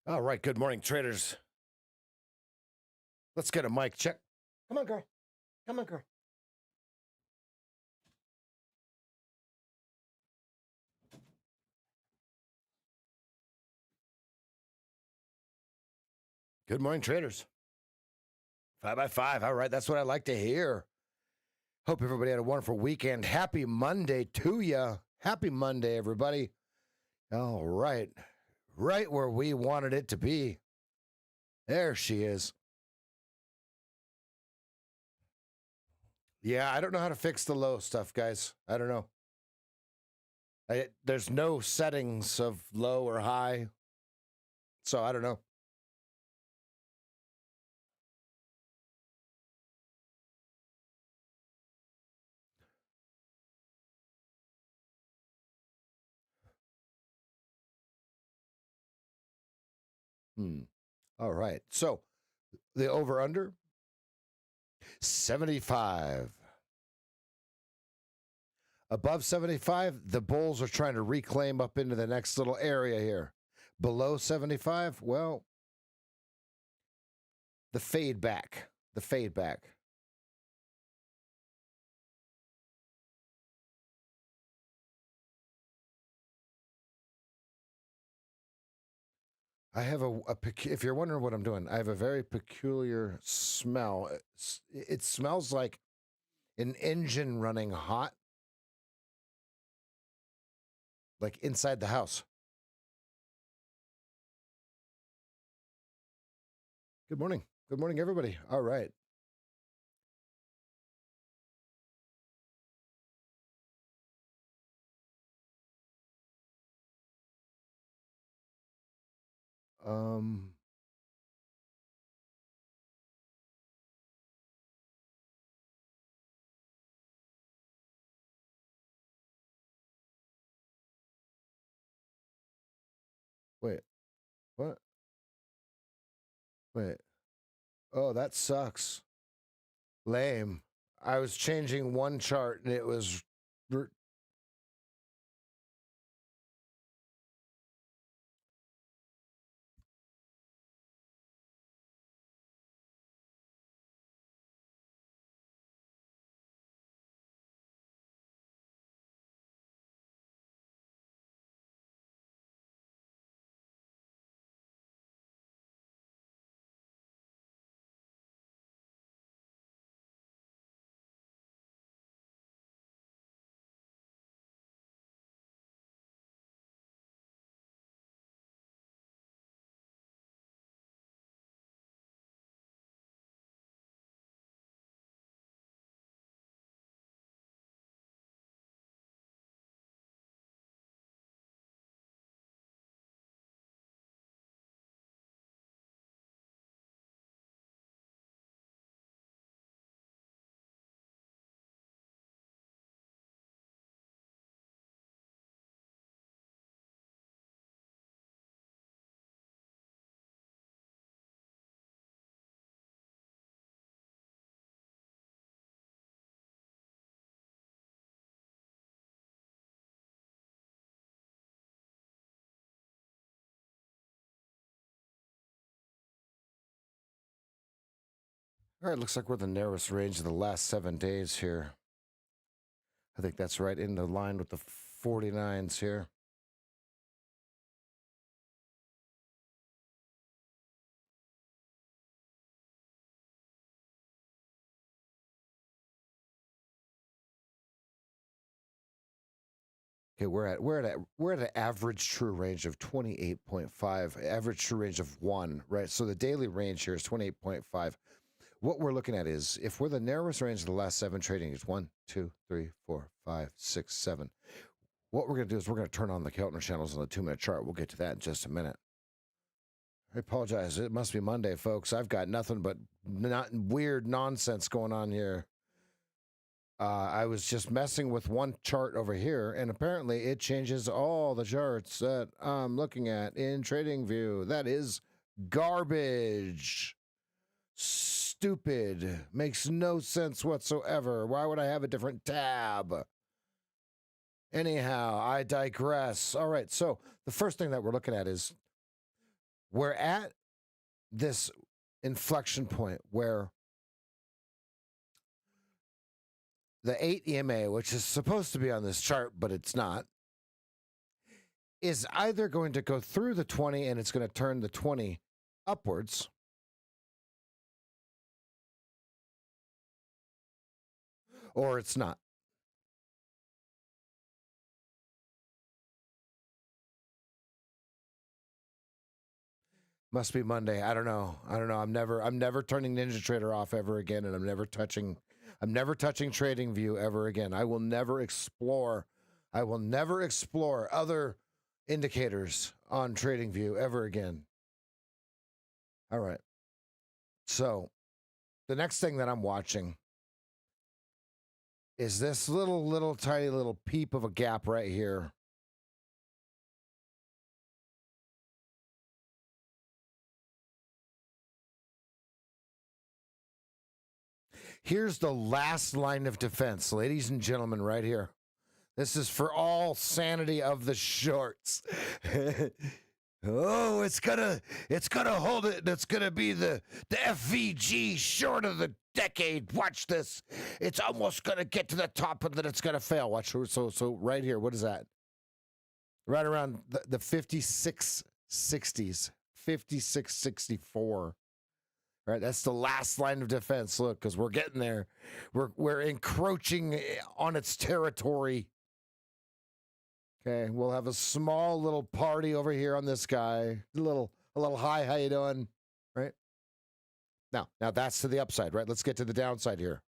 All right, good morning, traders. Let's get a mic check. Come on, girl. Come on, girl. Good morning, traders. 5 by 5. All right, that's what I like to hear. Hope everybody had a wonderful weekend. Happy Monday to you. Happy Monday, everybody. All right. Right where we wanted it to be. There she is. Yeah, I don't know how to fix the low stuff, guys. I don't know. There's no settings of low or high. So I don't know. All right. So the over under 75. Above 75, the bulls are trying to reclaim up into the next little area here. Below 75, well, the fade back. The fade back. I have if you're wondering what I'm doing, I have a very peculiar smell. It smells like an engine running hot, like inside the house. Good morning. Good morning, everybody. All right. Wait, what? Wait. Oh, that sucks. Lame. I was changing one chart and it was all right, looks like we're the narrowest range of the last 7 days here. I think that's right in the line with the 49s here. Okay, we're at an average true range of 28.5, average true range of 1, right? So the daily range here is 28.5. What we're looking at is if we're the narrowest range of the last 7 trading is 1, 2, 3, 4, 5, 6, 7. What we're going to do is we're going to turn on the Keltner channels on the 2-minute chart. We'll get to that in just a minute. I apologize. It must be Monday, folks. I've got nothing but weird nonsense going on here. I was just messing with one chart over here, and apparently it changes all the charts that I'm looking at in TradingView. That is garbage. Stupid. Makes no sense whatsoever. Why would I have a different tab? Anyhow, I digress. All right, so the first thing that we're looking at is we're at this inflection point where the 8 EMA, which is supposed to be on this chart, but it's not, is either going to go through the 20 and it's going to turn the 20 upwards, or it's not. Must be Monday. I don't know. I'm never turning NinjaTrader off ever again, and I'm never touching TradingView ever again. I will never explore other indicators on TradingView ever again. All right. So the next thing that I'm watching is this little tiny little peep of a gap right here. Here's the last line of defense, ladies and gentlemen, right here. This is for all sanity of the shorts. Oh, it's gonna hold it. That's gonna be the FVG short of the decade. Watch this. It's almost gonna get to the top, and then it's gonna fail. Watch. So right here, what is that? Right around the 5660s, 5664. Right, that's the last line of defense. Look, because we're getting there. We're encroaching on its territory. Okay, we'll have a small little party over here on this guy. A little hi, how you doing? Right? Now that's to the upside, right? Let's get to the downside here.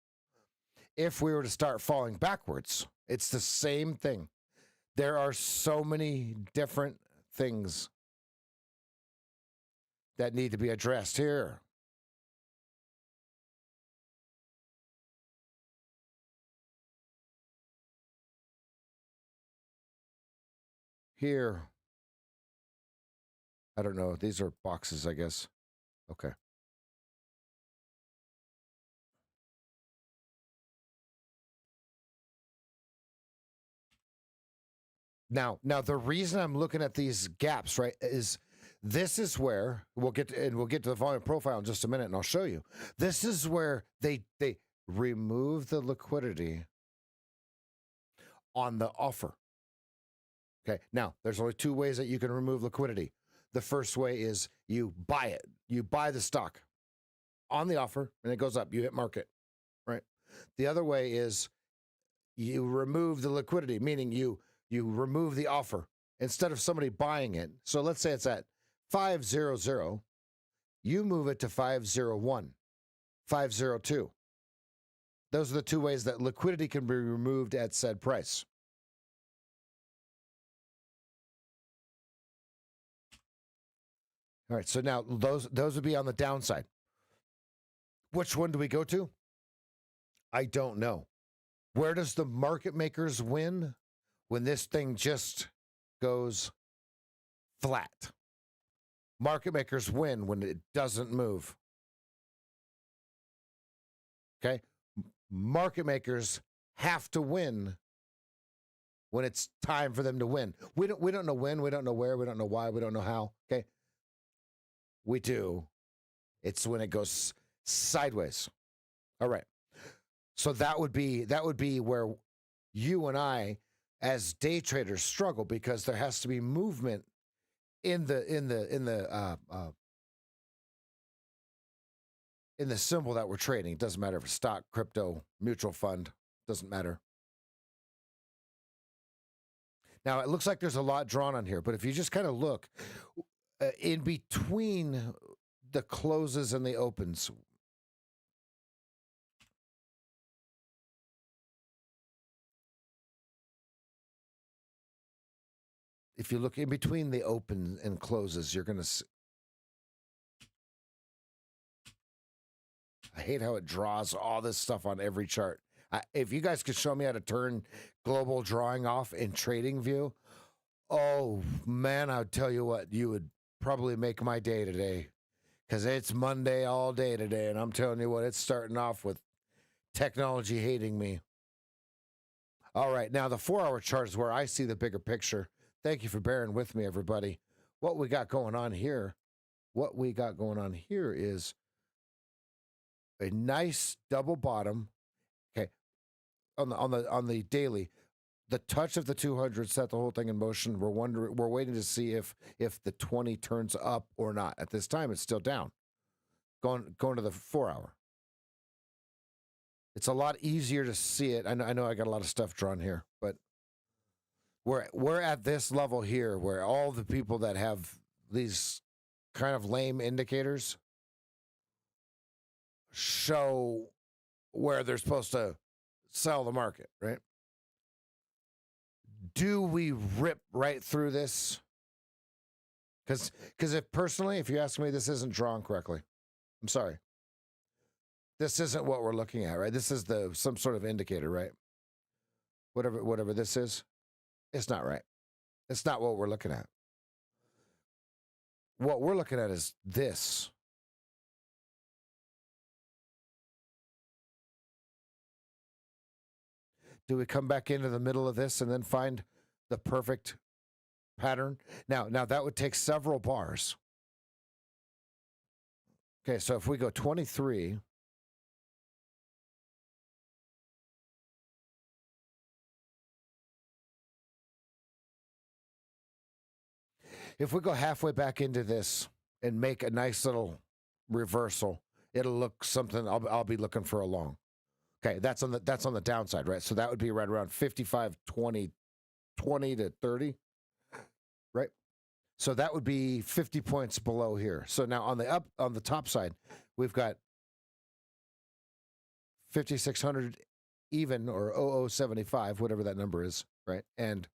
If we were to start falling backwards, it's the same thing. There are so many different things that need to be addressed here. Here. I don't know. These are boxes, I guess. Okay. Now the reason I'm looking at these gaps, right, is this is where we'll get to the volume profile in just a minute, and I'll show you. This is where they remove the liquidity on the offer. Okay. Now, there's only two ways that you can remove liquidity. The first way is you buy it. You buy the stock on the offer, and it goes up. You hit market, right? The other way is you remove the liquidity, meaning you remove the offer instead of somebody buying it. So let's say it's at 500, you move it to 501, 502. Those are the two ways that liquidity can be removed at said price. All right, so now those would be on the downside. Which one do we go to? I don't know. Where does the market makers win? When this thing just goes flat. Market makers win when it doesn't move. Okay? Market makers have to win when it's time for them to win. We don't know when, we don't know where, we don't know why, we don't know how. Okay? We do. It's when it goes sideways. All right. So that would be where you and I as day traders struggle, because there has to be movement in the symbol that we're trading. It doesn't matter if it's stock, crypto, mutual fund, doesn't matter. Now, it looks like there's a lot drawn on here, but if you just kind of look in between the closes and the opens, if you look in between the open and closes, you're going to see. I hate how it draws all this stuff on every chart. If you guys could show me how to turn global drawing off in TradingView, oh man, I'd tell you what, you would probably make my day today, because it's Monday all day today, and I'm telling you what, it's starting off with technology hating me. All right, now the 4-hour chart is where I see the bigger picture. Thank you for bearing with me, everybody. What we got going on here what we got going on here is a nice double bottom. Okay, on the daily, the touch of the 200 set the whole thing in motion. We're waiting to see if the 20 turns up or not. At this time, it's still down. Going to the 4 hour. It's a lot easier to see it. I know I got a lot of stuff drawn here, but we're at this level here where all the people that have these kind of lame indicators show where they're supposed to sell the market, right? Do we rip right through this? Because if you ask me, this isn't drawn correctly. I'm sorry. This isn't what we're looking at, right? This is some sort of indicator, right? Whatever this is, it's not right. It's not what we're looking at. What we're looking at is this. Do we come back into the middle of this and then find the perfect pattern? Now that would take several bars. Okay, so if we go 23, if we go halfway back into this and make a nice little reversal, it'll look something I'll be looking for a long. Okay, that's on the downside, right? So that would be right around 55, 20 to 30, right? So that would be 50 points below here. So now on the top side, we've got 5,600 even, or 0075, whatever that number is, right? And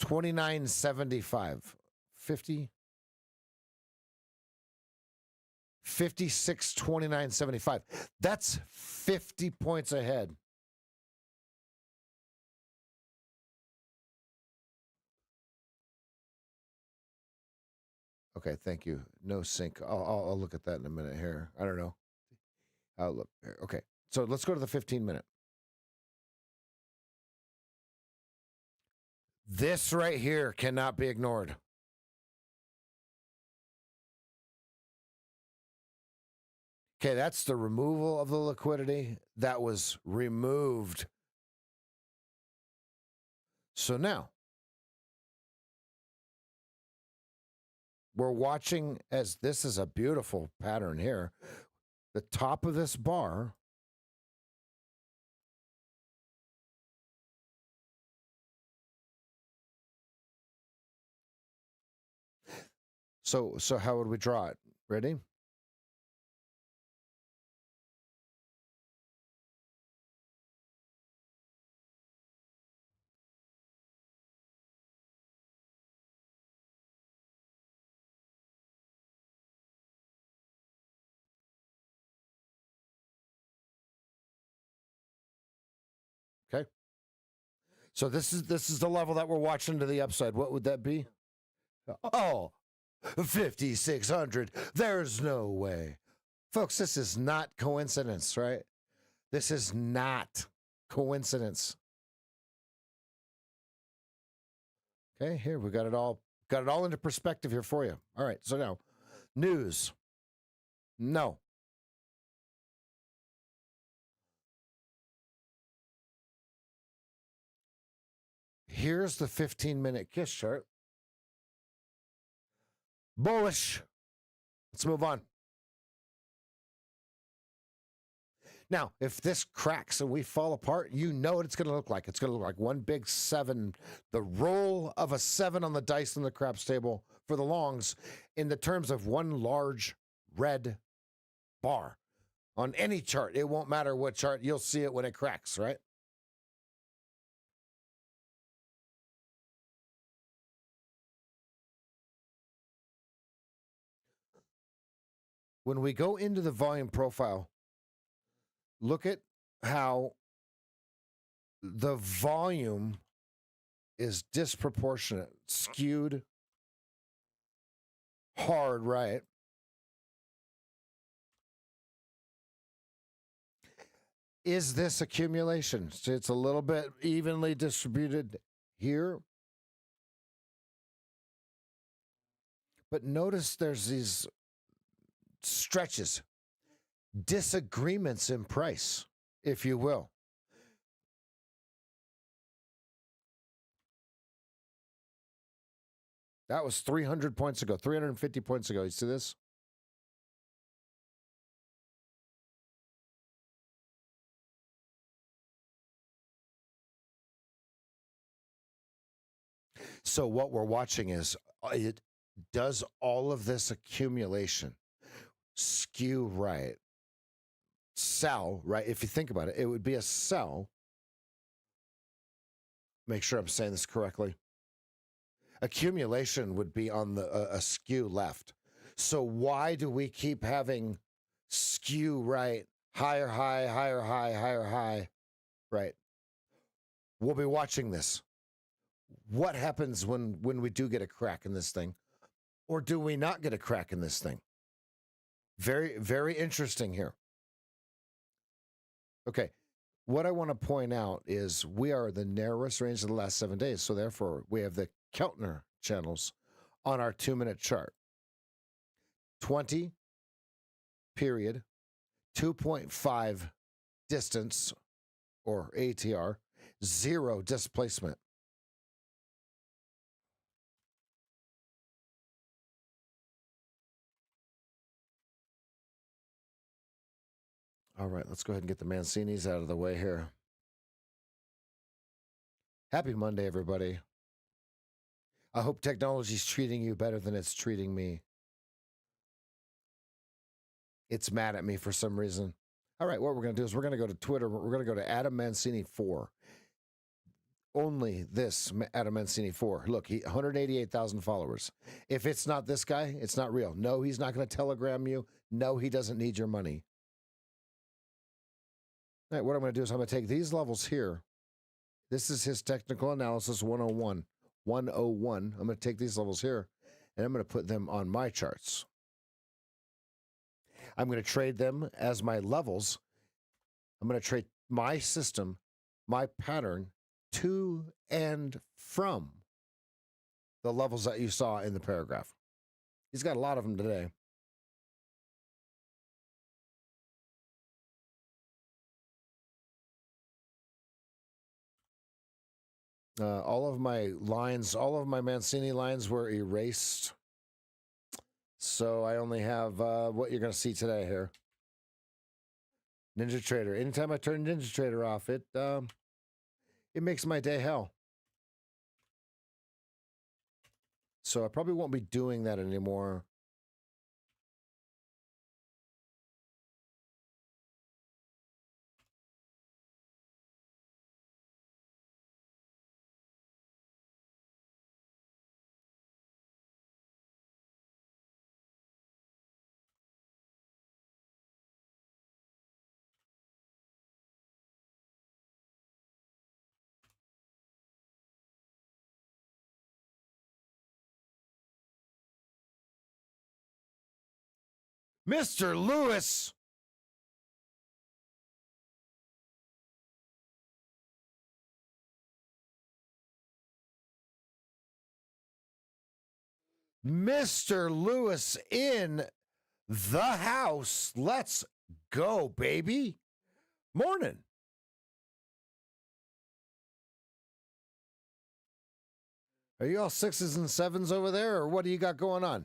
2975, 56, 2975. That's 50 points ahead. Okay, thank you. No sync. I'll look at that in a minute here. I don't know. I'll look here. Okay, so let's go to the 15-minute. This right here cannot be ignored. Okay, that's the removal of the liquidity that was removed. So now we're watching as this is a beautiful pattern here. The top of this bar So how would we draw it? Ready? Okay. So this is the level that we're watching to the upside. What would that be? Oh, 5,600. There's no way. Folks, this is not coincidence, right? This is not coincidence. Okay, here we got it all into perspective here for you. All right, so now news. No. Here's the 15-minute KISS chart. Bullish. Let's move on. Now, if this cracks and we fall apart, you know what it's going to look like. It's going to look like one big 7, the roll of a 7 on the dice on the craps table for the longs in the terms of one large red bar. On any chart, it won't matter what chart, you'll see it when it cracks, right? When we go into the volume profile, look at how the volume is disproportionate, skewed hard right. Is this accumulation? So it's a little bit evenly distributed here. But notice there's these stretches, disagreements in price, if you will. That was 300 points ago, 350 points ago. You see this? So what we're watching is, it does all of this accumulation skew right, sell right. If you think about it, it would be a sell. Make sure I'm saying this correctly. Accumulation would be on the a skew left. So why do we keep having skew right, higher high, higher high, higher high, right? We'll be watching this. What happens when we do get a crack in this thing, or do we not get a crack in this thing? Very, very interesting here. Okay. What I want to point out is we are the narrowest range of the last 7 days. So therefore, we have the Keltner channels on our 2-minute chart. 20 period, 2.5 distance or ATR, 0 displacement. All right, let's go ahead and get the Mancinis out of the way here. Happy Monday, everybody. I hope technology's treating you better than it's treating me. It's mad at me for some reason. All right, what we're going to do is we're going to go to Twitter. We're going to go to Adam Mancini 4. Only this Adam Mancini 4. Look, 188,000 followers. If it's not this guy, it's not real. No, he's not going to telegram you. No, he doesn't need your money. All right, what I'm going to do is I'm going to take these levels here. This is his technical analysis 101. 101. I'm going to take these levels here, and I'm going to put them on my charts. I'm going to trade them as my levels. I'm going to trade my system, my pattern, to and from the levels that you saw in the paragraph. He's got a lot of them today. All of my lines, all of my Mancini lines were erased. So I only have what you're going to see today here. Ninja Trader. Anytime I turn Ninja Trader off, it makes my day hell. So I probably won't be doing that anymore. Mr. Lewis. Mr. Lewis in the house. Let's go, baby. Morning. Are you all 6s and 7s over there, or what do you got going on?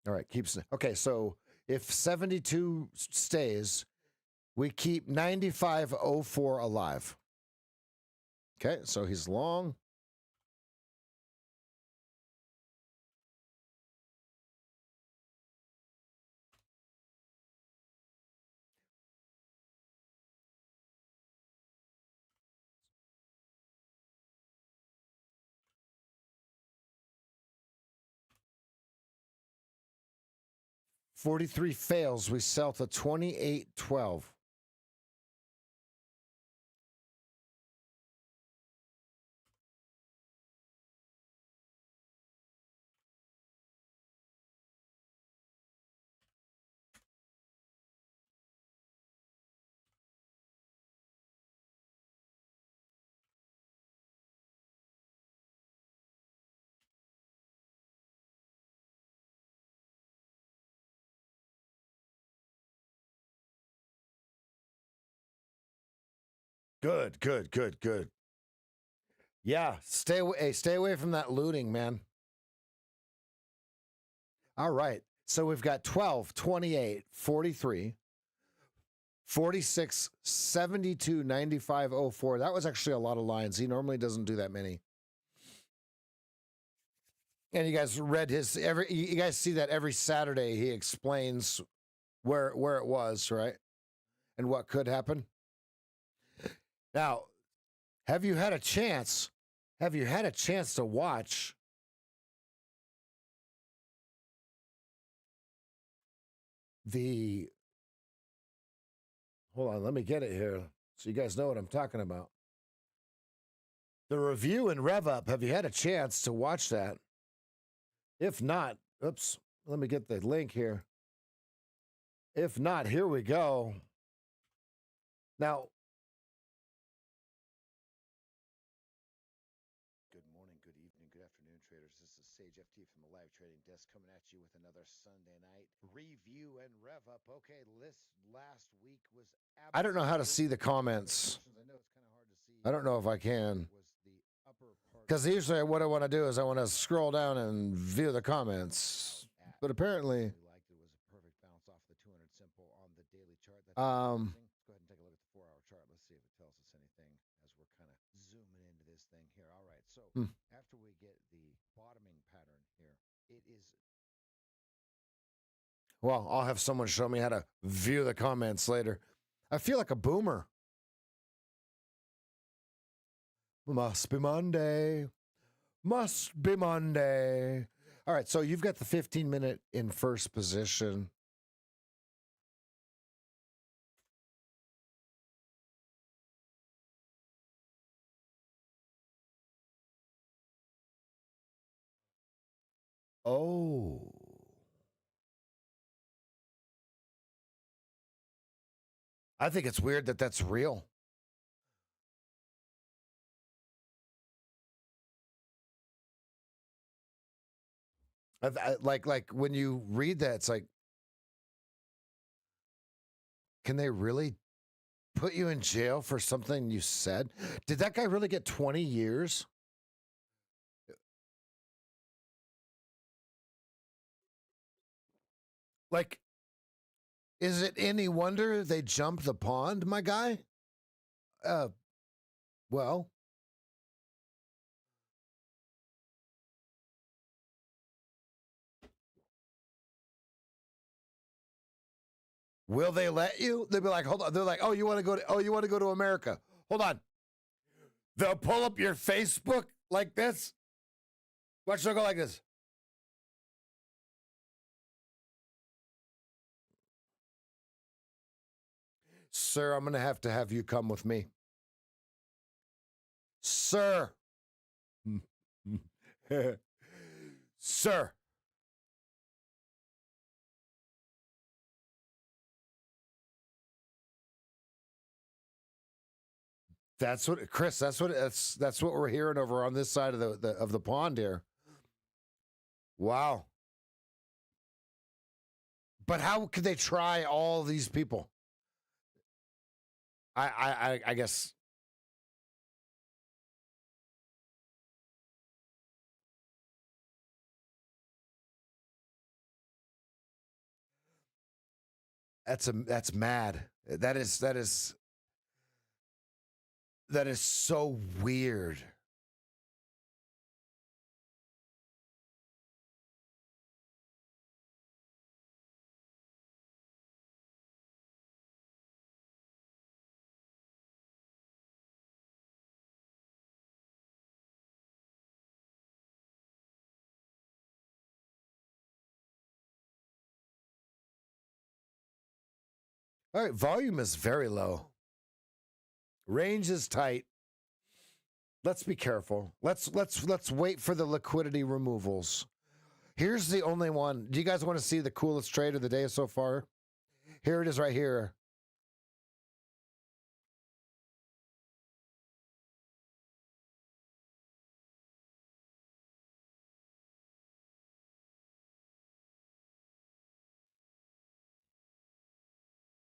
All right, keeps. Okay, so if 72 stays, we keep 95.04 alive. Okay, so he's long. $43 fails. We sell to 28.12. Good, good, good, good. Yeah, stay away from that looting, man. All right. So we've got 12, 28, 43, 46, 72, 95, 04. That was actually a lot of lines. He normally doesn't do that many. And you guys read his you guys see that every Saturday he explains where it was, right? And what could happen. Now, have you had a chance to watch the hold on, let me get it here so you guys know what I'm talking about. The review and rev up. Have you had a chance to watch that? If not, oops, let me get the link here. If not, here we go. Now, good morning, good evening, good afternoon, traders. This is SageFT from the live trading desk coming at you with another Sunday night review and rev up. Okay, last week was I don't know how to see the comments. I know it's kind of hard to see. I don't know if I can. Because usually what I want to do is I want to scroll down and view the comments. But apparently Let's go ahead and take a look at the 4-hour chart. Let's see if it tells us anything as we're kind of zooming into this thing here. All right. So after we get the bottoming pattern here, it is. Well, I'll have someone show me how to view the comments later. I feel like a boomer. Must be Monday. Must be Monday. All right. So you've got the 15-minute in first position. Oh. I think it's weird that that's real. Like when you read that, it's like, can they really put you in jail for something you said? Did that guy really get 20 years? Like, is it any wonder they jumped the pond, my guy? Well. Will they let you? They'll be like, hold on. They're like, you want to go to America. Hold on. They'll pull up your Facebook like this. Watch them go like this. Sir, I'm going to have you come with me. Sir. Sir. That's what Chris. That's what we're hearing over on this side of the pond here. Wow. But how could they try all these people? I guess. That's mad. That is so weird. All right, volume is very low. Range is tight. Let's be careful. Let's wait for the liquidity removals. Here's the only one. Do you guys want to see the coolest trade of the day so far? Here it is right here.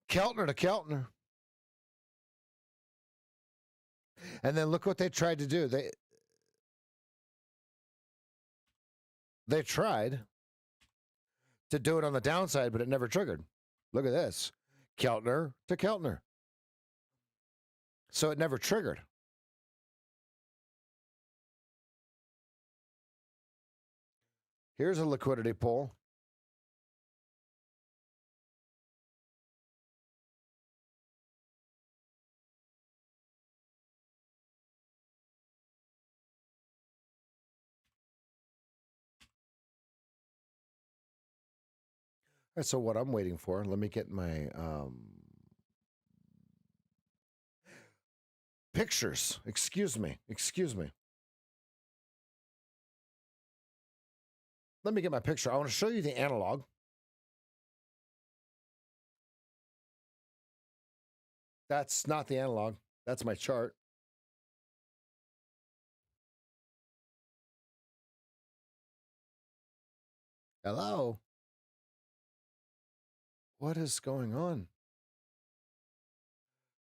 Keltner to Keltner. And then look what they tried to do. They tried to do it on the downside, but it never triggered. Look at this. Keltner to Keltner. So it never triggered. Here's a liquidity pull. All right, so what I'm waiting for, let me get my pictures. Excuse me. Let me get my picture. I want to show you the analog. That's not the analog. That's my chart. Hello? What is going on?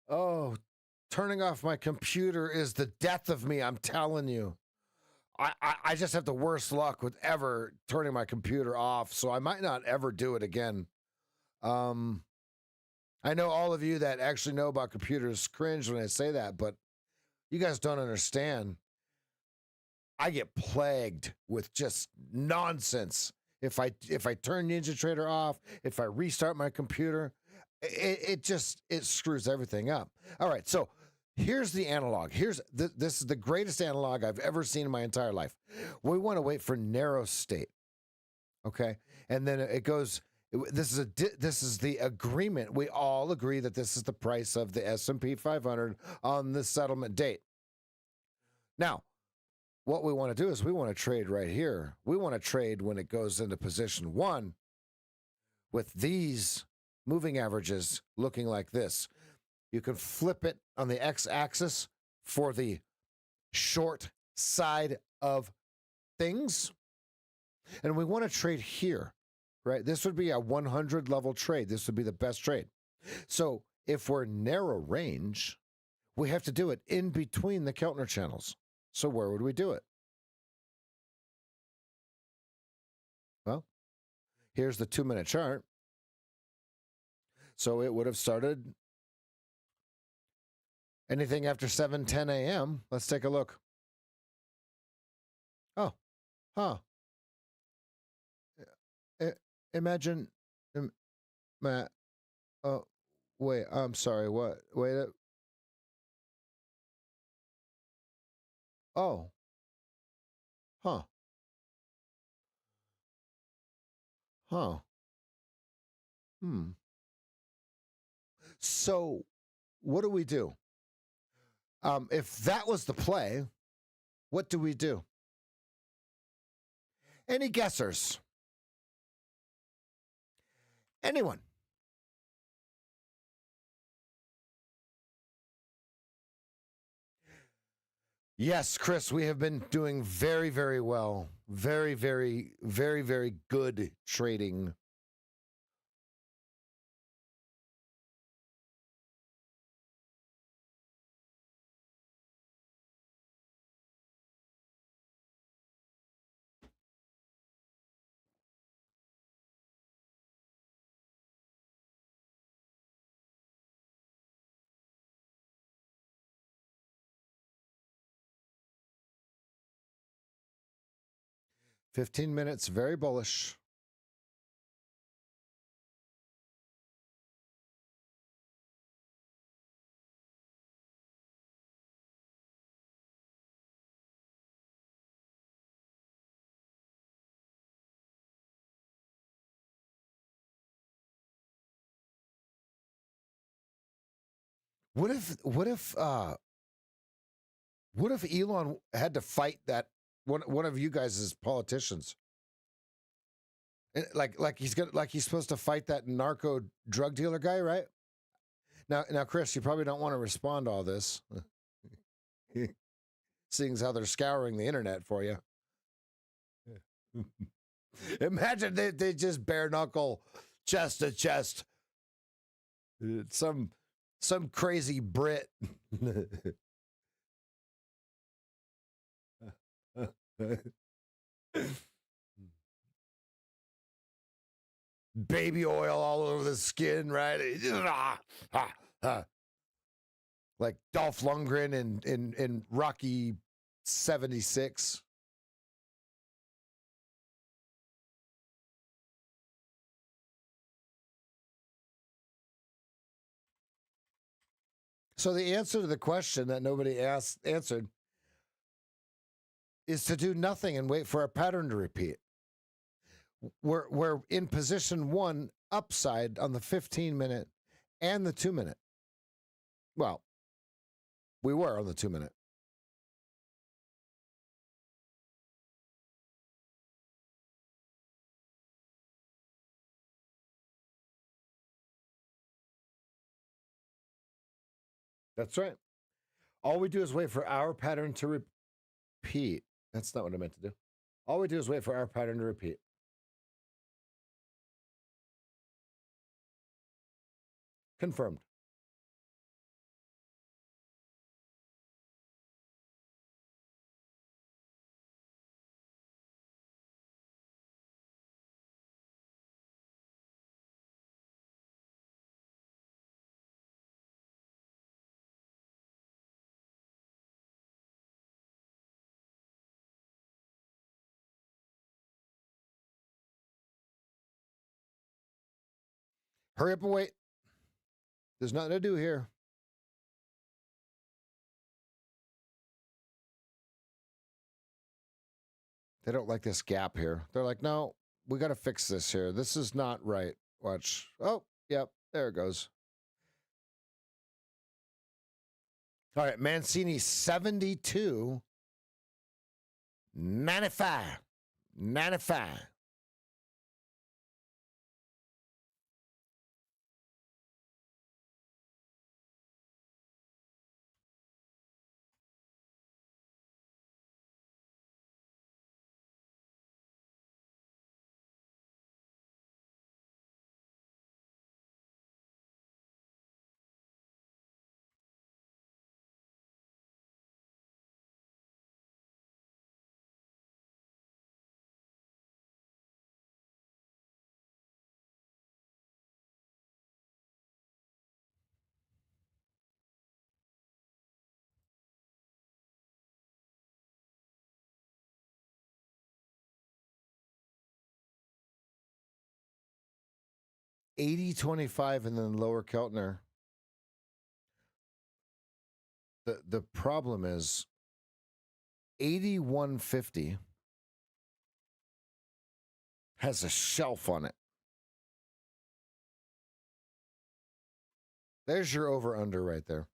Oh, turning off my computer is the death of me, I'm telling you. I just have the worst luck with ever turning my computer off, so I might not ever do it again. I know all of you that actually know about computers cringe when I say that, but you guys don't understand. I get plagued with just nonsense. If I turn NinjaTrader off, if I restart my computer, it screws everything up. All right, so here's the analog. This is the greatest analog I've ever seen in my entire life. We want to wait for narrow state, okay, and then it goes. This is the agreement. We all agree that this is the price of the S&P 500 on the settlement date. Now, what we want to do is we want to trade right here. We want to trade when it goes into position 1 with these moving averages looking like this. You can flip it on the x-axis for the short side of things. And we want to trade here, right? This would be a 100 level trade. This would be the best trade. So if we're narrow range, we have to do it in between the Keltner channels. So where would we do it? Well, here's the 2-minute chart. So it would have started anything after 7:10 a.m. Let's take a look. Oh, huh. Imagine, Matt. Oh, wait. I'm sorry. What? Wait. Oh. Huh. Huh. So, what do we do? If that was the play, what do we do? Any guessers? Anyone? Yes, Chris, we have been doing very, very well. Very, very, very, very good trading. "15 minutes, very bullish." What if Elon had to fight that one of you guys as politicians? Like he's supposed to fight that narco drug dealer guy, right? Now, Chris, you probably don't want to respond to all this, seeing as how they're scouring the internet for you. Imagine they just bare knuckle, chest to chest, some crazy Brit. Baby oil all over the skin, right? Like Dolph Lundgren in Rocky 76. So the answer to the question that nobody answered is to do nothing and wait for a pattern to repeat. We're in position 1 upside on the 15-minute and the 2-minute. Well, we were on the 2-minute. That's right. All we do is wait for our pattern to repeat. That's not what I meant to do. All we do is wait for our pattern to repeat. Confirmed. Hurry up and wait. There's nothing to do here. They don't like this gap here. They're like, no, we got to fix this here. This is not right. Watch. Oh, yep. There it goes. All right. Mancini 72. 95. 95. $80.25 and then lower Keltner. The problem is 81.50 has a shelf on it. There's your over under right there.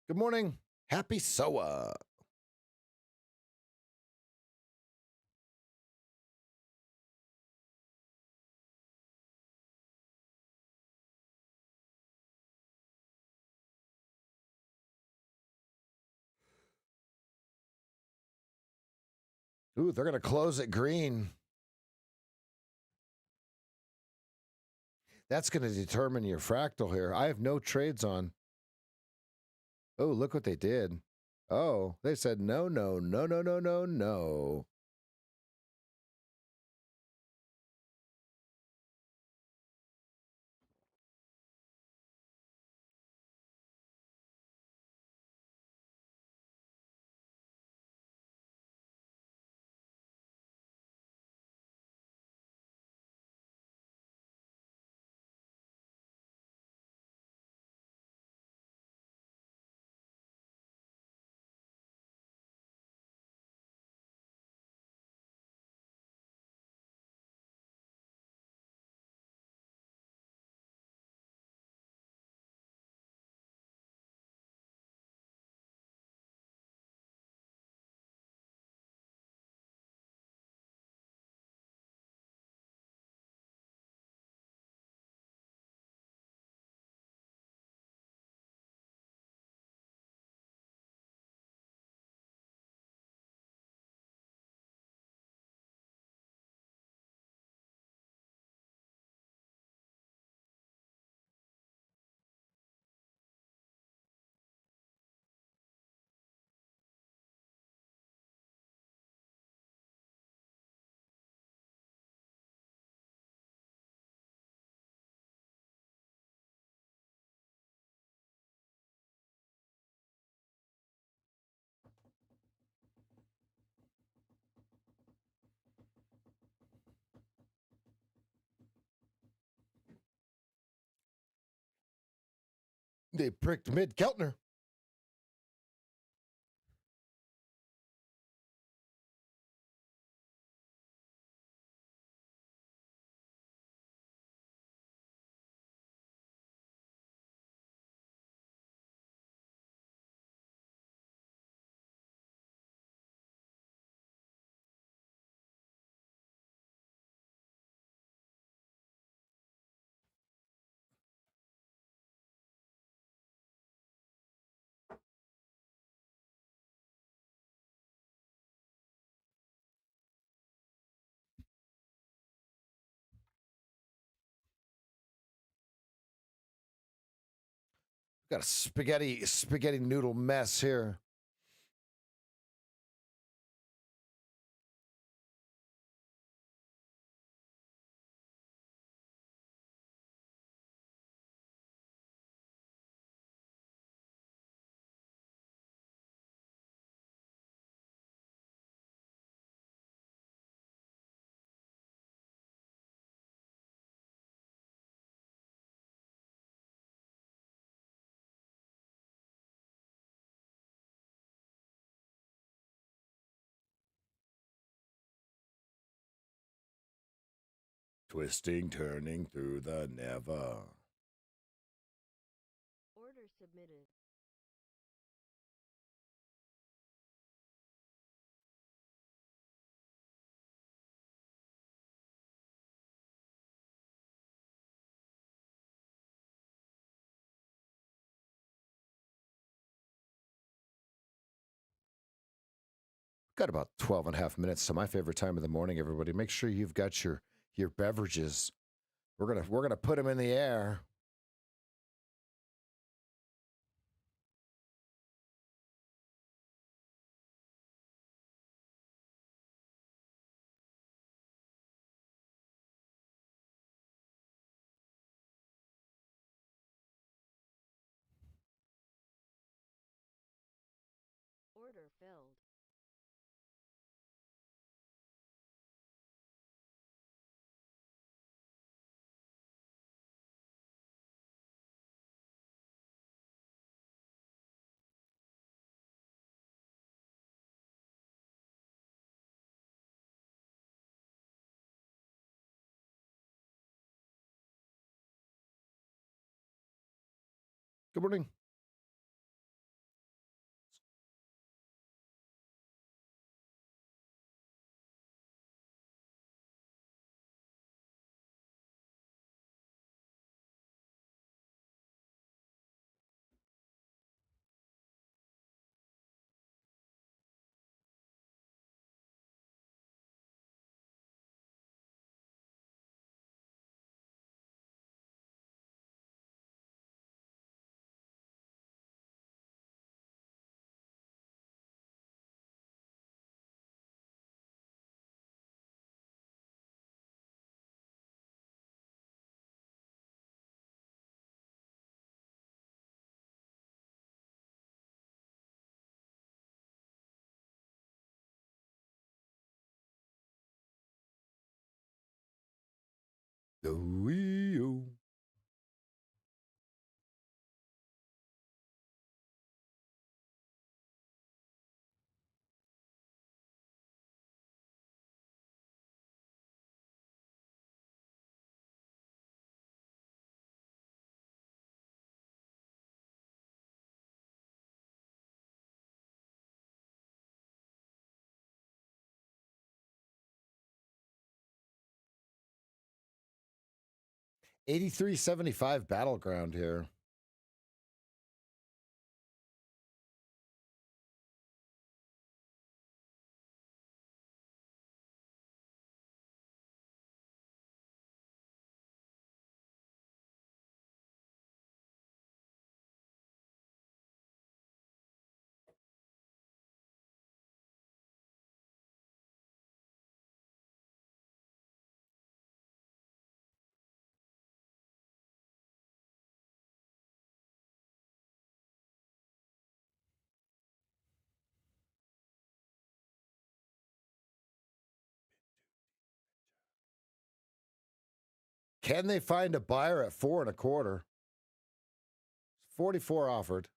Good morning. Happy SOA. Ooh, they're going to close it green. That's going to determine your fractal here. I have no trades on. Oh, look what they did. Oh, they said no, no, no, no, no, no, no. They pricked mid Keltner. Got a spaghetti noodle mess here. Twisting, turning through the never. Order submitted. Got about 12 and a half minutes to my favorite time of the morning, everybody. Make sure you've got your beverages. We're gonna put them in the air. Order filled. Good morning. Ooh. $83.75 battleground here. Can they find a buyer at 4 1/4? 44 offered.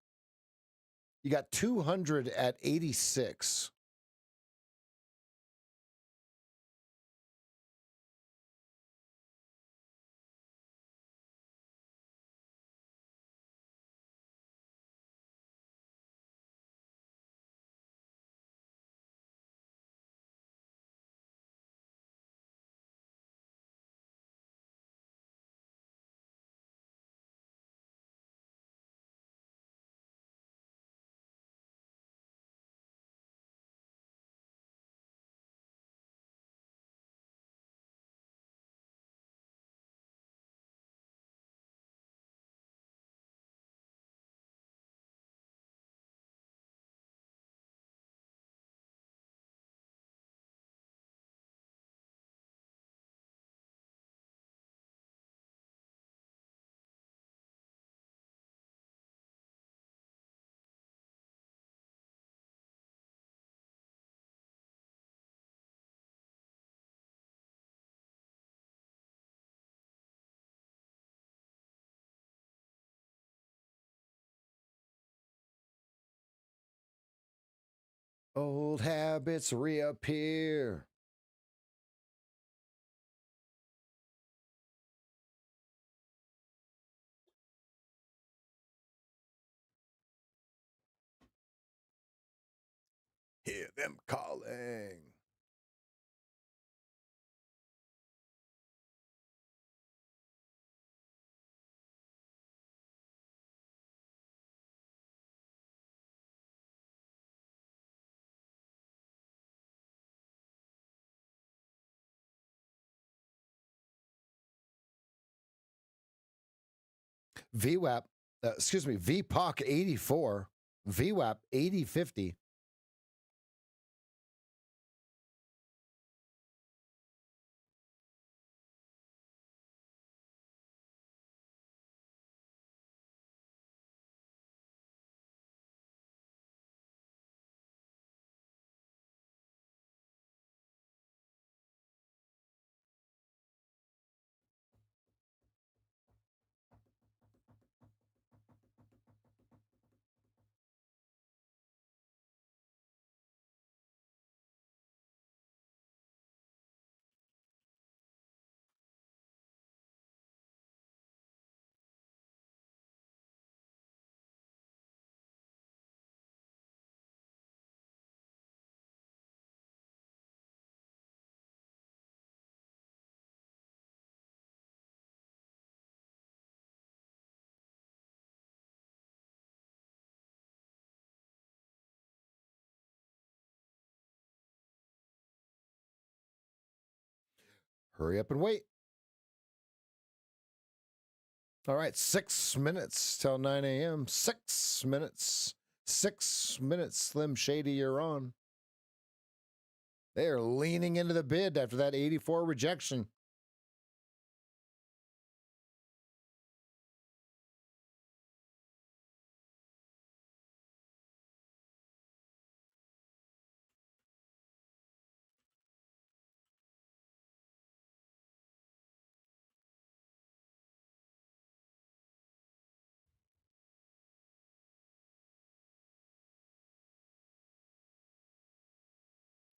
You got 200 at 86. Old habits reappear. Hear them calling. VWAP, VPOC 84, VWAP 8050. Hurry up and wait. All right, 6 minutes till 9 a.m. 6 minutes. 6 minutes, Slim Shady, you're on. They are leaning into the bid after that 84 rejection.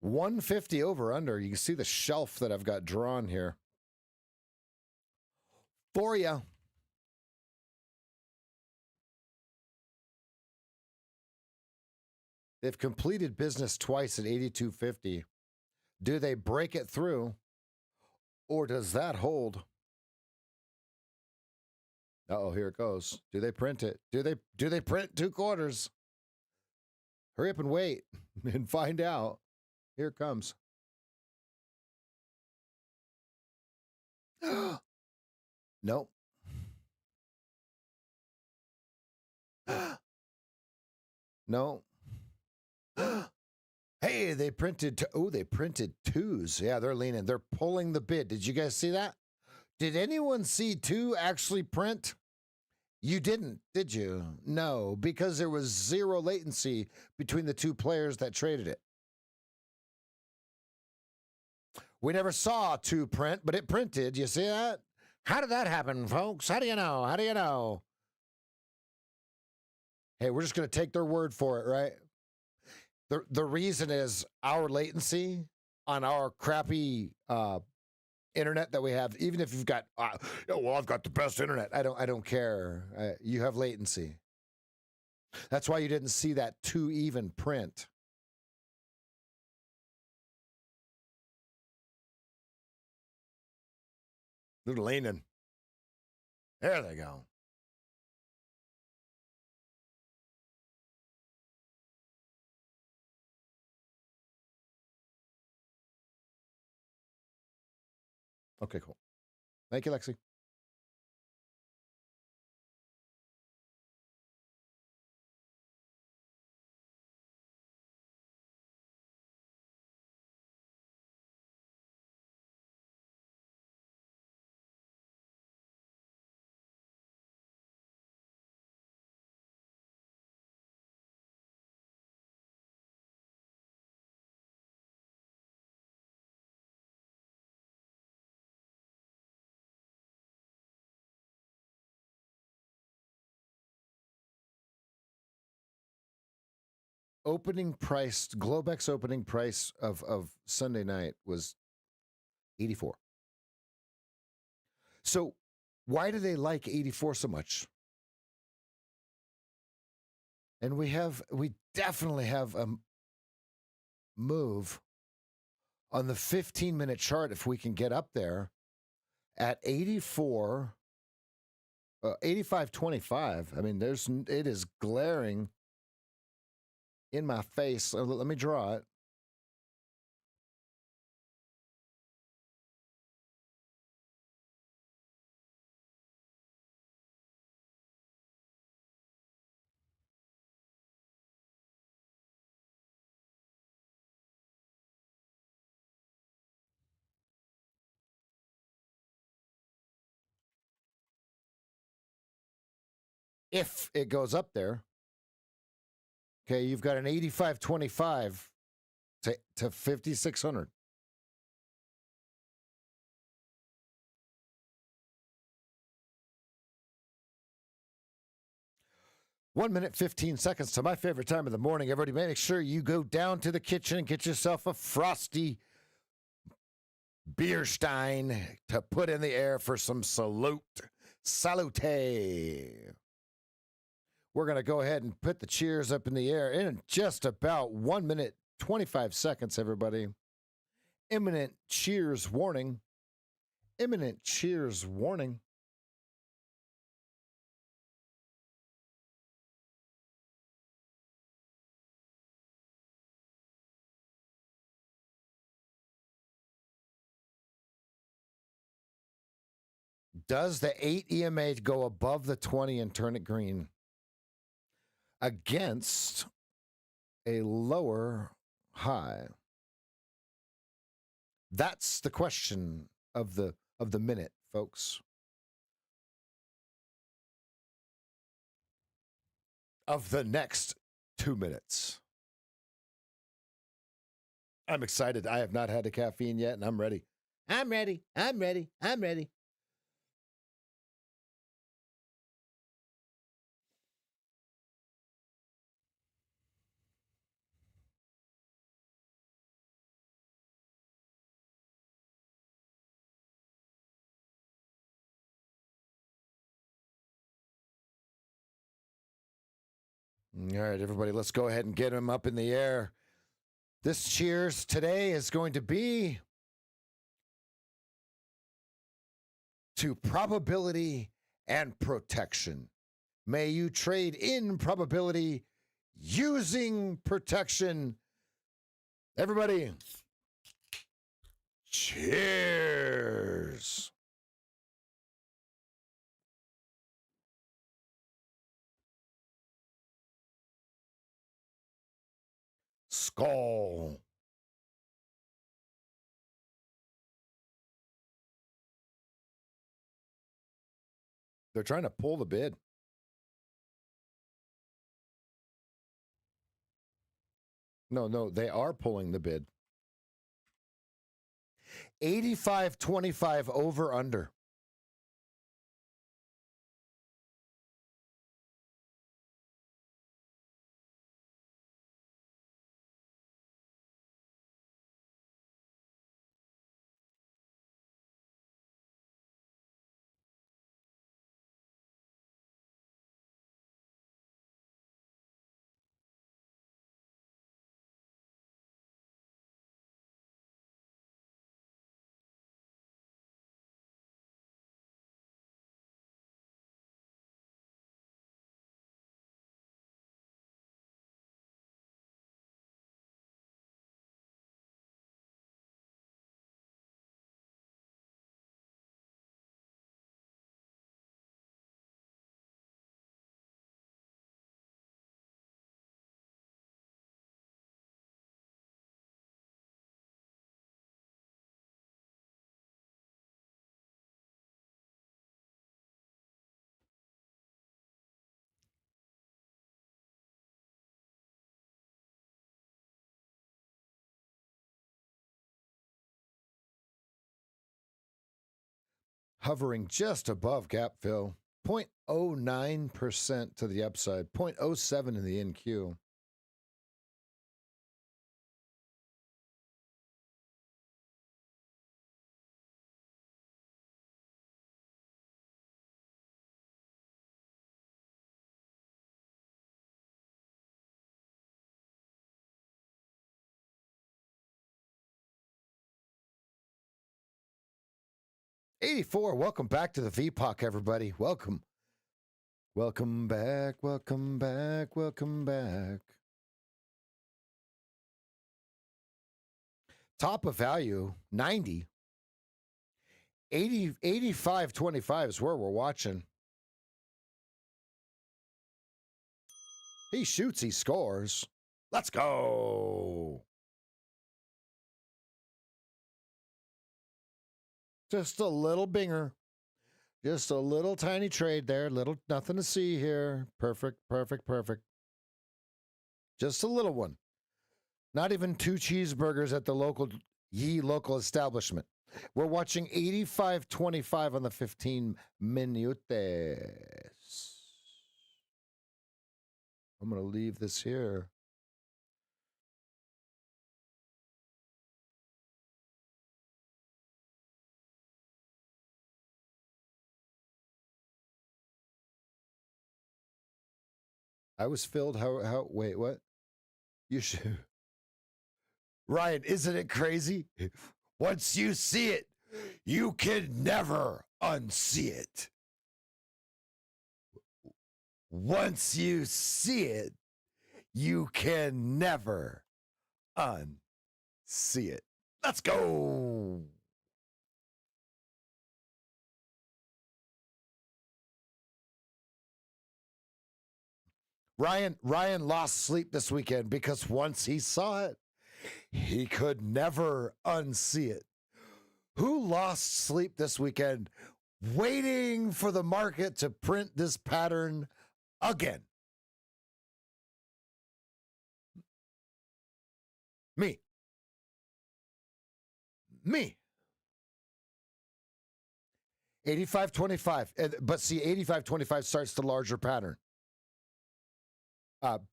$150 over under. You can see the shelf that I've got drawn here for you. They've completed business twice at 82.50. Do they break it through, or does that hold? Uh-oh, here it goes. Do they print it? Do they print 2 quarters? Hurry up and wait and find out. Here it comes. Nope. No. Hey, they printed. They printed 2s. Yeah, they're leaning. They're pulling the bid. Did you guys see that? Did anyone see 2 actually print? You didn't, did you? No, because there was 0 latency between the 2 players that traded it. We never saw 2 print, but it printed. You see that? How did that happen, folks? How do you know? How do you know? Hey, we're just going to take their word for it, right? The reason is our latency on our crappy internet that we have. Even if you've got, well, I've got the best internet. I don't care. You have latency. That's why you didn't see that 2 even print. They're leaning. There they go. Okay, cool. Thank you, Lexi. Opening price, Globex opening price of Sunday night was 84. So why do they like 84 so much? And we definitely have a move on the 15-minute chart if we can get up there at 84, 85.25. I mean, it is glaring in my face. Let me draw it. If it goes up there, okay, you've got an 85.25 to 5,600. One minute, 15 seconds to my favorite time of the morning. Everybody, make sure you go down to the kitchen and get yourself a frosty beer stein to put in the air for some salute. Salute. We're going to go ahead and put the cheers up in the air in just about 1 minute, 25 seconds, everybody. Imminent cheers warning. Imminent cheers warning. Does the 8 EMA go above the 20 and turn it green against a lower high? That's the question of the minute, folks. Of the next 2 minutes. I'm excited. I have not had the caffeine yet, and I'm ready. I'm ready. I'm ready. I'm ready. All right, everybody, let's go ahead and get him up in the air. This cheers today is going to be to probability and protection. May you trade in probability using protection. Everybody, cheers. Skull. They're trying to pull the bid. No, they are pulling the bid. 85.25 over under. hovering just above gap fill. 0.09% to the upside, 0.07 in the NQ. $84. Welcome back to the VPOC, everybody. Welcome. Welcome back. Welcome back. Welcome back. Top of value, 90. 85.25 is where we're watching. He shoots, he scores. Let's go. Just a little binger. Just a little tiny trade there. Little, nothing to see here. Perfect, perfect, perfect. Just a little one. Not even 2 cheeseburgers at the local establishment. We're watching 85.25 on the 15 minutes. I'm going to leave this here. I was filled. Wait, what? You should. Ryan, isn't it crazy? Once you see it, you can never unsee it. Once you see it, you can never unsee it. Let's go. Ryan lost sleep this weekend because once he saw it, he could never unsee it. Who lost sleep this weekend waiting for the market to print this pattern again? Me. 85.25. But see, 85.25 starts the larger pattern.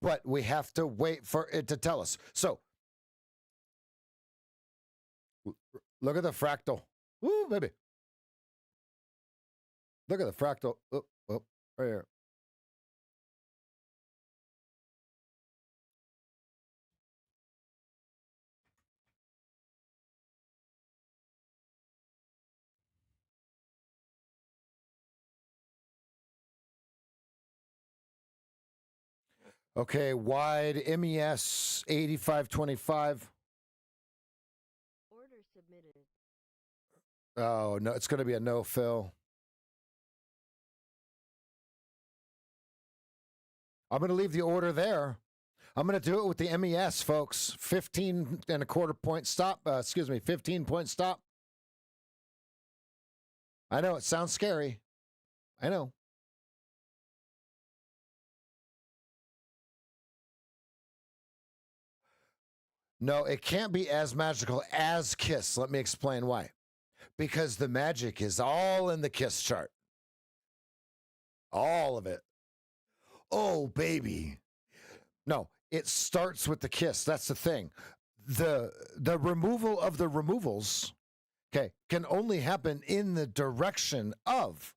But we have to wait for it to tell us. So, look at the fractal. Woo, baby. Look at the fractal. Oh, right here. Okay, wide MES 85.25. Order submitted. Oh, no, it's going to be a no fill. I'm going to leave the order there. I'm going to do it with the MES, folks. 15.25 point stop. 15-point stop. I know it sounds scary. I know. No, it can't be as magical as KISS. Let me explain why. Because the magic is all in the KISS chart. All of it. Oh, baby. No, it starts with the KISS. That's the thing. The removal of the removals, okay, can only happen in the direction of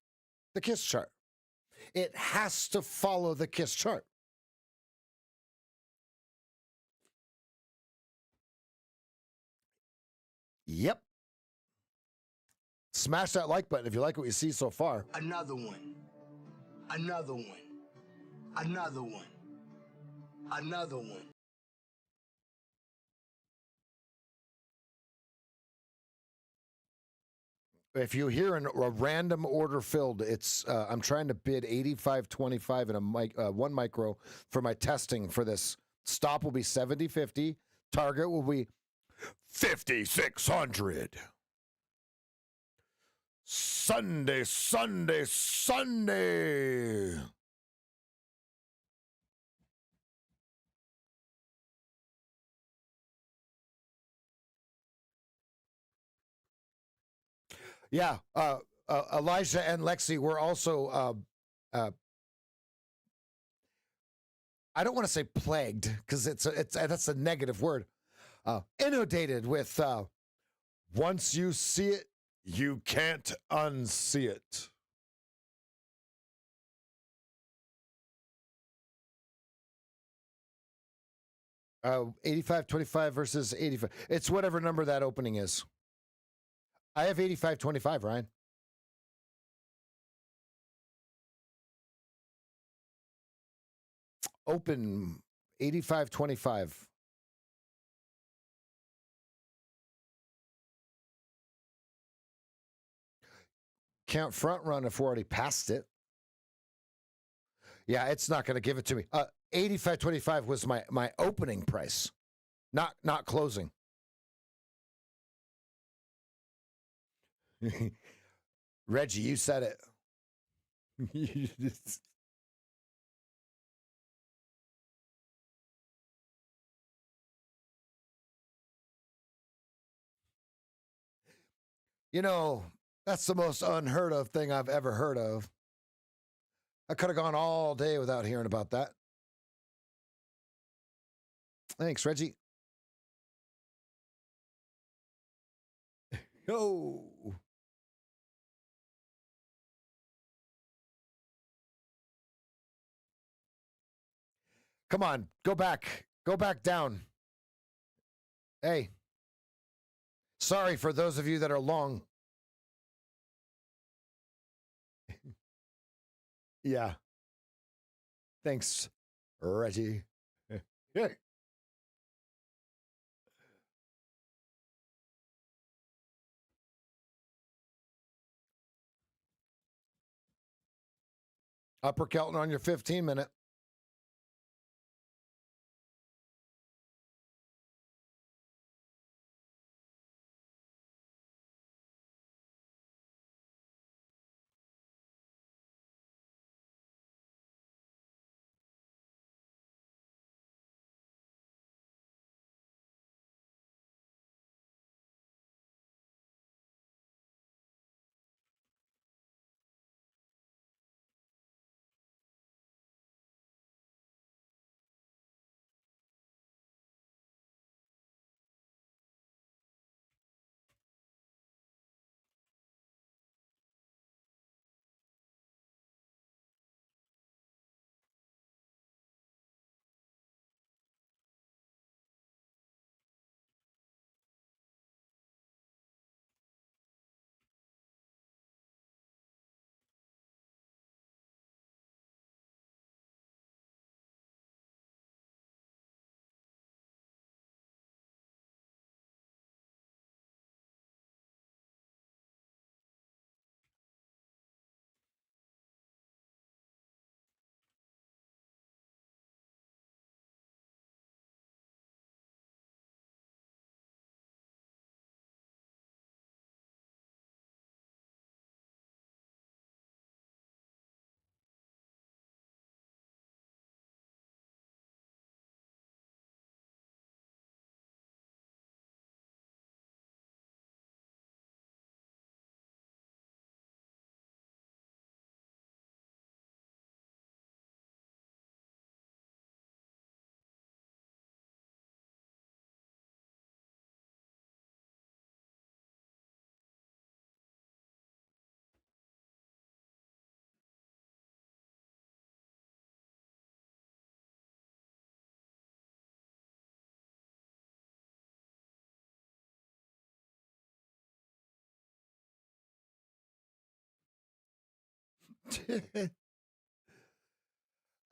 the KISS chart. It has to follow the KISS chart. Yep. Smash that like button if you like what you see so far. Another one. Another one. Another one. Another one. If you hear a random order filled, it's I'm trying to bid 85.25 in a one micro for my testing for this. Stop will be 70.50. Target will be 5,600. Sunday. Yeah, Elijah and Lexi were also, I don't want to say plagued because that's a negative word. Inundated with once you see it, you can't unsee it. Uh, 85.25 versus 85. It's whatever number that opening is. I have 85.25, Ryan. Open 85.25. Can't front run if we're already past it. Yeah, it's not going to give it to me. 85.25 was my opening price, not closing. Reggie, you said it. You know, that's the most unheard of thing I've ever heard of. I could have gone all day without hearing about that. Thanks, Reggie. Oh. Come on, go back. Go back down. Hey. Sorry for those of you that are long. Yeah. Thanks, Reggie. Upper Kelton on your 15-minute.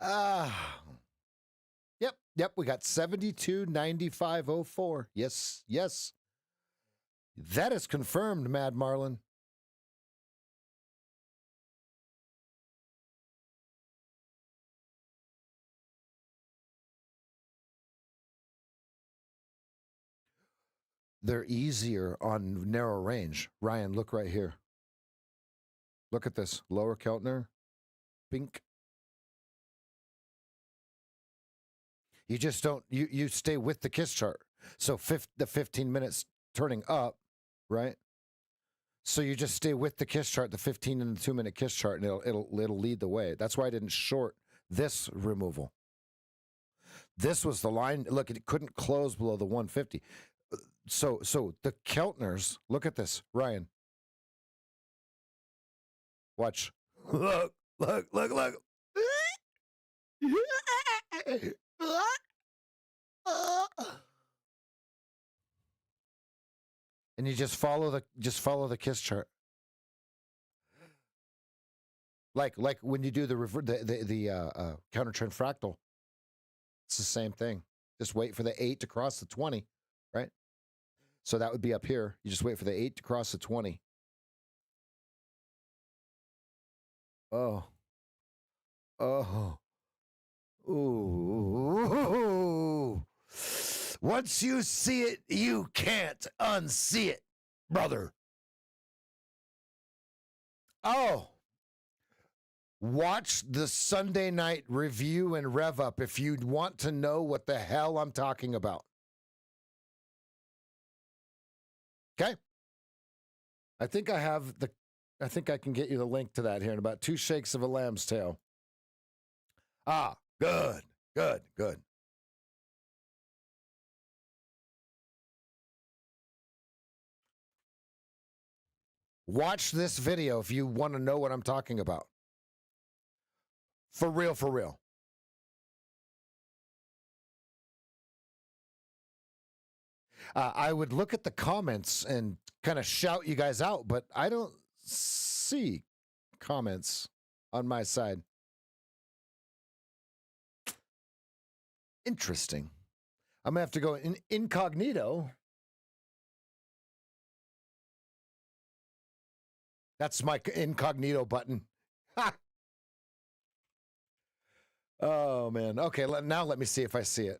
Ah. Yep. We got 72.9504. Yes. That is confirmed, Mad Marlin. They're easier on narrow range. Ryan, look right here. Look at this. Lower Keltner. Pink. You just don't, you stay with the KISS chart. So the 15 minutes turning up, right? So you just stay with the kiss chart, the 15 and the 2-minute kiss chart, and it'll lead the way. That's why I didn't short this removal. This was the line. Look, it couldn't close below the 150. So the Keltners, look at this, Ryan. Watch. Look. And you just follow the kiss chart. Like when you do the counter trend fractal, it's the same thing. Just wait for the 8 to cross the 20, right? So that would be up here. You just wait for the 8 to cross the 20. Oh. Ooh. Once you see it, you can't unsee it, brother. Oh. Watch the Sunday night review and rev up if you want to know what the hell I'm talking about. Okay. I think I can get you the link to that here in about 2 shakes of a lamb's tail. Ah, good. Watch this video if you want to know what I'm talking about. For real. I would look at the comments and kind of shout you guys out, but I don't see comments on my side. Interesting. I'm going to have to go in incognito. That's my incognito button. Ha! Oh, man. Okay, now let me see if I see it.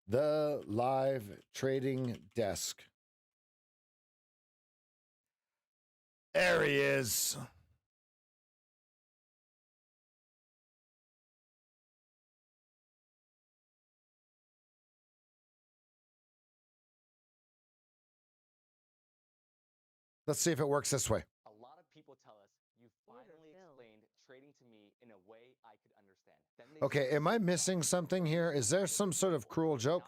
The live trading desk. There he is. Let's see if it works this way. A lot of people tell us you finally explained trading to me in a way I could understand. Okay, am I missing something here? Is there some sort of cruel joke?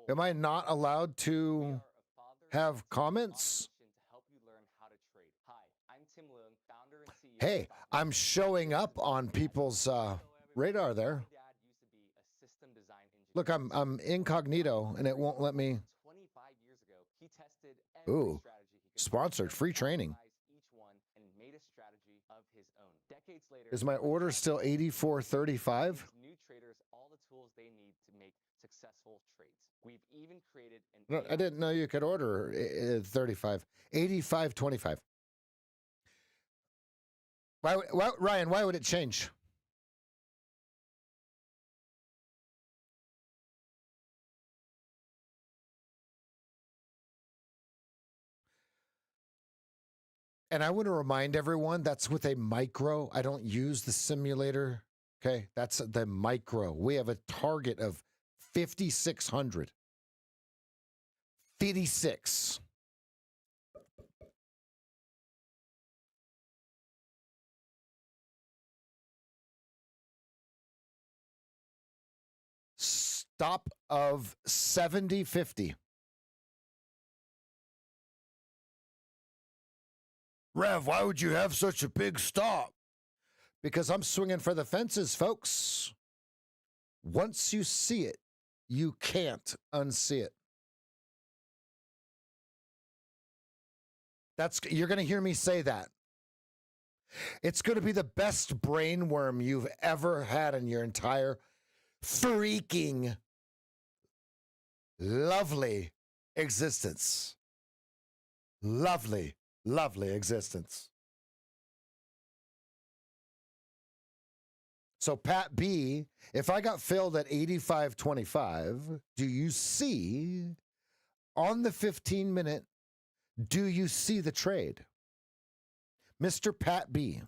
Am I not allowed to have comments? Hey, I'm showing up on people's radar there. Look, I'm incognito and it won't let me. Ooh, sponsored free training. Is my order still 84.35? New traders all the tools they need to make successful trades. We've even created an No, I didn't know you could order 35. 85.25. Ryan, why would it change? And I want to remind everyone that's with a micro. I don't use the simulator. Okay, that's the micro. We have a target of 5,600. 56. Stop of 70.50. Rev, why would you have such a big stop? Because I'm swinging for the fences, folks. Once you see it, you can't unsee it. You're going to hear me say that. It's going to be the best brainworm you've ever had in your entire freaking lovely existence. Lovely existence. So Pat B, if I got filled at 85.25, do you see on the 15-minute, do you see the trade? Mr. Pat B.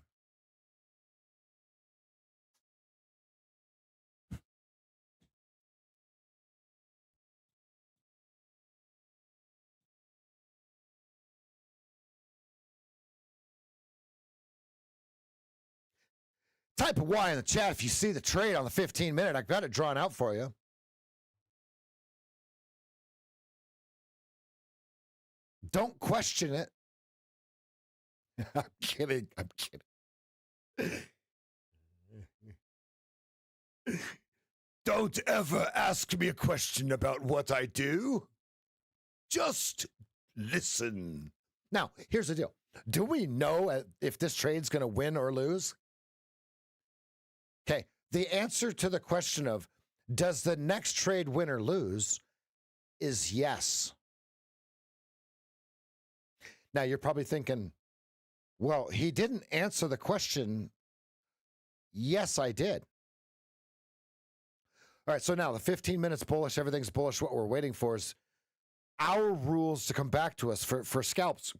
Type a Y in the chat if you see the trade on the 15-minute. I've got it drawn out for you. Don't question it. I'm kidding. I'm kidding. Don't ever ask me a question about what I do. Just listen. Now, here's the deal. Do we know if this trade's going to win or lose? Okay, the answer to the question of does the next trade win or lose is yes. Now, you're probably thinking, well, he didn't answer the question. Yes, I did. All right, so now the 15 minutes bullish, everything's bullish. What we're waiting for is our rules to come back to us for scalps.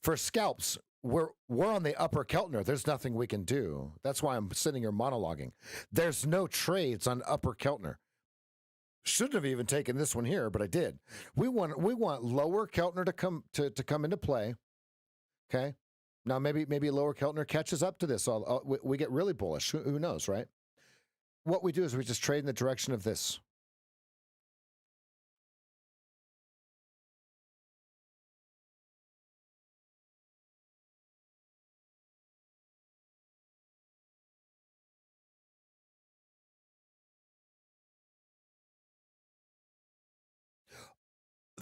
For scalps, we're on the upper Keltner. There's nothing we can do. That's why I'm sitting here monologuing. There's no trades on upper Keltner. Shouldn't have even taken this one here, but I did. We want lower Keltner to come into play. Okay, now maybe lower Keltner catches up to this. We get really bullish. Who knows, right? What we do is we just trade in the direction of this.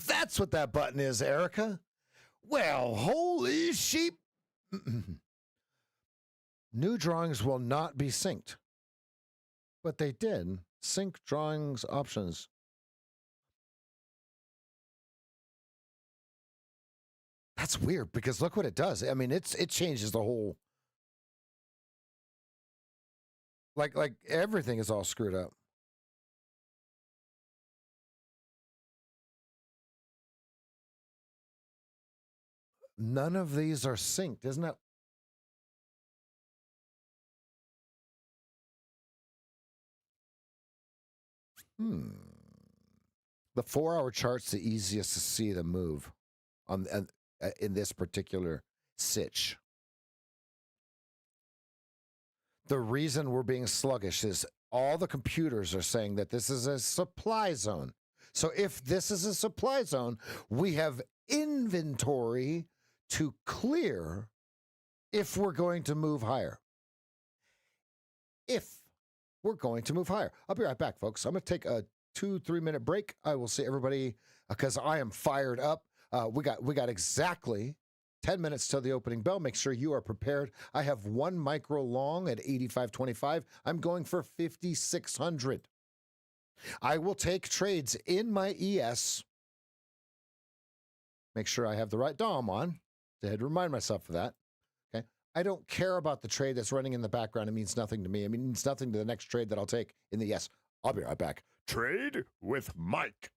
That's what that button is, Erica. Well, holy sheep. New drawings will not be synced. But they did. Sync drawings options. That's weird because look what it does. I mean, it changes the whole. Like everything is all screwed up. None of these are synced, isn't it? The 4-hour chart's the easiest to see the move on in this particular sitch. The reason we're being sluggish is all the computers are saying that this is a supply zone. So if this is a supply zone, we have inventory to clear if we're going to move higher. If we're going to move higher. I'll be right back, folks. I'm going to take a 2-3 minute break. I will see everybody because I am fired up. We got exactly 10 minutes till the opening bell. Make sure you are prepared. I have one micro long at 85.25. I'm going for 5,600. I will take trades in my ES. Make sure I have the right DOM on. I had to remind myself of that. Okay. I don't care about the trade that's running in the background. It means nothing to me. It means nothing to the next trade that I'll take in the ES. I'll be right back. Trade with Mike.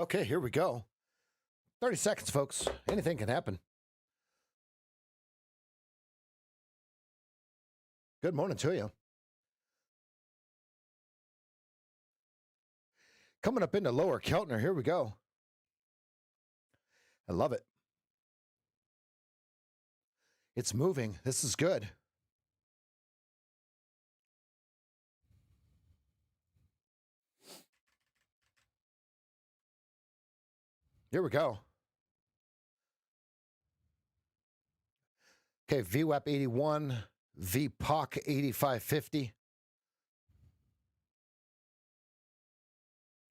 Okay, here we go. 30 seconds, folks. Anything can happen. Good morning to you. Coming up into lower Keltner. Here we go. I love it. It's moving. This is good. Here we go. Okay, VWAP 81, VPOC 8550.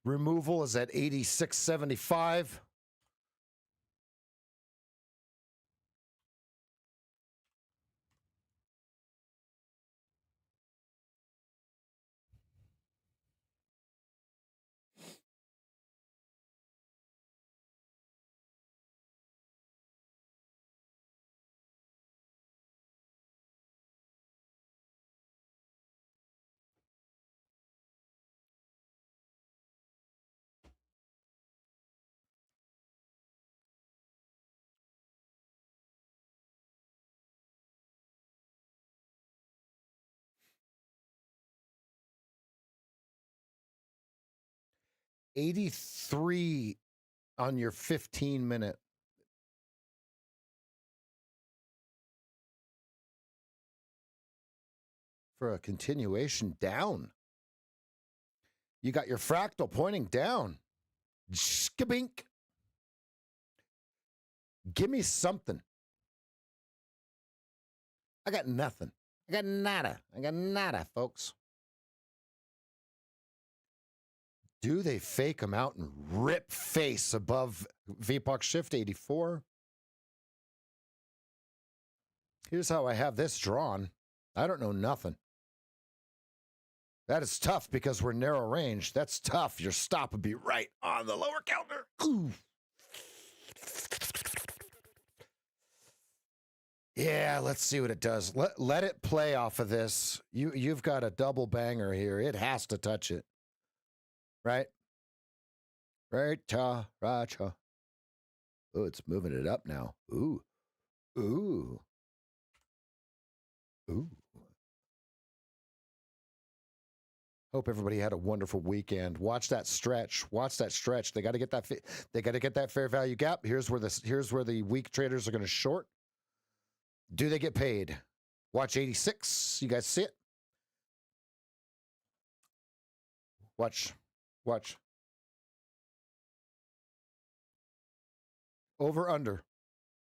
Removal is at 8675. $83 on your 15-minute. For a continuation down. You got your fractal pointing down. Skabink. Give me something. I got nothing. I got nada. I got nada, folks. Do they fake them out and rip face above VPOC shift 84? Here's how I have this drawn. I don't know nothing. That is tough because we're narrow range. That's tough. Your stop would be right on the lower counter. Ooh. Yeah, let's see what it does. Let it play off of this. You've got a double banger here. It has to touch it. Right? Right, right. Oh, it's moving it up now. Ooh. Ooh. Ooh. Hope everybody had a wonderful weekend. Watch that stretch. Watch that stretch. They got to get that. They got to get that fair value gap. Here's where the weak traders are going to short. Do they get paid? Watch 86. You guys see it? Watch. Over under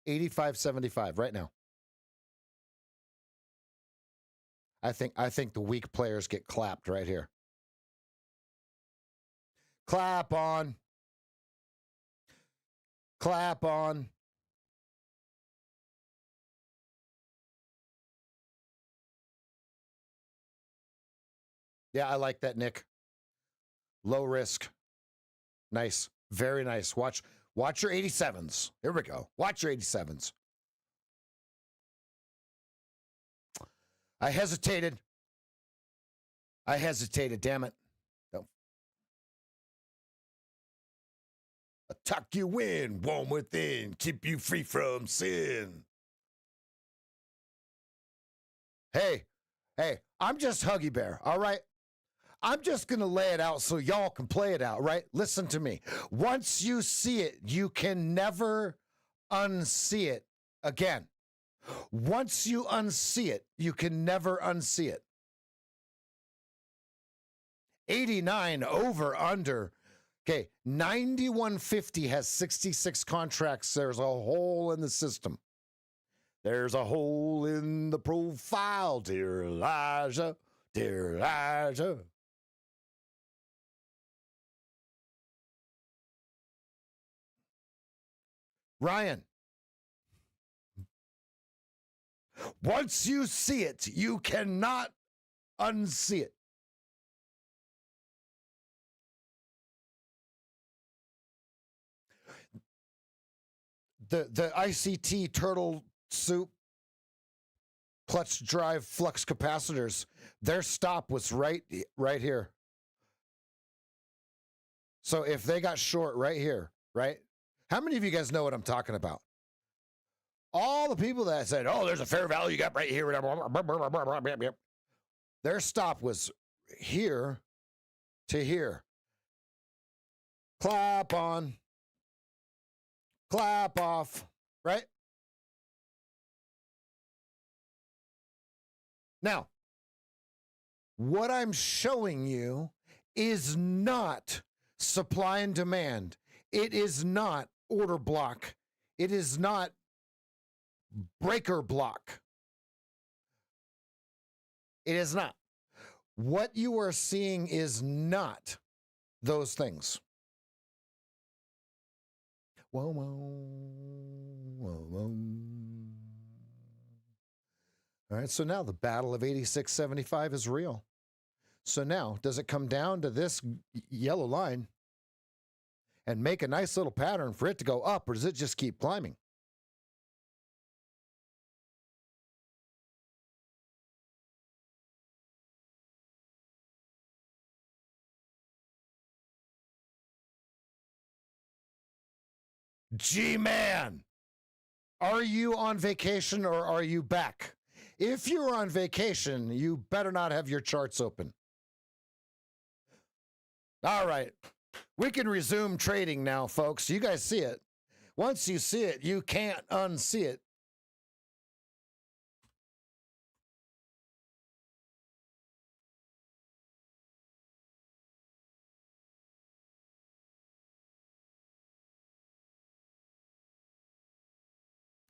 85.75 right now. I think the weak players get clapped right here. Clap on. Clap on. Yeah, I like that, Nick. Low risk. Nice. Very nice. Watch your 87s. Here we go. Watch your 87s. I hesitated. Damn it. No. Tuck you in, warm within, keep you free from sin. Hey, I'm just Huggy Bear, all right? I'm just going to lay it out so y'all can play it out, right? Listen to me. Once you see it, you can never unsee it again. Once you unsee it, you can never unsee it. 89 over under. Okay, 9150 has 66 contracts. There's a hole in the system. There's a hole in the profile, dear Elijah, dear Elijah. Ryan, once you see it, you cannot unsee it. The ICT turtle soup clutch drive flux capacitors, their stop was right here. So if they got short right here, right? How many of you guys know what I'm talking about? All the people that said, oh, there's a fair value gap right here. Their stop was here to here. Clap on, clap off, right? Now, what I'm showing you is not supply and demand. It is not order block. It is not breaker block. It is not. What you are seeing is not those things. Whoa, whoa, whoa, whoa. All right, so now the battle of 86.75 is real. So now, does it come down to this yellow line and make a nice little pattern for it to go up, or does it just keep climbing? G-Man, are you on vacation or are you back? If you're on vacation, you better not have your charts open. All right, we can resume trading now, folks. You guys see it. Once you see it, you can't unsee it.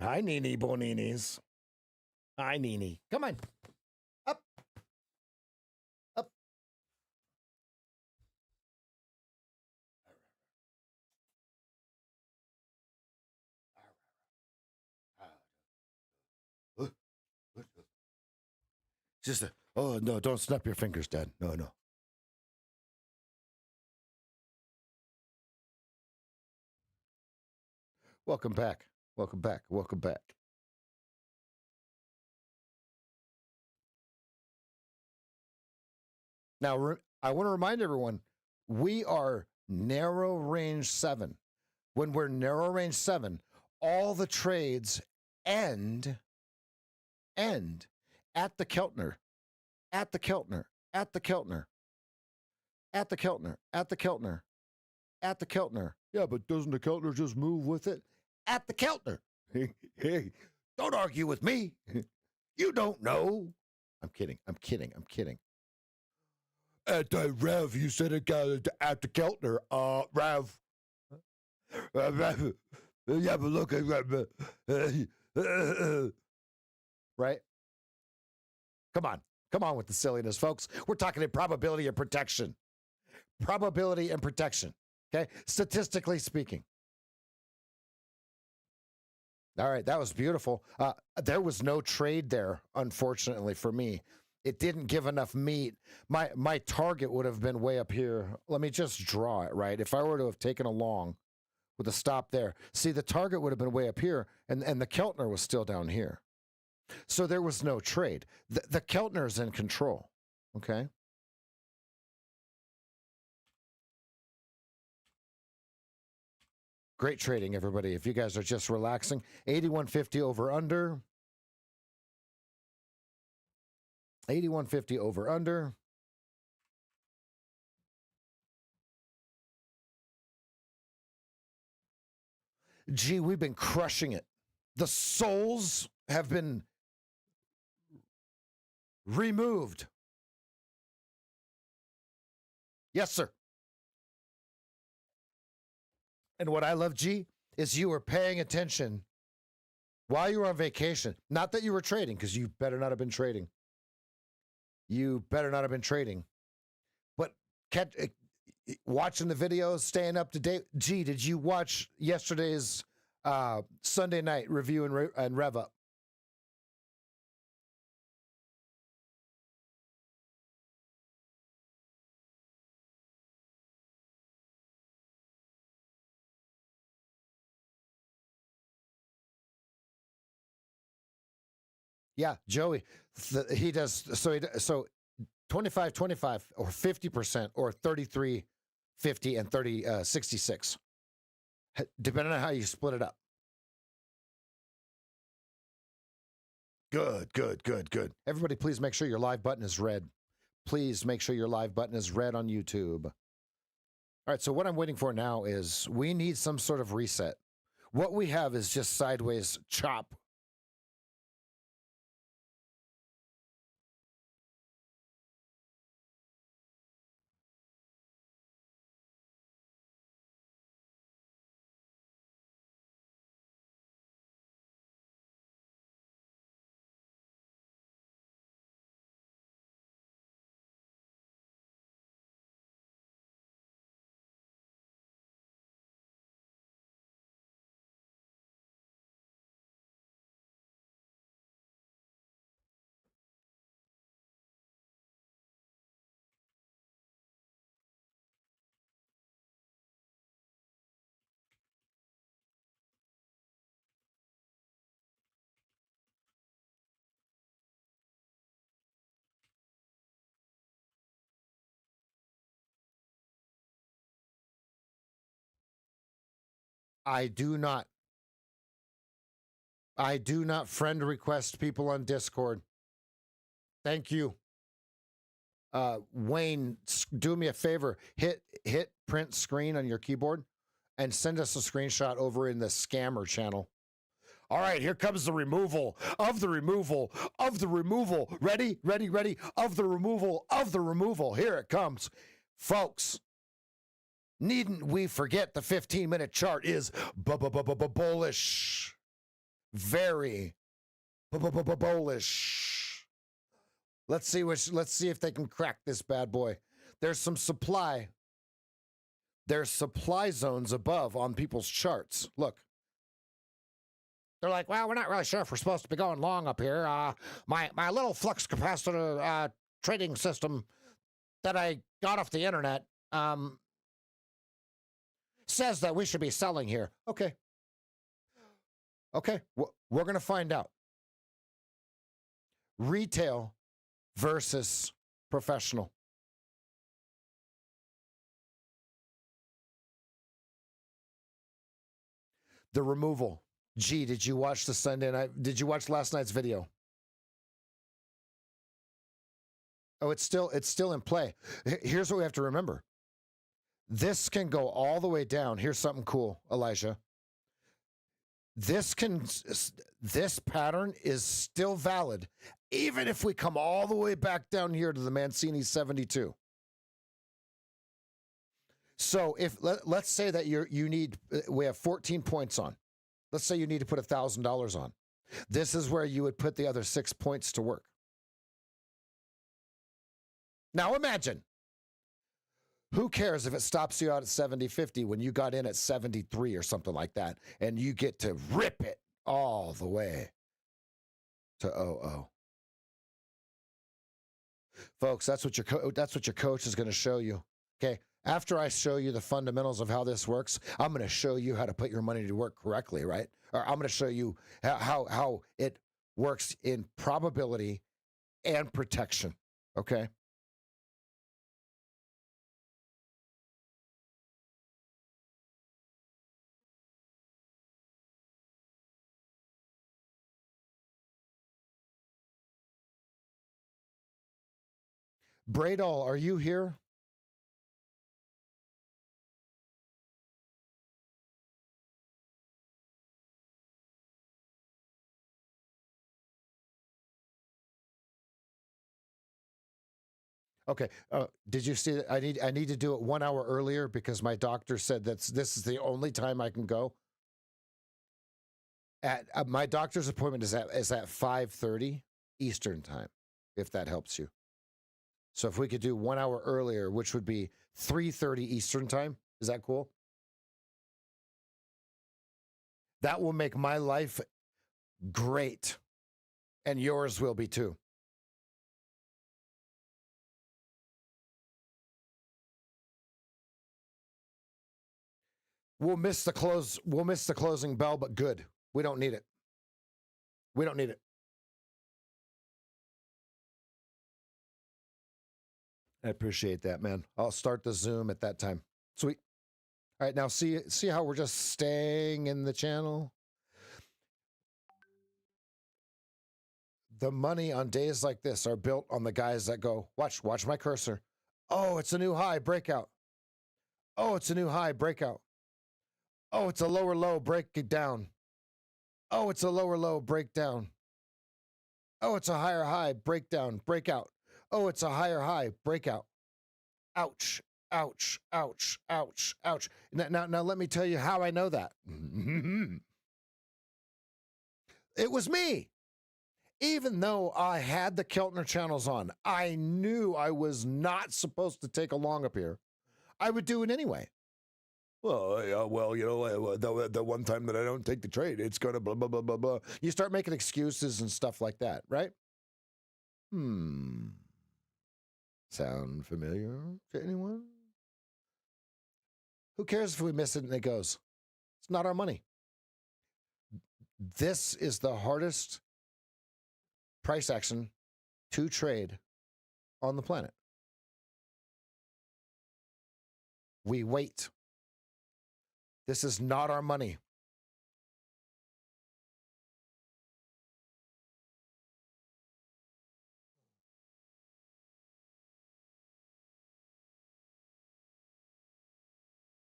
Hi, Nini Boninis. Hi, Nini. Come on. Up. Up. Just a, oh, no, don't snap your fingers, Dad. No, no. Welcome back. Welcome back. Welcome back. Now, I want to remind everyone, we are narrow range 7. When we're narrow range 7, all the trades end at the Keltner, at the Keltner, at the Keltner, at the Keltner, at the Keltner, at the Keltner. Yeah, but doesn't the Keltner just move with it? At the Keltner. Hey, don't argue with me. You don't know. I'm kidding. I'm kidding. I'm kidding. Rev, you said it got at the Keltner. Rev. Yeah, but look at right? Come on. Come on with the silliness, folks. We're talking in probability and protection. Probability and protection. Okay? Statistically speaking. All right, that was beautiful. There was no trade there, unfortunately, for me. It didn't give enough meat. My target would have been way up here. Let me just draw it, right? If I were to have taken a long with a stop there, see, the target would have been way up here, and the Keltner was still down here. So there was no trade. The Keltner is in control, okay? Great trading, everybody. If you guys are just relaxing, 81.50 over under. 81.50 over under. Gee, we've been crushing it. The souls have been removed. Yes, sir. And what I love, G, is you were paying attention while you were on vacation. Not that you were trading, because you better not have been trading. You better not have been trading. But watching the videos, staying up to date. G, did you watch yesterday's Sunday night review and rev up? Yeah, Joey, he does. So 25, 25 or 50% or 33, 50 and 30, 66, depending on how you split it up. Good, good, good, good. Everybody, please make sure your live button is red. Please make sure your live button is red on YouTube. All right, so what I'm waiting for now is we need some sort of reset. What we have is just sideways chop. I do not friend request people on Discord. Thank you. Wayne, do me a favor. Hit print screen on your keyboard and send us a screenshot over in the scammer channel. All right, here comes the removal of the removal of the removal. Ready, ready, ready. Of the removal of the removal. Here it comes. Folks, needn't we forget the 15-minute chart is bullish. Very bullish. Let's see if they can crack this bad boy. There's some supply. There's supply zones above on people's charts. Look. They're like, well, we're not really sure if we're supposed to be going long up here. My little flux capacitor trading system that I got off the internet says that we should be selling here. Okay. Okay, we're going to find out. Retail versus professional. The removal. Gee, did you watch the Sunday night? Did you watch last night's video? Oh, it's still in play. Here's what we have to remember. This can go all the way down. Here's something cool, Elijah. This pattern is still valid, even if we come all the way back down here to the Mancini 72. So if let's say that we have 14 points on. Let's say you need to put $1,000 on. This is where you would put the other 6 points to work. Now imagine. Who cares if it stops you out at 70.50 when you got in at 73 or something like that, and you get to rip it all the way to 00. Folks, that's what your coach is going to show you. Okay. After I show you the fundamentals of how this works, I'm going to show you how to put your money to work correctly, right? Or I'm going to show you how it works in probability and protection. Okay. Bradall, are you here? Okay. Did you see that? I need to do it 1 hour earlier because my doctor said that this is the only time I can go. At my doctor's appointment is at 5:30 Eastern time, if that helps you. So if we could do 1 hour earlier, which would be 3:30 Eastern time, is that cool? That will make my life great, and yours will be too. We'll miss the closing bell, but good. We don't need it. We don't need it. I appreciate that, man. I'll start the Zoom at that time. Sweet. All right, now see how we're just staying in the channel? The money on days like this are built on the guys that go, watch my cursor. Oh, it's a new high breakout. Oh, it's a new high breakout. Oh, it's a lower low, break it down. Oh, it's a lower low, breakdown. Oh, it's a higher high, breakdown, breakout. Oh, it's a higher high, breakout. Ouch, ouch, ouch, ouch, ouch. Now let me tell you how I know that. It was me. Even though I had the Keltner channels on, I knew I was not supposed to take a long up here. I would do it anyway. Well, you know, the one time that I don't take the trade, it's gonna blah, blah, blah, blah, blah. You start making excuses and stuff like that, right? Sound familiar to anyone? Who cares if we miss it and it goes? It's not our money. This is the hardest price action to trade on the planet. We wait. This is not our money.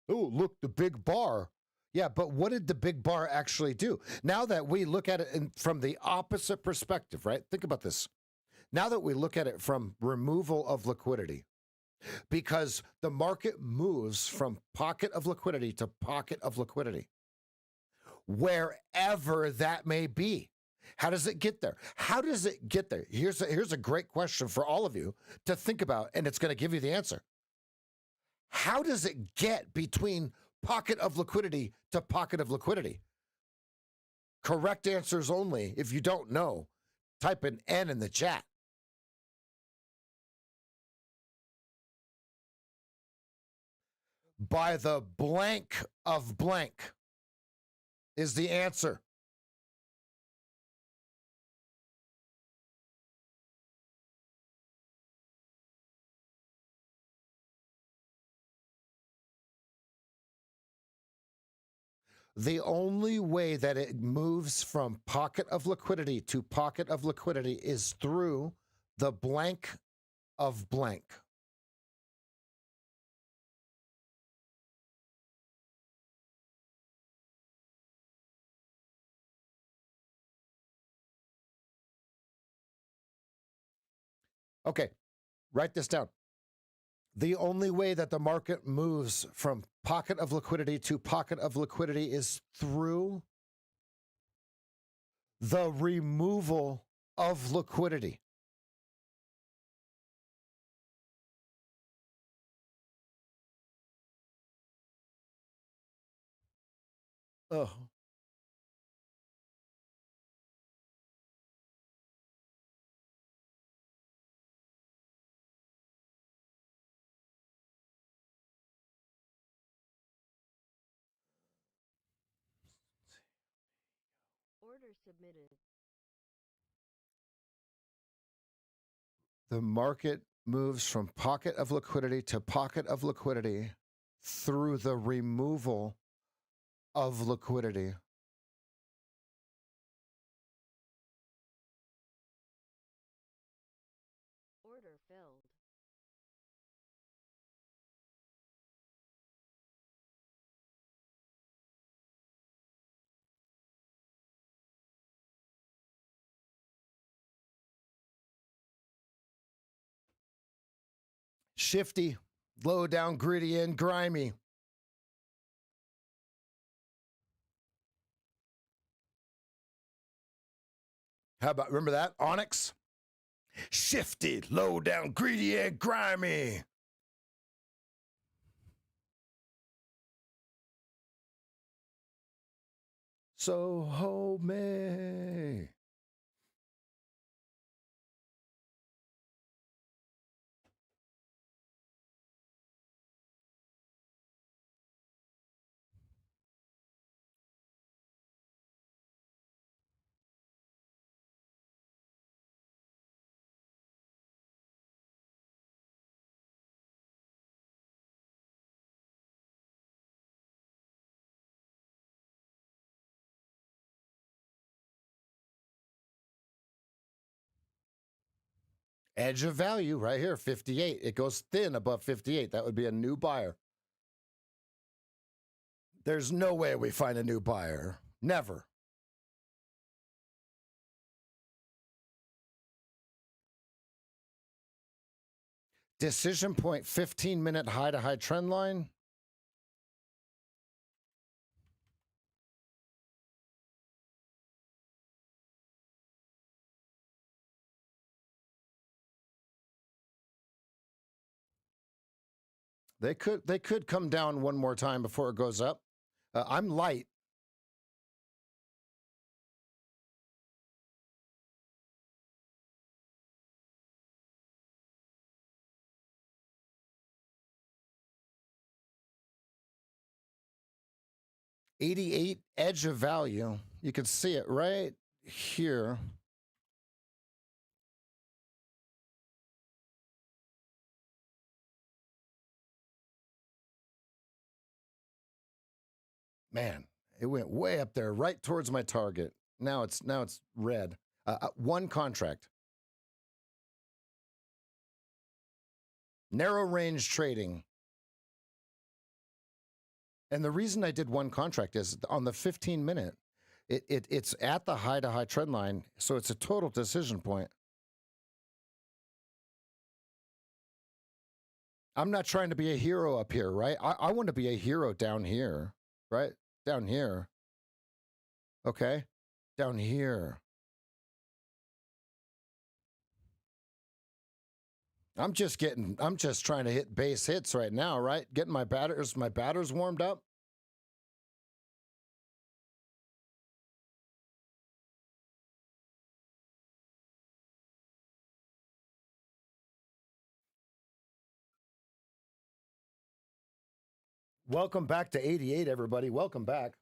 Oh, look, the big bar. Yeah, but what did the big bar actually do? Now that we look at it from the opposite perspective, right? Think about this. Now that we look at it from removal of liquidity, because the market moves from pocket of liquidity to pocket of liquidity, wherever that may be. How does it get there? How does it get there? Here's a great question for all of you to think about, and it's going to give you the answer. How does it get between pocket of liquidity to pocket of liquidity? Correct answers only. If you don't know, type an N in the chat. By the blank of blank is the answer. The only way that it moves from pocket of liquidity to pocket of liquidity is through the blank of blank. Okay, write this down. The only way that the market moves from pocket of liquidity to pocket of liquidity is through the removal of liquidity. Oh. Order submitted. The market moves from pocket of liquidity to pocket of liquidity through the removal of liquidity. Order filled. Shifty, low down, gritty, and grimy. How about, remember that? Onyx? Shifty, low down, greedy, and grimy. So hold me. Edge of value right here, 58. It goes thin above 58. That would be a new buyer. There's no way we find a new buyer. Never. Decision point, 15-minute high-to-high trend line. They could come down one more time before it goes up. I'm light. $88 edge of value. You can see it right here. Man, it went way up there, right towards my target. Now it's red. One contract. Narrow range trading. And the reason I did one contract is on the 15-minute, it's at the high-to-high trend line, so it's a total decision point. I'm not trying to be a hero up here, right? I want to be a hero down here, right? Down here. Okay? Down here. I'm just trying to hit base hits right now, right? Getting my batters warmed up. Welcome back to 88, everybody. Welcome back.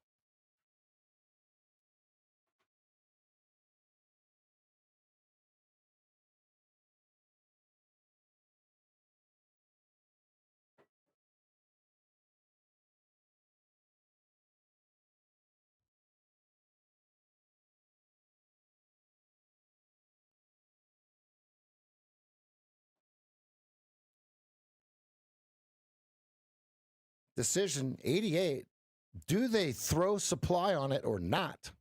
Decision 88. Do they throw supply on it or not?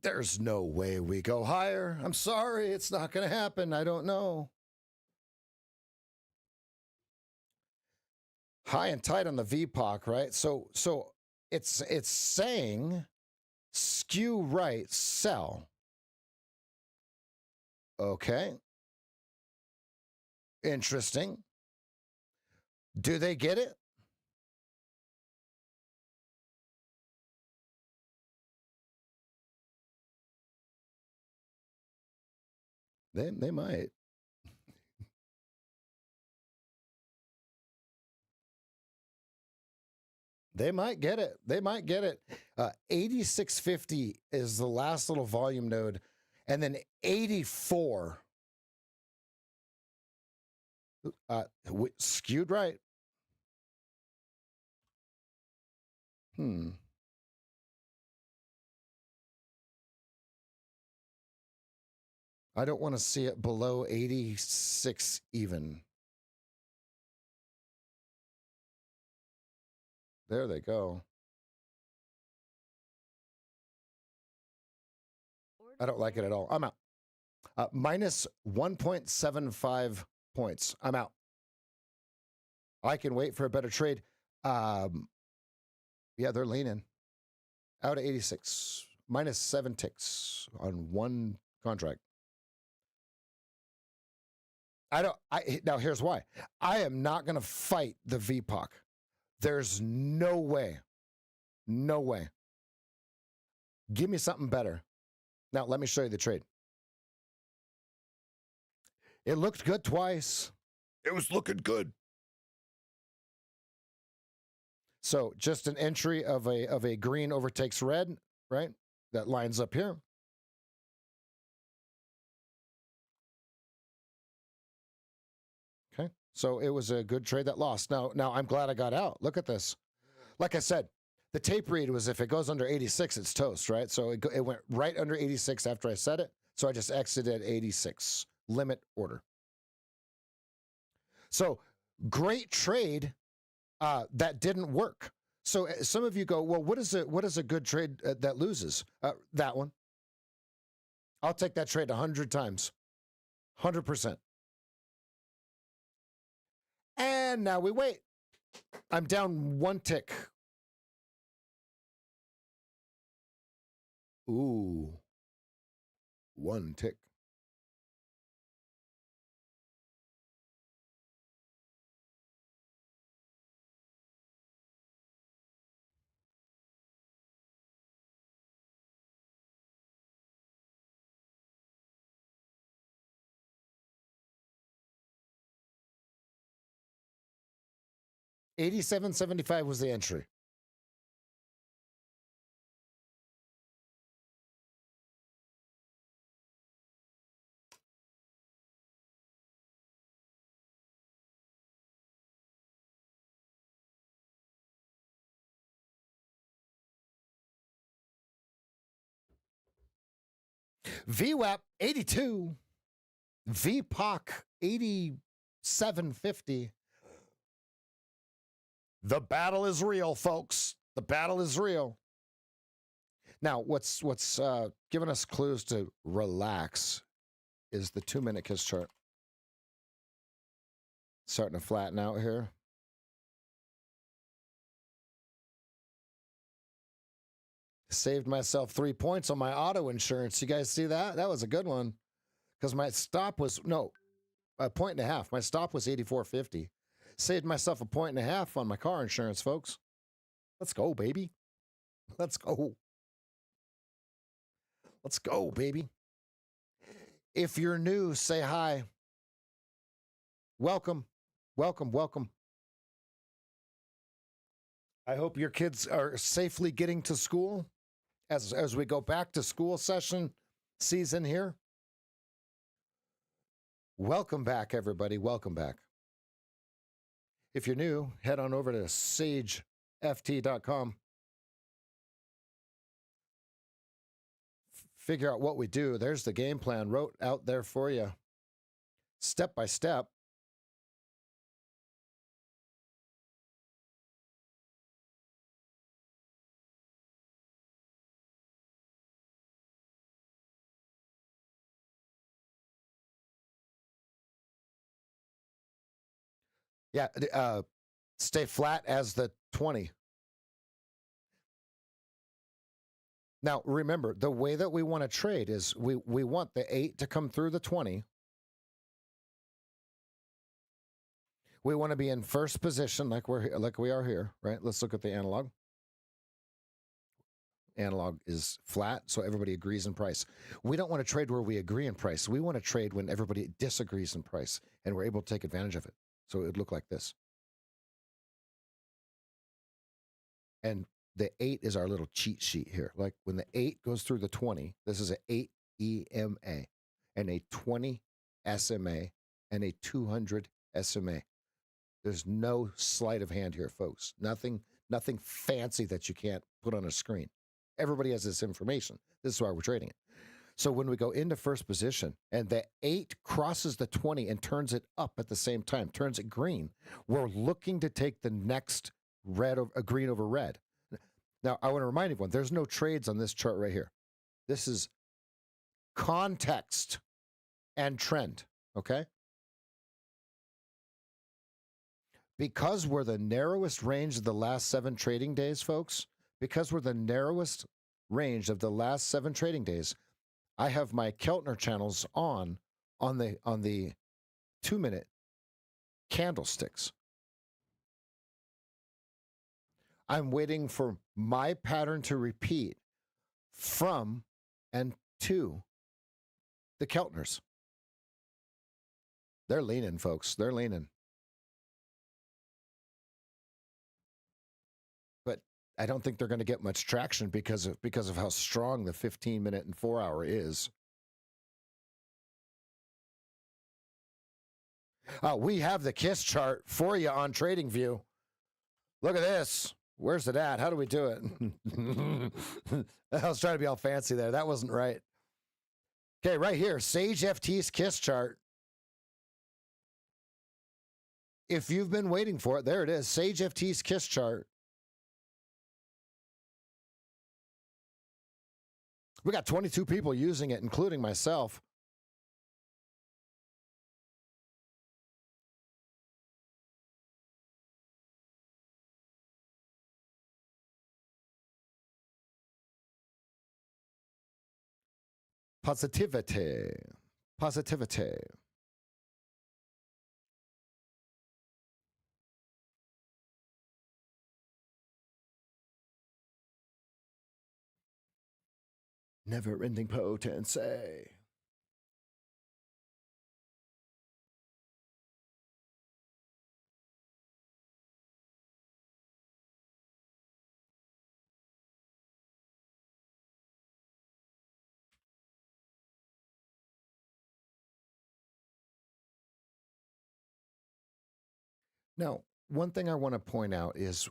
There's no way we go higher. I'm sorry, it's not going to happen. I don't know. High and tight on the VPOC, right? So it's saying skew right, sell. Okay. Interesting. Do they get it? They might. They might get it. They might get it. 8650 is the last little volume node. And then 84. Skewed right. I don't want to see it below 86 even. There they go. I don't like it at all. I'm out. Minus 1.75 points. I'm out. I can wait for a better trade. Yeah, they're leaning. Out of 86. Minus 7 ticks on one contract. Now here's why. I am not going to fight the VPOC. There's no way. No way. Give me something better. Now, let me show you the trade. It looked good twice. It was looking good. So just an entry of a green overtakes red, right? That lines up here. Okay. So it was a good trade that lost. Now I'm glad I got out. Look at this. Like I said, the tape read was if it goes under 86, it's toast, right? So it went right under 86 after I said it. So I just exited at 86. Limit order. So great trade that didn't work. So some of you go, well, what is a good trade that loses? That one. I'll take that trade 100 times. 100%. And now we wait. I'm down one tick. Ooh. One tick. $87.75 was the entry. VWAP 82. VPOC 87.50. The battle is real, folks. The battle is real. Now, what's giving us clues to relax is the 2-minute kiss chart. Starting to flatten out here. Saved myself 3 points on my auto insurance. You guys see that? That was a good one. Because my stop was, no, 1.5 points. My stop was 84.50. Saved myself 1.5 points on my car insurance, folks. Let's go, baby. Let's go. Let's go, baby. If you're new, say hi. Welcome. Welcome, welcome. I hope your kids are safely getting to school as we go back to school season here. Welcome back, everybody. Welcome back. If you're new, head on over to SageFT.com. Figure out what we do. There's the game plan wrote out there for you, step by step. Yeah, stay flat as the 20. Now, remember, the way that we want to trade is we want the 8 to come through the 20. We want to be in first position like we are here, right? Let's look at the analog. Analog is flat, so everybody agrees in price. We don't want to trade where we agree in price. We want to trade when everybody disagrees in price, and we're able to take advantage of it. So it would look like this. And the 8 is our little cheat sheet here. Like when the 8 goes through the 20, this is an 8 EMA and a 20 SMA and a 200 SMA. There's no sleight of hand here, folks. Nothing fancy that you can't put on a screen. Everybody has this information. This is why we're trading it. So when we go into first position and the 8 crosses the 20 and turns it up at the same time, turns it green, we're looking to take the next green over red. Now, I want to remind everyone, there's no trades on this chart right here. This is context and trend, okay? Because we're the narrowest range of the last 7 trading days, folks, because we're the narrowest range of the last 7 trading days, I have my Keltner channels on the 2-minute candlesticks. I'm waiting for my pattern to repeat from and to the Keltners. They're leaning, folks. They're leaning. I don't think they're going to get much traction because of how strong the 15-minute and 4-hour is. We have the KISS chart for you on TradingView. Look at this. Where's it at? How do we do it? I was trying to be all fancy there. That wasn't right. Okay, right here, SageFT's KISS chart. If you've been waiting for it, there it is, SageFT's KISS chart. We got 22 people using it, including myself. Positivity. Positivity. Never-ending potency. Now, one thing I want to point out is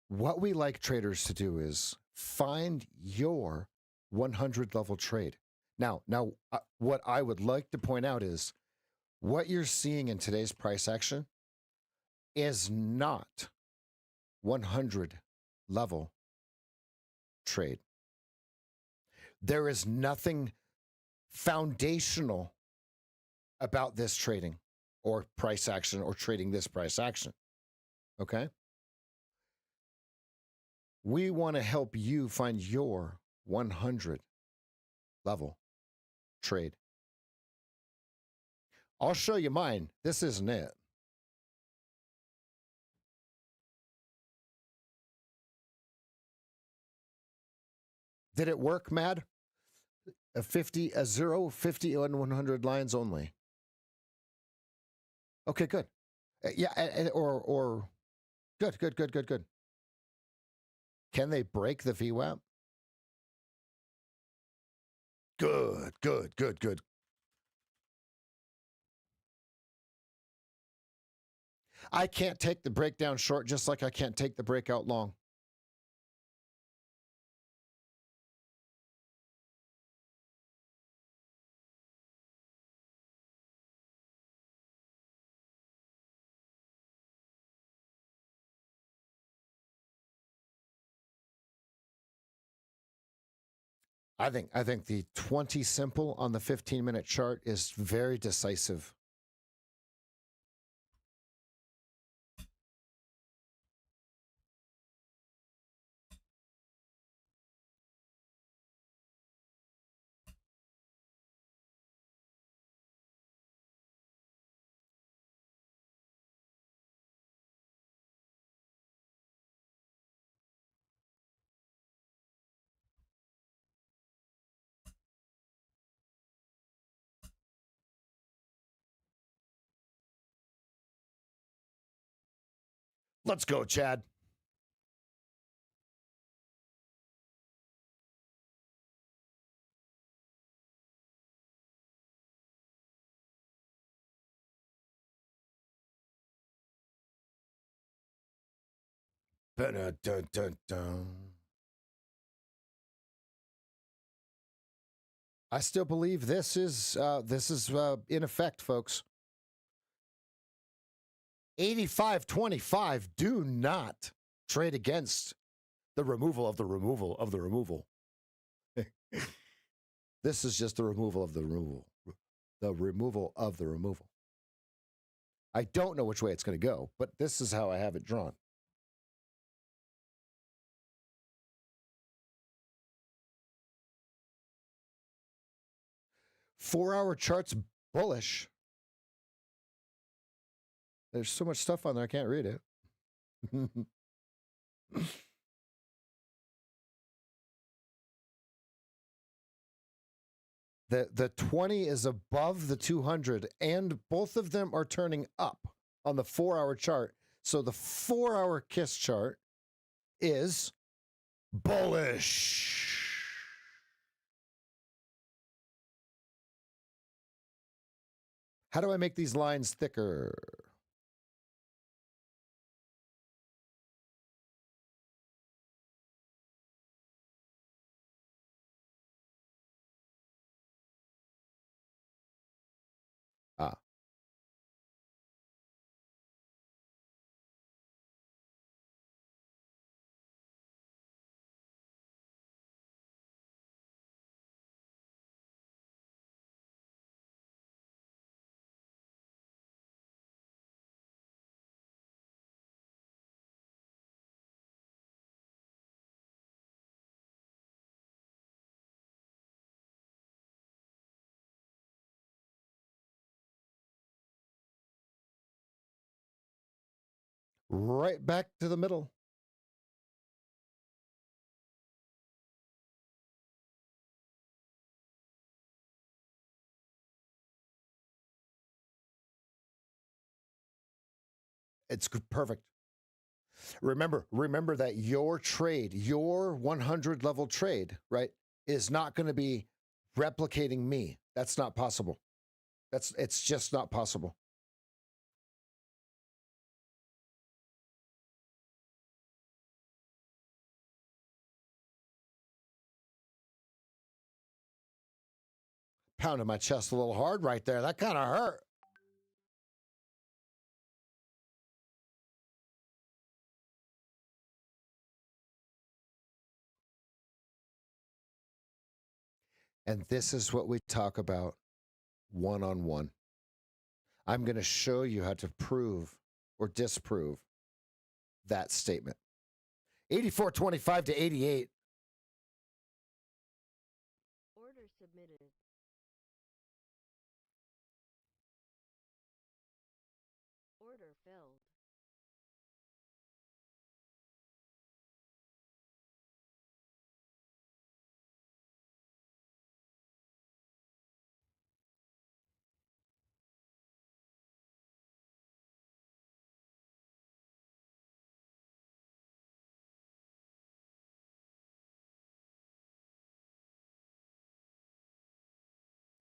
what we like traders to do is find your 100 level trade. Now, what I would like to point out is what you're seeing in today's price action is not 100 level trade. There is nothing foundational about this trading or price action or trading this price action. Okay? We want to help you find your 100 level trade. I'll show you mine. This isn't it. Did it work, Mad? A 0, 50, and 100 lines only. Okay, good. Yeah, or good. Can they break the VWAP? Good. I can't take the breakdown short just like I can't take the breakout long. I think the 20 simple on the 15-minute chart is very decisive. Let's go, Chad. I still believe this is in effect, folks. 85.25. Do not trade against the removal of the removal of the removal. This is just the removal of the removal. The removal of the removal. I don't know which way it's going to go, but this is how I have it drawn. Four-hour chart's bullish. There's so much stuff on there, I can't read it. The 20 is above the 200, and both of them are turning up on the 4-hour chart. So the 4-hour KISS chart is bullish. How do I make these lines thicker? Ah. Right back to the middle. It's perfect. Remember that your trade, your 100 level trade, right, is not going to be replicating me. That's not possible. It's just not possible. Pounded my chest a little hard right there. That kind of hurt. And this is what we talk about one-on-one. I'm going to show you how to prove or disprove that statement. 84.25 to 88. Order submitted. Order filled.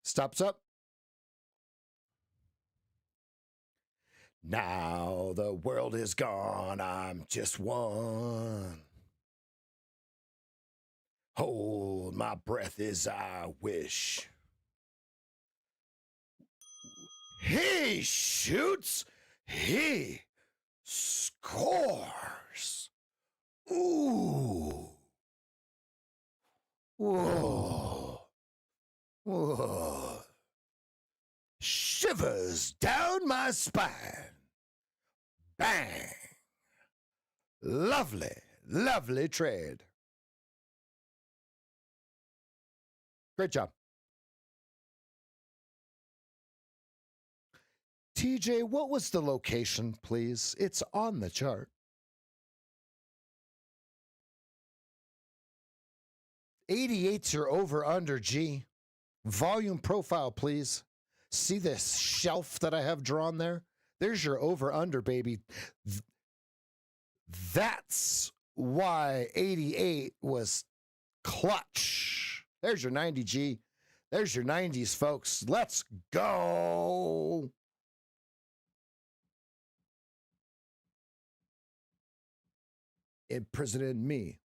Stops up. Now the world is gone. I'm just one. Hold my breath as I wish. He shoots. He scores. Ooh. Whoa. Whoa. Shivers down my spine. Bang. Lovely, lovely trade. Great job. TJ, what was the location, please? It's on the chart. 88's your over under, G. Volume profile, please. See this shelf that I have drawn there? There's your over under, baby. That's why 88 was clutch. There's your 90, G. There's your 90s, folks. Let's go. Imprisoned in me.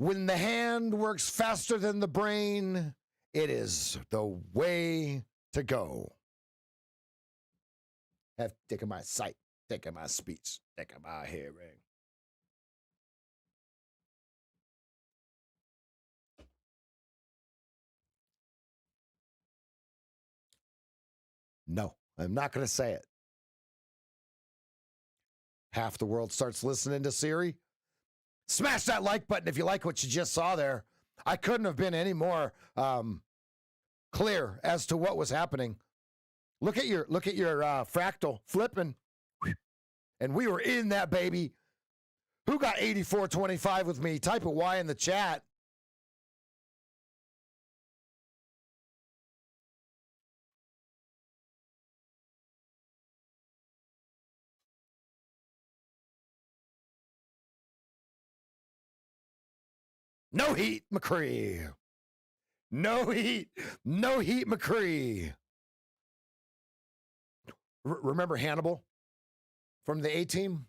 When the hand works faster than the brain, it is the way to go. Have taken my sight, taken my speech, taken my hearing. No, I'm not going to say it. Half the world starts listening to Siri. Smash that like button if you like what you just saw there. I couldn't have been any more clear as to what was happening. Look at your fractal flipping, and we were in that baby. Who got 84.25 with me? Type a Y in the chat. No heat, McCree. No heat. No heat, McCree. Remember Hannibal from the A-Team?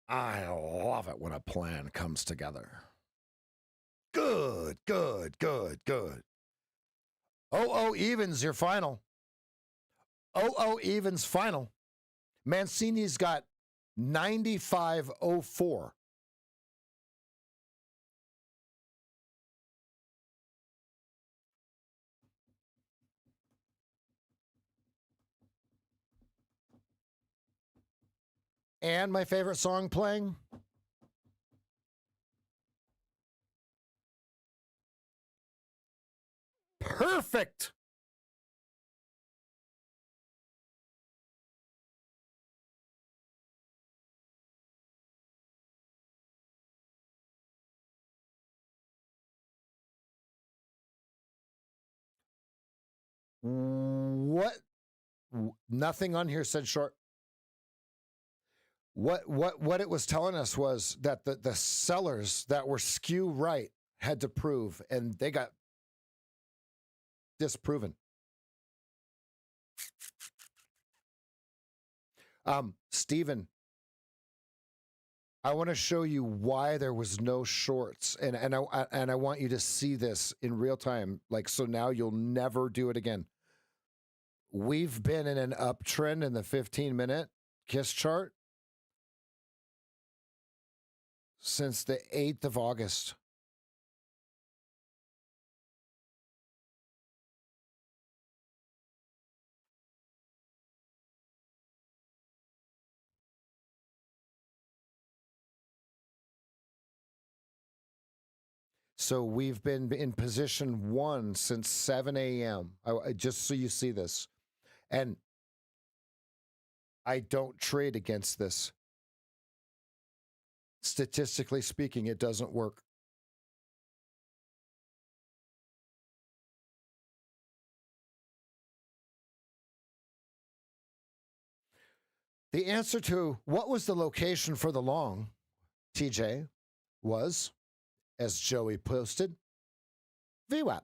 I love it when a plan comes together. Good, good, good, good. Oh, evens, your final. Oh, evens final. Mancini's got 95.04. And my favorite song playing. Perfect. What? Nothing on here said short. What it was telling us was that the sellers that were skew right had to prove, and they got disproven. Stephen, I want to show you why there was no shorts, and I want you to see this in real time, like, so now you'll never do it again. We've been in an uptrend in the 15-minute KISS chart since the 8th of August. So we've been in position 1 since 7 a.m. Just so you see this. And I don't trade against this. Statistically speaking, it doesn't work. The answer to what was the location for the long, TJ, was, as Joey posted, VWAP.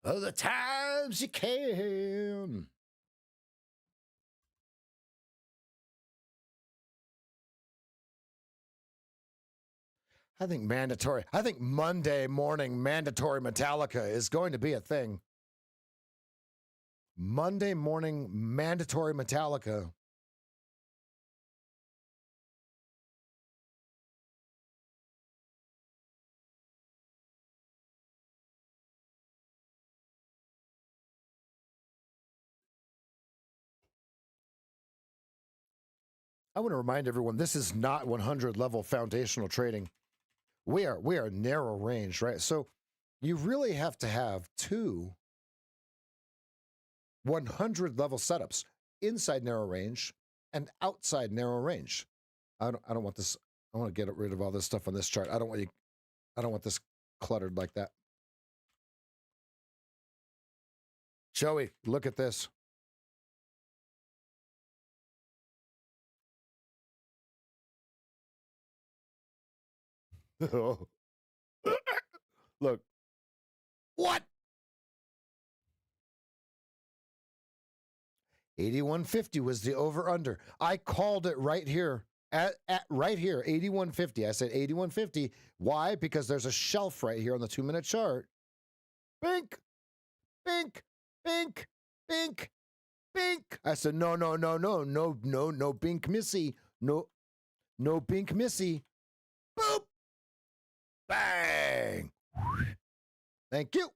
Oh, the times you can. I think mandatory. I think Monday morning mandatory Metallica is going to be a thing. Monday morning mandatory Metallica. I want to remind everyone this is not 100 level foundational trading. We are narrow range, right? So you really have to have two 100 level setups inside narrow range and outside narrow range. I don't want this. I want to get rid of all this stuff on this chart. I don't want this cluttered like that. Joey, look at this. Look. What? 8150 was the over under. I called it right here. At right here, 8150. I said 8150. Why? Because there's a shelf right here on the 2-minute chart. Bink, bink, bink, bink, Bink. I said, no, Bink Missy. No Bink Missy. Boop. Bang. Thank you.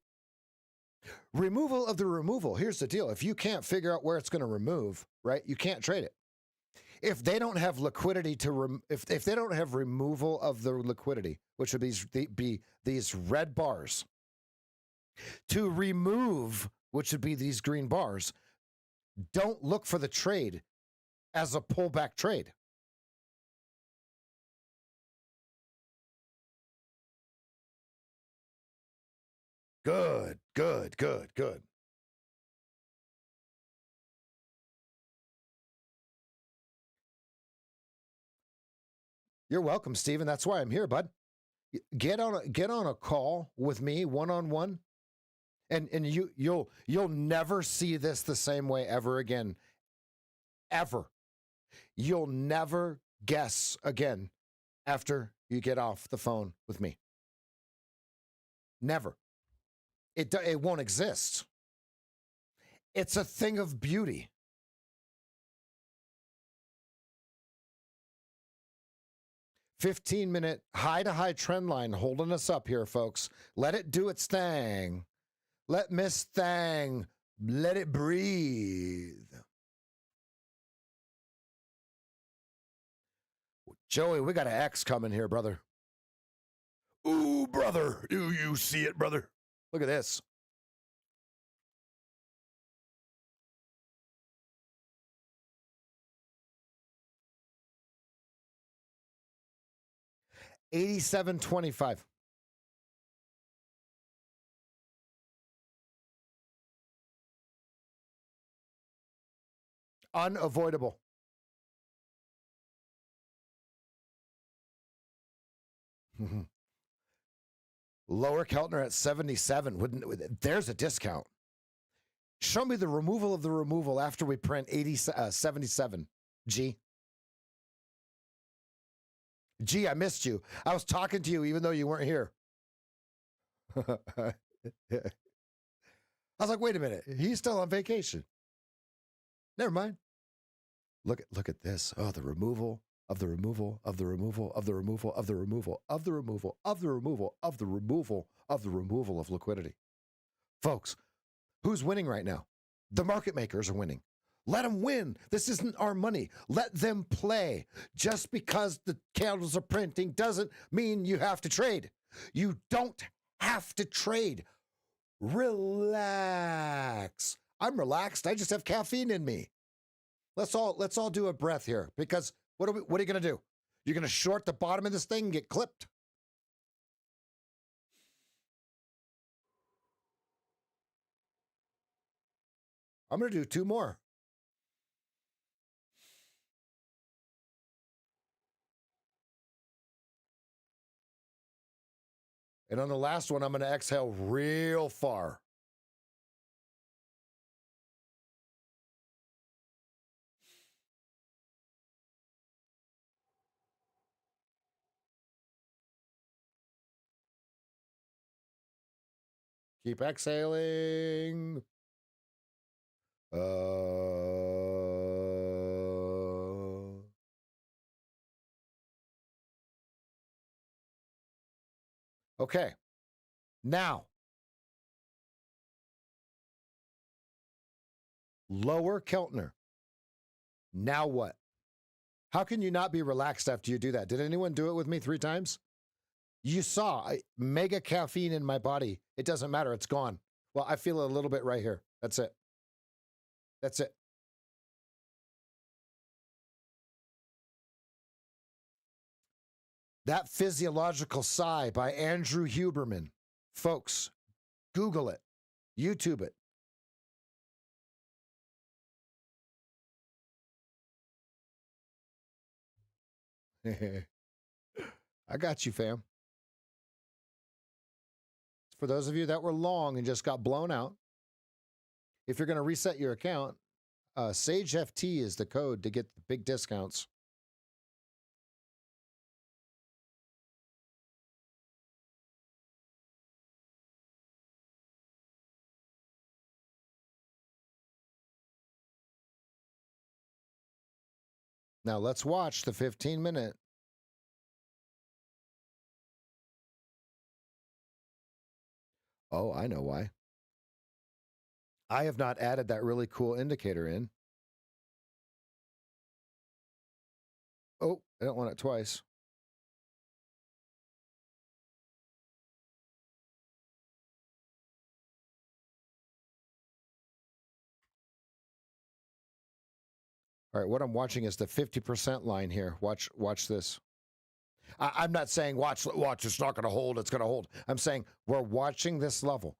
Removal of the removal. Here's the deal. If you can't figure out where it's going to remove, right, you can't trade it. If they don't have liquidity to, if they don't have removal of the liquidity, which would be these red bars, to remove, which would be these green bars, don't look for the trade as a pullback trade. Good. You're welcome, Steven. That's why I'm here, bud. Get on a call with me one-on-one, and you'll never see this the same way ever again. Ever. You'll never guess again after you get off the phone with me. Never. It won't exist. It's a thing of beauty. $15-minute high-to-high trend line holding us up here, folks. Let it do its thing. Let Miss Thang, let it breathe. Joey, we got an X coming here, brother. Ooh, brother. Do you see it, brother? Look at this. $87.25. Unavoidable. Lower Keltner at 77. There's a discount. Show me the removal of the removal after we print 77. G. G, I missed you. I was talking to you even though you weren't here. I was like, wait a minute. He's still on vacation. Never mind. Look at this. Oh, the removal of the removal of the removal of the removal of the removal of the removal of the removal of the removal of the removal of liquidity. Folks, who's winning right now? The market makers are winning. Let them win. This isn't our money. Let them play. Just because the candles are printing doesn't mean you have to trade. You don't have to trade. Relax. I'm relaxed. I just have caffeine in me. Let's all do a breath here, because what are you going to do? You're going to short the bottom of this thing and get clipped. I'm going to do two more. And on the last one, I'm going to exhale real far. Keep exhaling. Okay. Now, lower Keltner. Now what? How can you not be relaxed after you do that? Did anyone do it with me 3 times? You saw mega caffeine in my body. It doesn't matter. It's gone. Well, I feel a little bit right here. That's it. That's it. That Physiological Sigh by Andrew Huberman. Folks, Google it. YouTube it. I got you, fam. For those of you that were long and just got blown out, if you're going to reset your account, SageFT is the code to get the big discounts. Now let's watch the 15-minute. Oh, I know why. I have not added that really cool indicator in. Oh, I don't want it twice. All right, what I'm watching is the 50% line here. Watch this. I'm not saying watch, it's not going to hold, it's going to hold. I'm saying we're watching this level.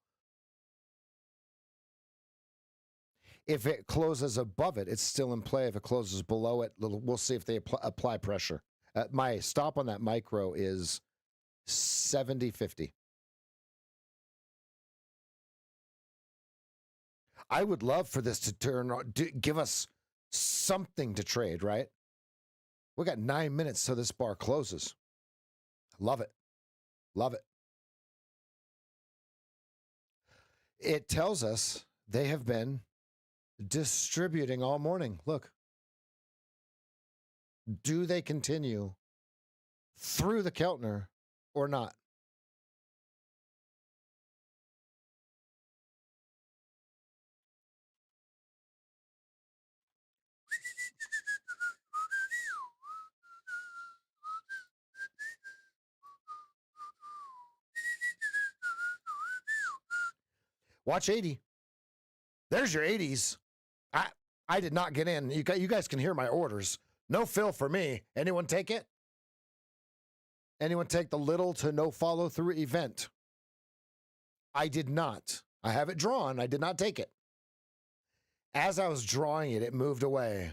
If it closes above it, it's still in play. If it closes below it, we'll see if they apply pressure. My stop on that micro is 70.50. I would love for this to turn on, give us something to trade, right? We got 9 minutes till this bar closes. Love it. Love it. It tells us they have been distributing all morning. Look. Do they continue through the Keltner or not? Watch 80. There's your 80s. I did not get in. You guys can hear my orders. No fill for me. Anyone take it? Anyone take the little to no follow through event? I did not. I have it drawn. I did not take it. As I was drawing it, it moved away.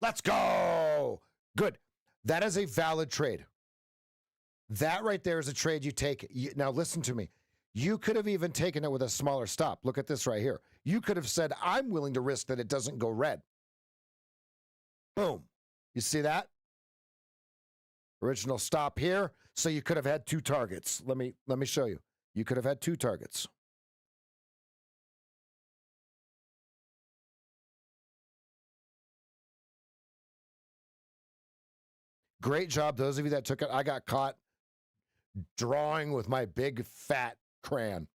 Let's go. Good. That is a valid trade. That right there is a trade you take. Now listen to me. You could have even taken it with a smaller stop. Look at this right here. You could have said, I'm willing to risk that it doesn't go red. Boom. You see that? Original stop here. So you could have had two targets. Let me show you. You could have had two targets. Great job, those of you that took it. I got caught drawing with my big fat crayon.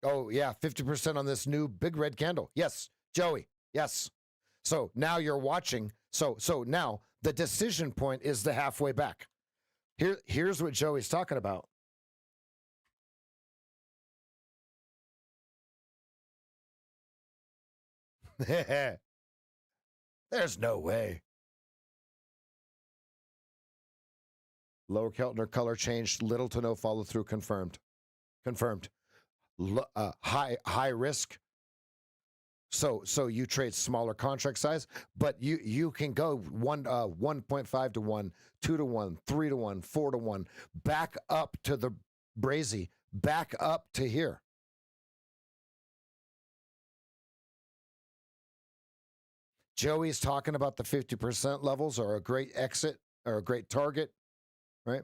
Oh, yeah, 50% on this new big red candle. Yes, Joey. Yes. So now you're watching. So now the decision point is the halfway back. Here's what Joey's talking about. There's no way. Lower Keltner color changed, little to no follow through confirmed. Confirmed. High risk. So you trade smaller contract size, but you can go 1.5 to 1, 2 to 1, 3 to 1, 4 to 1, back up to the brazy, back up to here. Joey's talking about the 50% levels are a great exit or a great target, right?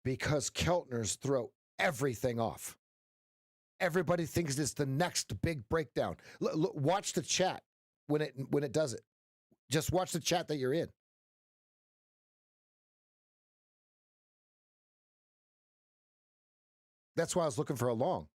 Because Keltners throw everything off. Everybody thinks it's the next big breakdown. Watch the chat when it does it. Just watch the chat that you're in. That's why I was looking for a long.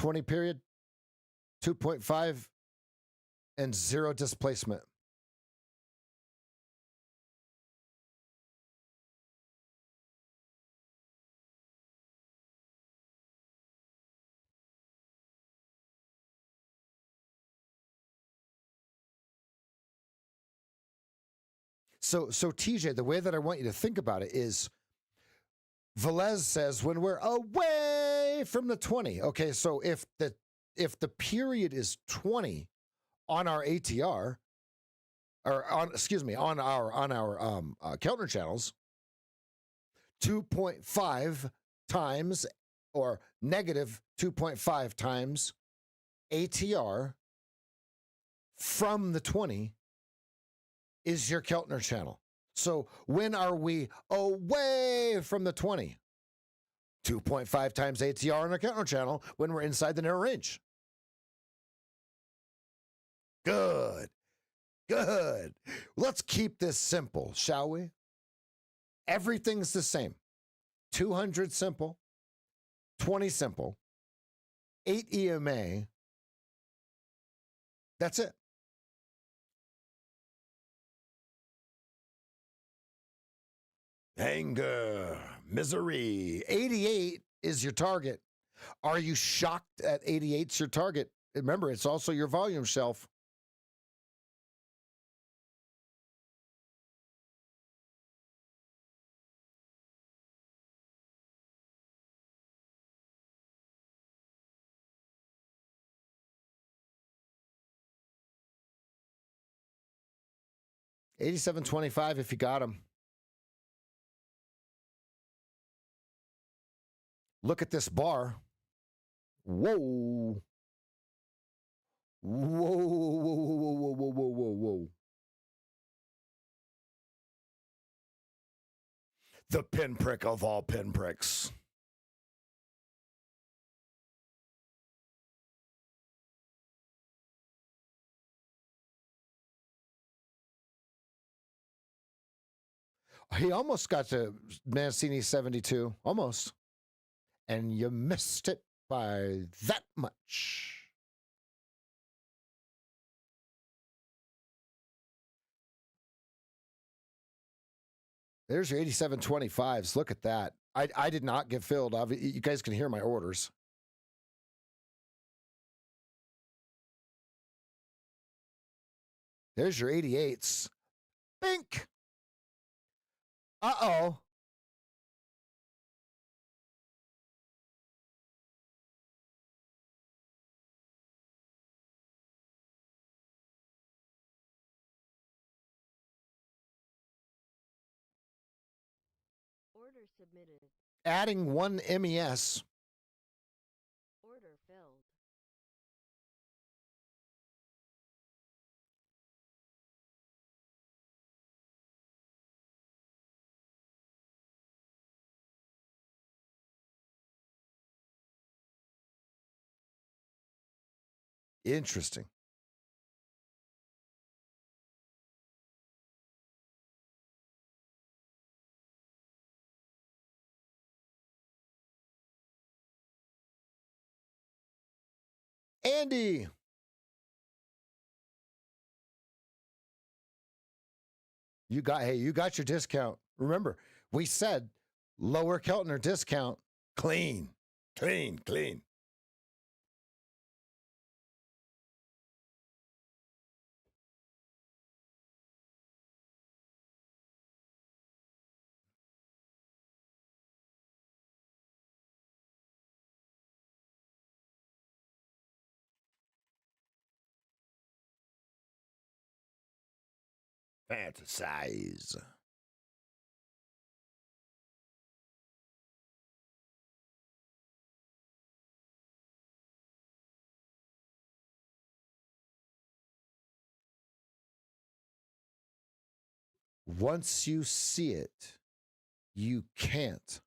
20 period, 2.5, and 0 displacement. So TJ, the way that I want you to think about it is Velez says when we're away from the 20. Okay, so if the period is 20 on our ATR, or on our Keltner channels, 2.5 times or negative 2.5 times ATR from the 20 is your Keltner channel. So when are we away from the 20? 2.5 times ATR on our Keltner channel when we're inside the narrow range. Good. Good. Let's keep this simple, shall we? Everything's the same. 200 simple, 20 simple, 8 EMA. That's it. Anger, misery. 88 is your target. Are you shocked at 88's your target? Remember, it's also your volume shelf. $87.25 if you got them. Look at this bar. Whoa. Whoa, whoa, whoa, whoa, whoa, whoa, whoa, whoa. The pinprick of all pinpricks. He almost got to Mancini 72. Almost. And you missed it by that much. There's your 87.25s. Look at that. I did not get filled. You guys can hear my orders. There's your 88s. Bink. Uh-oh. Order submitted. Adding one MES. Order filled. Interesting. Andy. You got your discount. Remember, we said lower Keltner discount. Clean. Fantasize. Once you see it, you can't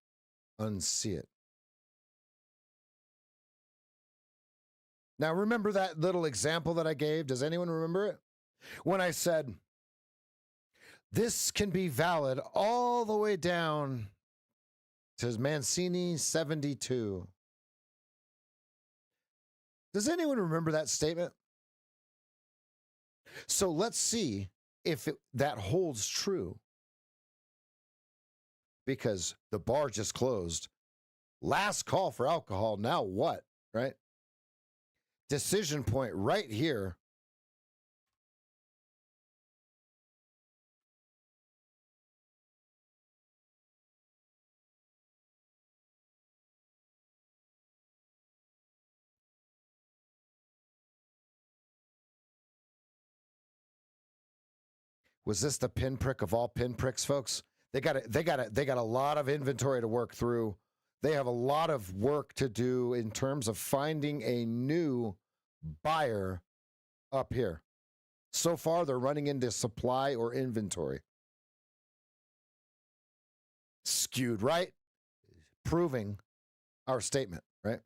unsee it. Now, remember that little example that I gave? Does anyone remember it? When I said, this can be valid all the way down to Mancini 72. Does anyone remember that statement? So let's see if that holds true. Because the bar just closed. Last call for alcohol. Now what? Right? Decision point right here. Was this the pinprick of all pinpricks, folks? They got a lot of inventory to work through. They have a lot of work to do in terms of finding a new buyer up here. So far, they're running into supply or inventory. Skewed, right? Proving our statement, right?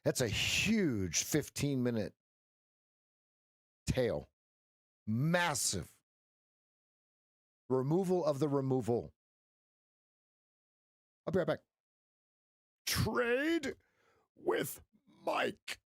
That's a huge 15-minute tail. Massive. Removal of the removal. I'll be right back. Trade with Mike.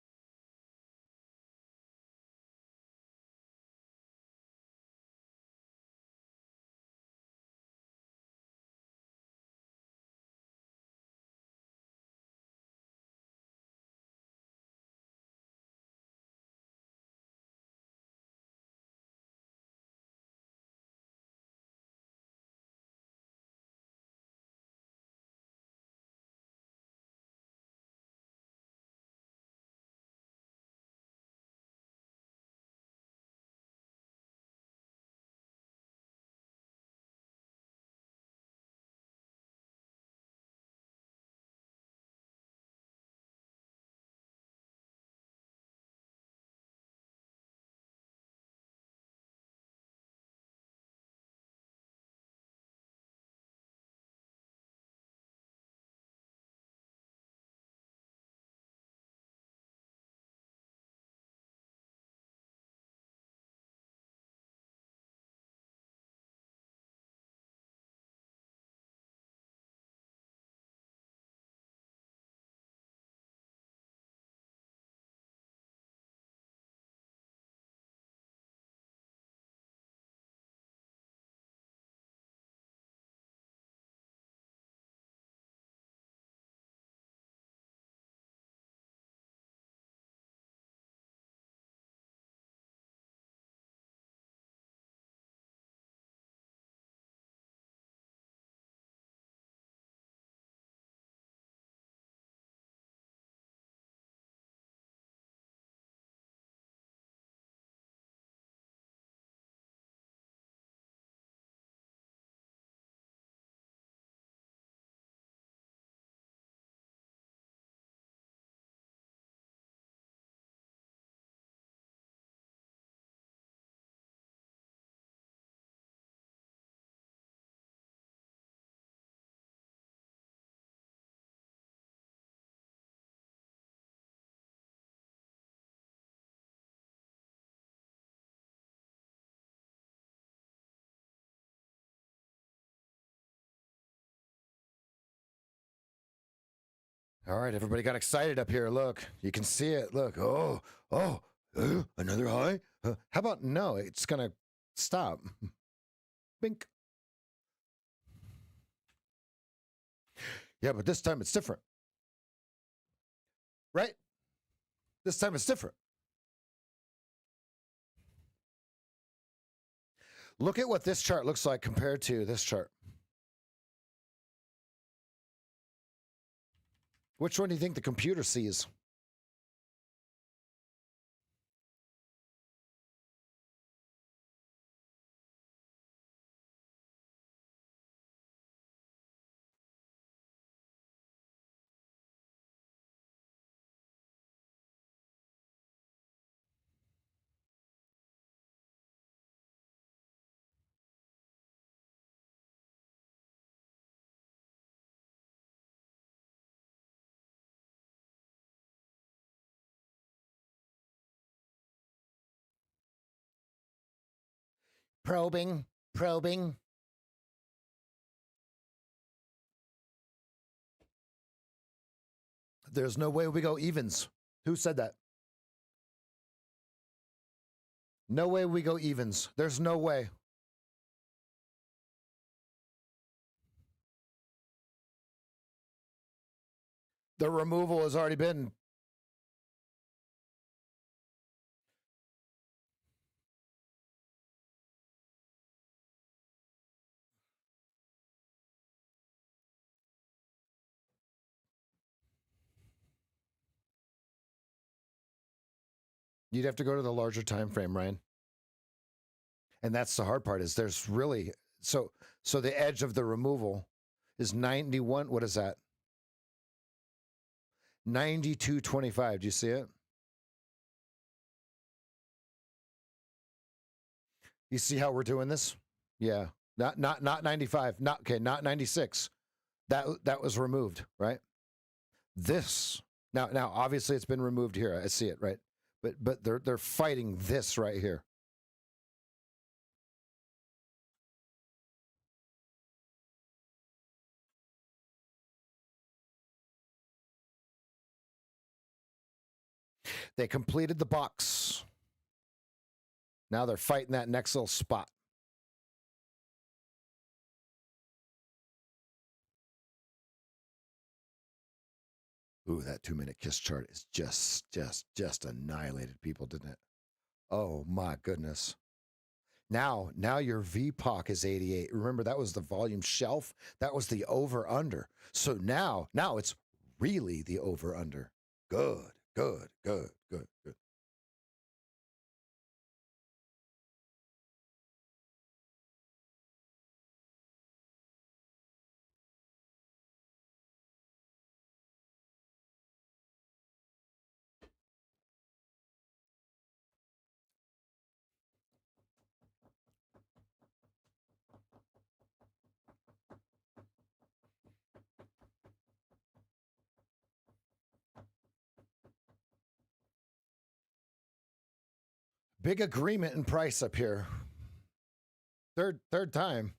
All right, everybody got excited up here. Look, you can see it. Look, another high? How about no? It's going to stop. Bink. Yeah, but this time it's different. Right? This time it's different. Look at what this chart looks like compared to this chart. Which one do you think the computer sees? Probing. There's no way we go evens. Who said that? No way we go evens. There's no way. The removal has already been. You'd have to go to the larger time frame, Ryan. And that's the hard part is there's really so the edge of the removal is 91. What is that? 92.25. Do you see it? You see how we're doing this? Yeah. Not 95. Not 96. That was removed, right? This now obviously it's been removed here. I see it, right? But they're fighting this right here. They completed the box. Now they're fighting that next little spot. Ooh, that 2-minute kiss chart is just annihilated people, didn't it? Oh my goodness. Now your VPOC is 88. Remember, that was the volume shelf. That was the over under. So now it's really the over under. Good. Big agreement in price up here. Third time.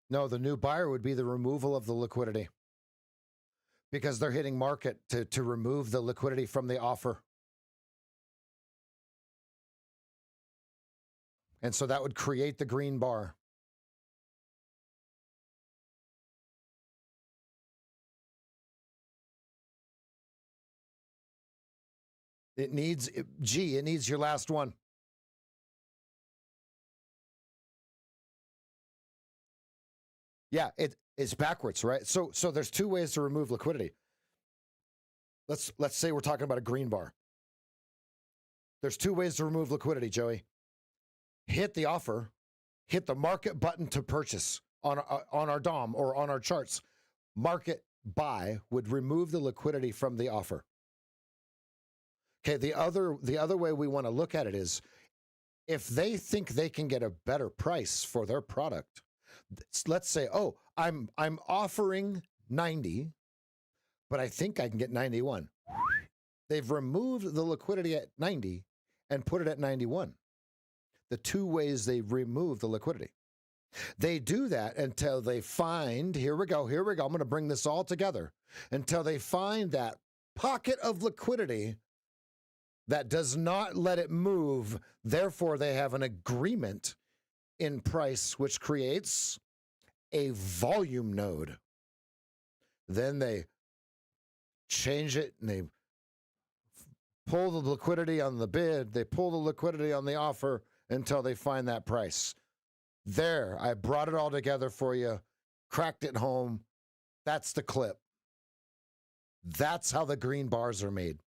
No, the new buyer would be the removal of the liquidity. Because they're hitting market to remove the liquidity from the offer. And so that would create the green bar. It needs your last one. Yeah, it's backwards, right? So there's two ways to remove liquidity. Let's say we're talking about a green bar. There's two ways to remove liquidity, Joey. Hit the offer, hit the market button to purchase on our DOM or on our charts. Market buy would remove the liquidity from the offer. Okay, the other way we want to look at it is if they think they can get a better price for their product. Let's say, oh, I'm offering 90, but I think I can get 91. They've removed the liquidity at 90 and put it at 91. The two ways they remove the liquidity. They do that until they find, here we go, I'm going to bring this all together, until they find that pocket of liquidity that does not let it move. Therefore, they have an agreement in price, which creates a volume node. Then they change it and they pull the liquidity on the bid, they pull the liquidity on the offer until they find that price. There, I brought it all together for you, cracked it home. That's the clip. That's how the green bars are made.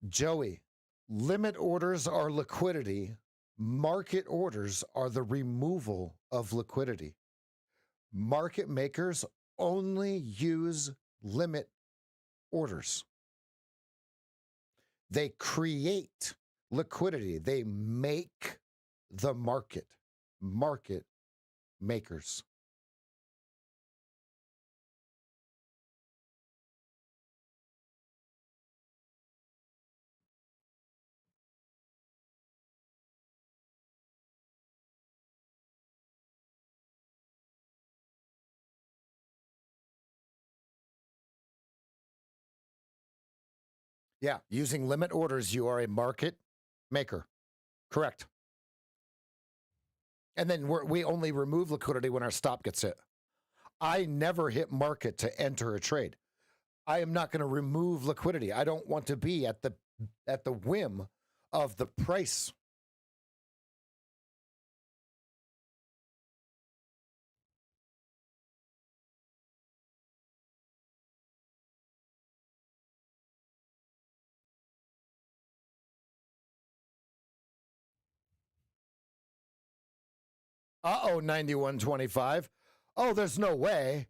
Joey, limit orders are liquidity. Market orders are the removal of liquidity. Market makers only use limit orders. They create liquidity. They make the market. Market makers. Yeah, using limit orders, you are a market maker. Correct. And then we only remove liquidity when our stop gets hit. I never hit market to enter a trade. I am not going to remove liquidity. I don't want to be at the whim of the price. Uh-oh, 91.25. Oh, there's no way.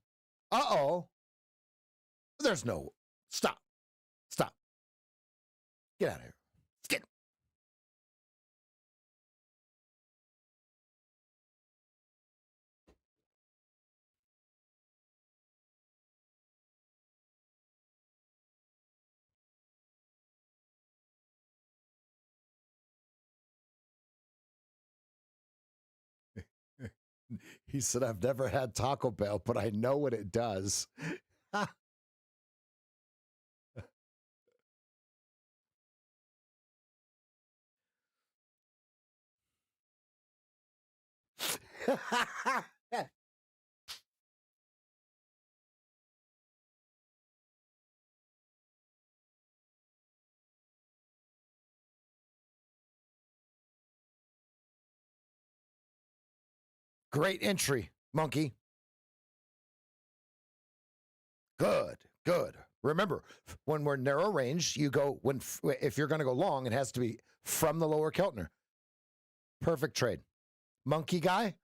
Uh-oh. There's no. Stop. Stop. Get out of here. Get. He said, I've never had Taco Bell, but I know what it does. Great entry, monkey. Good, good. Remember, when we're narrow range, you go if you're going to go long, it has to be from the lower Keltner. Perfect trade. Monkey guy.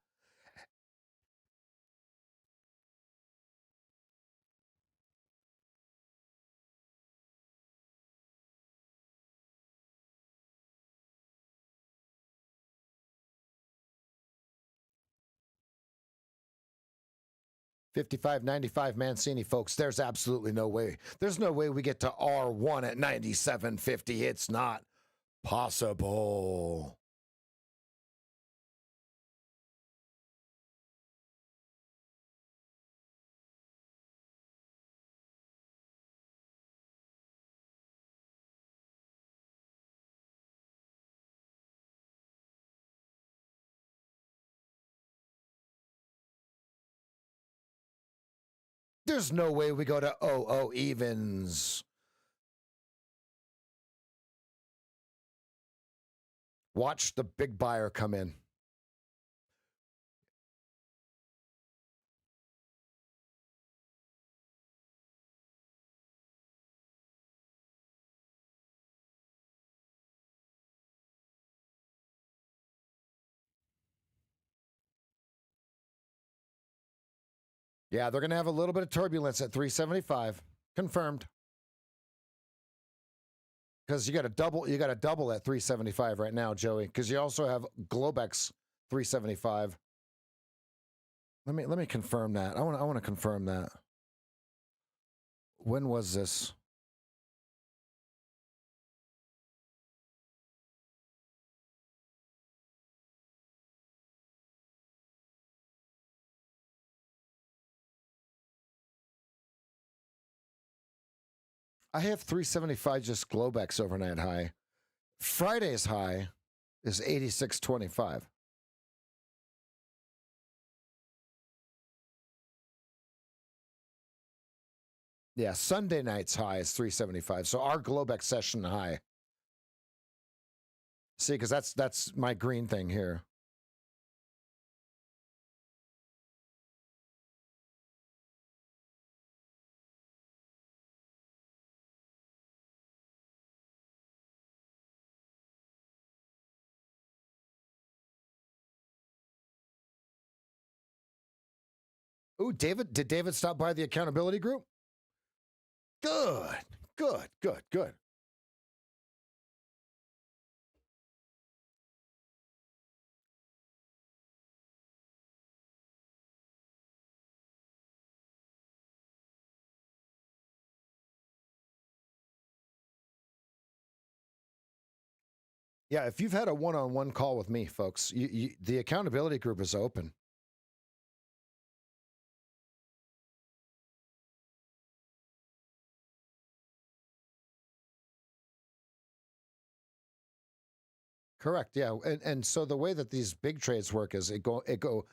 $55.95 Mancini, folks. There's absolutely no way. There's no way we get to R1 at 97.50. It's not possible. There's no way we go to 00 evens. Watch the big buyer come in. Yeah, they're going to have a little bit of turbulence at 375. Confirmed. Because you got a double at 375 right now, Joey. Because you also have Globex 375. Let me confirm that. I want to confirm that. When was this? I have 375 just Globex overnight high. Friday's high is 86.25. Yeah, Sunday night's high is 375. So our Globex session high. See, because that's my green thing here. Ooh, David, did David stop by the accountability group? Good, good, good, good. Yeah, if you've had a one-on-one call with me, folks, the accountability group is open. Correct. Yeah, and so the way that these big trades work is it go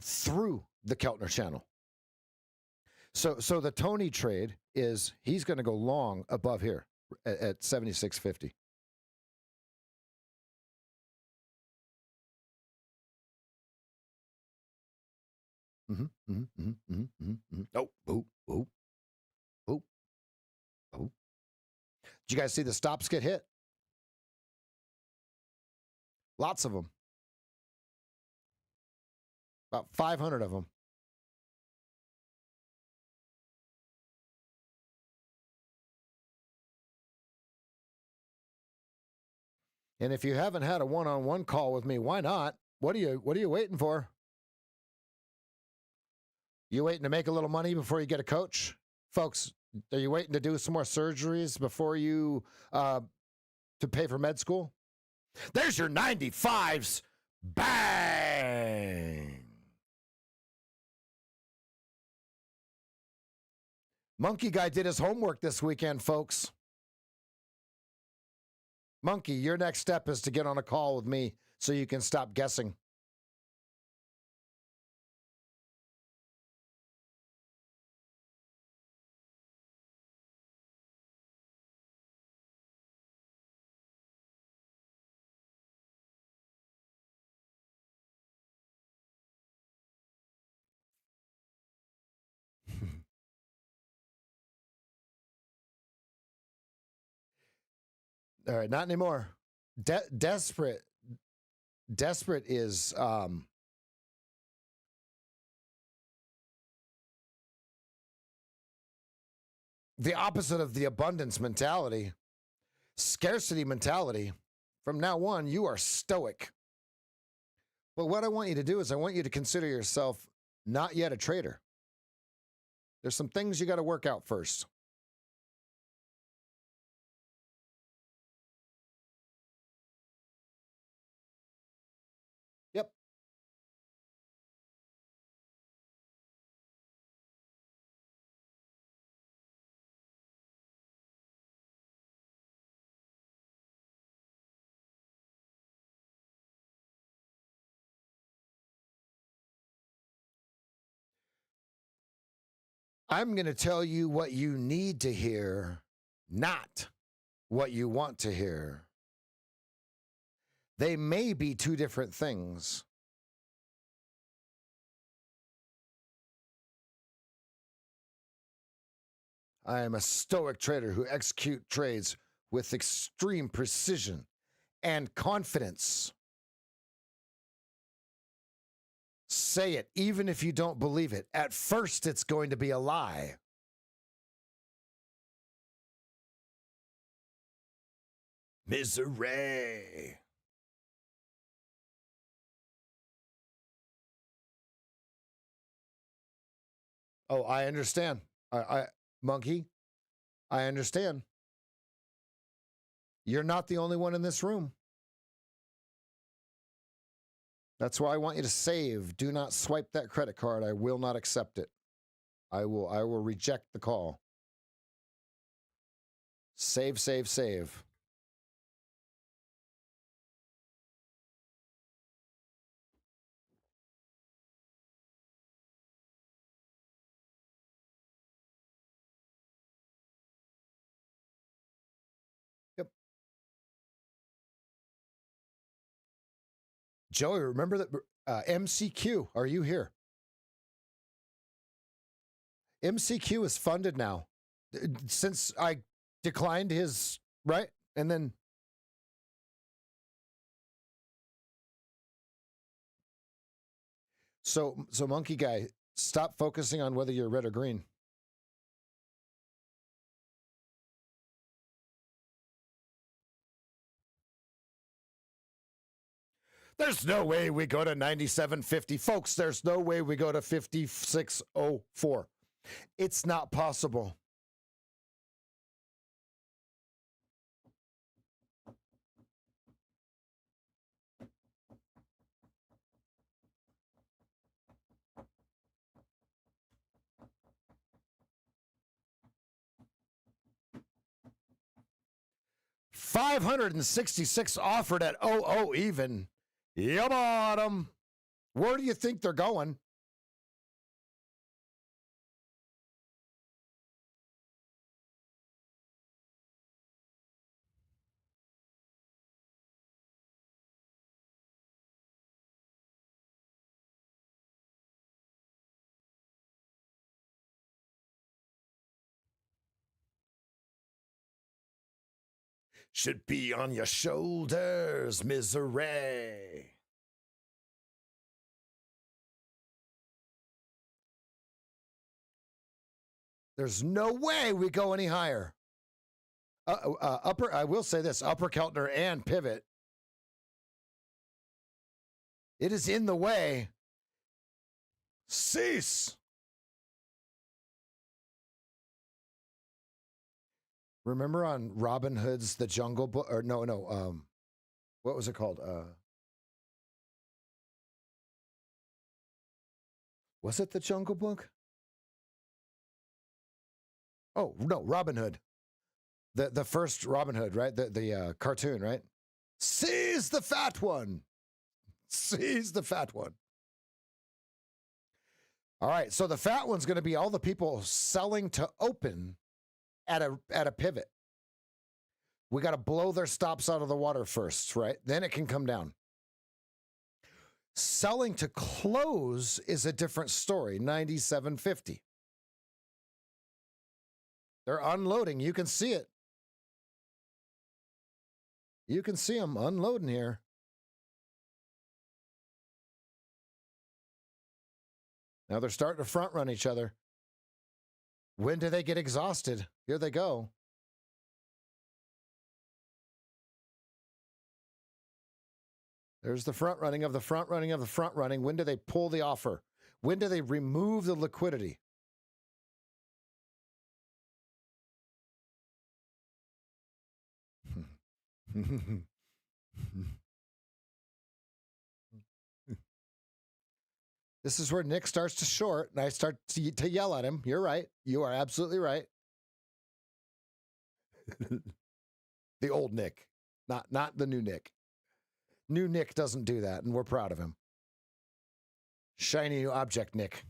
through the Keltner channel. So the Tony trade is he's going to go long above here at 76.50. Oh, oh, oh, oh, oh. Did you guys see the stops get hit? Lots of them. About 500 of them. And if you haven't had a one-on-one call with me, why not? What are you waiting for? You waiting to make a little money before you get a coach? Folks, are you waiting to do some more surgeries before you to pay for med school? There's your 95s. Bang! Monkey Guy did his homework this weekend, folks. Monkey, your next step is to get on a call with me so you can stop guessing. All right, not anymore. Desperate is the opposite of the abundance mentality, scarcity mentality. From now on, you are stoic. But what I want you to do is I want you to consider yourself not yet a trader. There's some things you got to work out first. Yep. I'm going to tell you what you need to hear, not what you want to hear. They may be two different things. I am a stoic trader who executes trades with extreme precision and confidence. Say it, even if you don't believe it. At first, it's going to be a lie. Misery. Oh, I understand. Monkey, I understand. You're not the only one in this room. That's why I want you to save. Do not swipe that credit card. I will not accept it. I will reject the call. Save, save, save. Yep. Joey, remember that MCQ, are you here? MCQ is funded now. Since I declined his, right? And then so Monkey Guy, Stop focusing on whether you're red or green. There's no way we go to 97.50. Folks, there's no way we go to 56.04. It's not possible. $566 offered at 00 even. You bought them. Where do you think they're going? Should be on your shoulders, misery. There's no way we go any higher. I will say this, upper Keltner and pivot. It is in the way. Cease. Remember on Robin Hood's The Jungle Book, or no, what was it called? Was it The Jungle Book? Oh, no, Robin Hood. The first Robin Hood, right? The cartoon, right? Seize the fat one. Seize the fat one. All right, so the fat one's going to be all the people selling to open at a pivot. We got to blow their stops out of the water first, right? Then it can come down. Selling to close is a different story, 97.50. They're unloading. You can see it. You can see them unloading here. Now they're starting to front run each other. When do they get exhausted? Here they go. There's the front running of the front running of the front running. When do they pull the offer? When do they remove the liquidity? This is where Nick starts to short, and I start to yell at him. You're right. You are absolutely right. The old Nick, not the new Nick. New Nick doesn't do that, and we're proud of him. Shiny new object, Nick.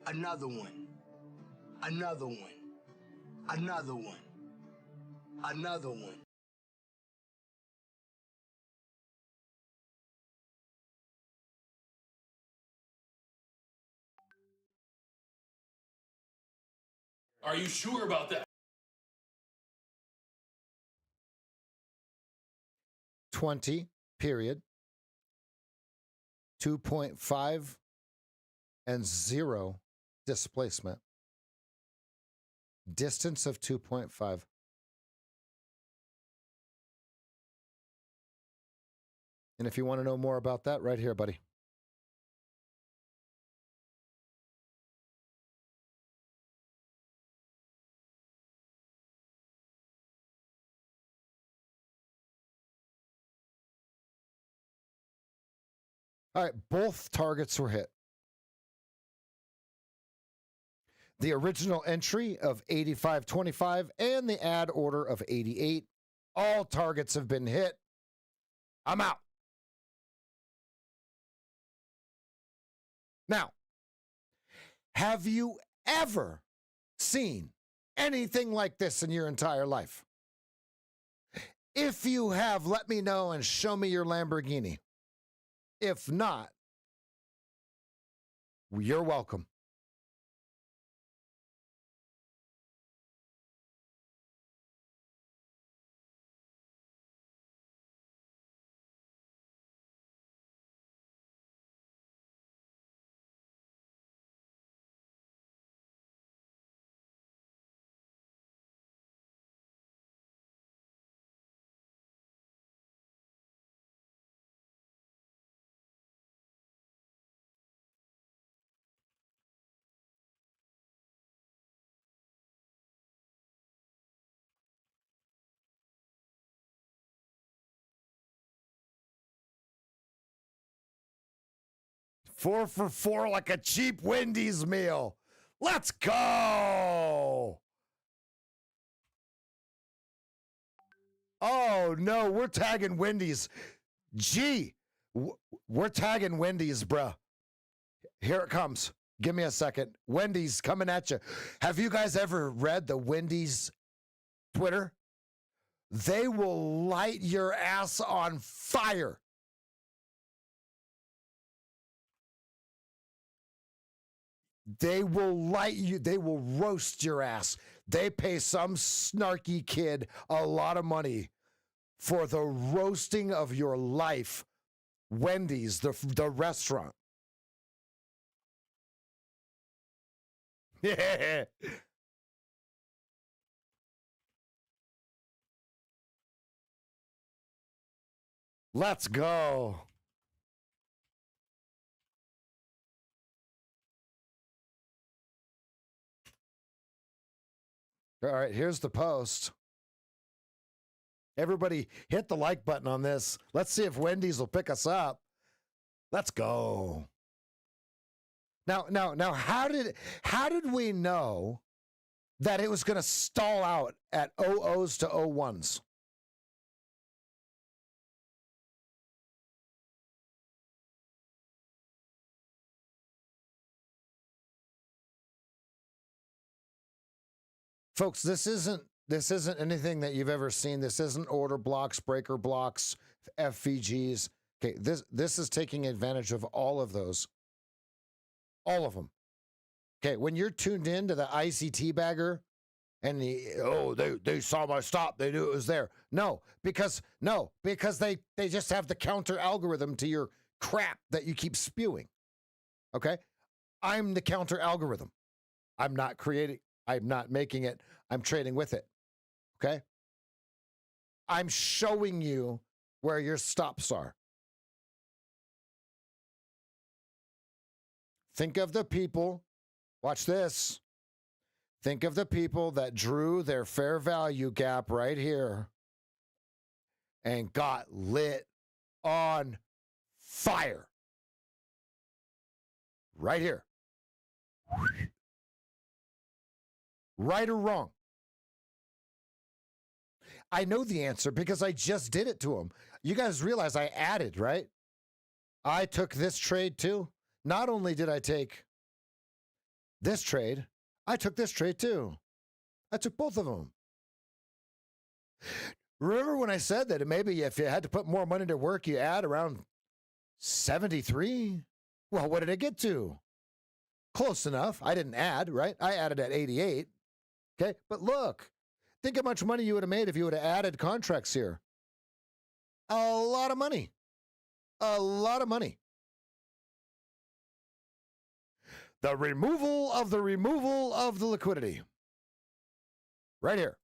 Another one. Another one. Another one. Another one. Are you sure about that? 20, period. 2.5 and 0 displacement. Distance of 2.5. And if you want to know more about that, right here, buddy. All right, both targets were hit. The original entry of 85.25 and the add order of 88. All targets have been hit. I'm out. Now, have you ever seen anything like this in your entire life? If you have, let me know and show me your Lamborghini. If not, you're welcome. Four for four like a cheap Wendy's meal. Let's go. Oh, no, we're tagging Wendy's. Gee, we're tagging Wendy's, bruh. Here it comes. Give me a second. Wendy's coming at you. Have you guys ever read the Wendy's Twitter? They will light your ass on fire. They will light you. They will roast your ass. They pay some snarky kid a lot of money for the roasting of your life. Wendy's, the restaurant. Yeah. Let's go. All right, here's the post. Everybody hit the like button on this. Let's see if Wendy's will pick us up. Let's go. Now, how did we know that it was going to stall out at 00s to 01s? Folks, this isn't anything that you've ever seen. This isn't order blocks, breaker blocks, FVGs. Okay, this is taking advantage of all of those. All of them. Okay, when you're tuned in to the ICT bagger and they saw my stop, they knew it was there. No, because they just have the counter algorithm to your crap that you keep spewing. Okay? I'm the counter algorithm. I'm not making it. I'm trading with it. Okay? I'm showing you where your stops are. Think of the people, watch this. Think of the people that drew their fair value gap right here and got lit on fire. Right here. Right or wrong? I know the answer because I just did it to them. You guys realize I added, right? I took this trade too. Not only did I take this trade, I took this trade too. I took both of them. Remember when I said that maybe if you had to put more money to work, you add around 73? Well, what did it get to? Close enough. I didn't add, right? I added at 88. Okay, but look, think how much money you would have made if you would have added contracts here. A lot of money. A lot of money. The removal of the liquidity. Right here.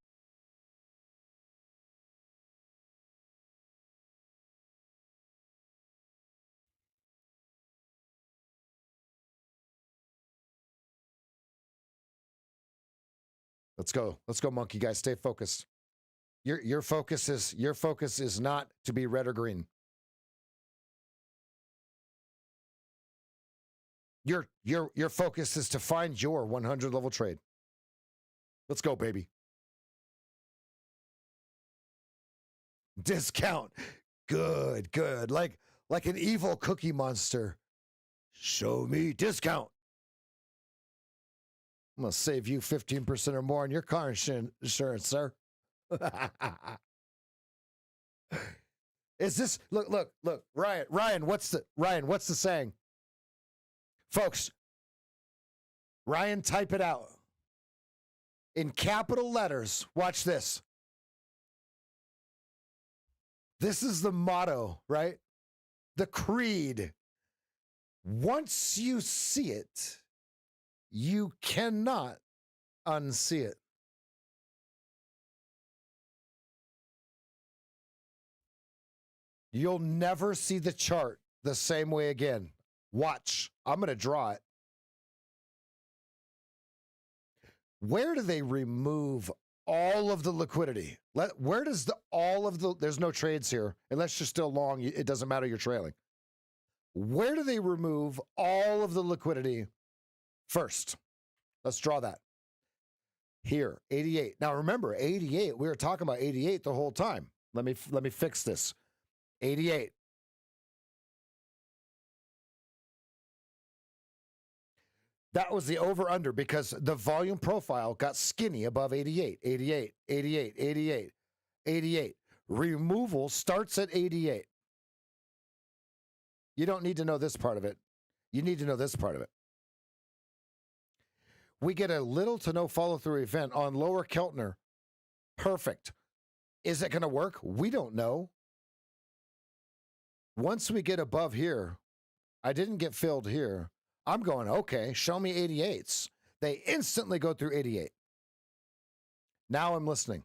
Let's go. Let's go, monkey guys. Stay focused. Your focus is not to be red or green. Your focus is to find your 100 level trade. Let's go, baby. Discount. Good, good. Like an evil cookie monster. Show me discount. I'm going to save you 15% or more on your car insurance, sir. Is this look, Ryan, what's the saying? Folks, Ryan, type it out. In capital letters, watch this. This is the motto, right? The creed. Once you see it, you cannot unsee it. You'll never see the chart the same way again. Watch. I'm going to draw it. Where do they remove all of the liquidity? Where does there's no trades here. Unless you're still long, it doesn't matter, you're trailing. Where do they remove all of the liquidity first? Let's draw that. Here, 88. Now remember, 88, we were talking about 88 the whole time. Let me fix this. 88. That was the over-under because the volume profile got skinny above 88. 88, 88, 88, 88. Removal starts at 88. You don't need to know this part of it. You need to know this part of it. We get a little to no follow-through event on lower Keltner. Perfect. Is it going to work? We don't know. Once we get above here, I didn't get filled here. I'm going, okay, show me 88s. They instantly go through 88. Now I'm listening.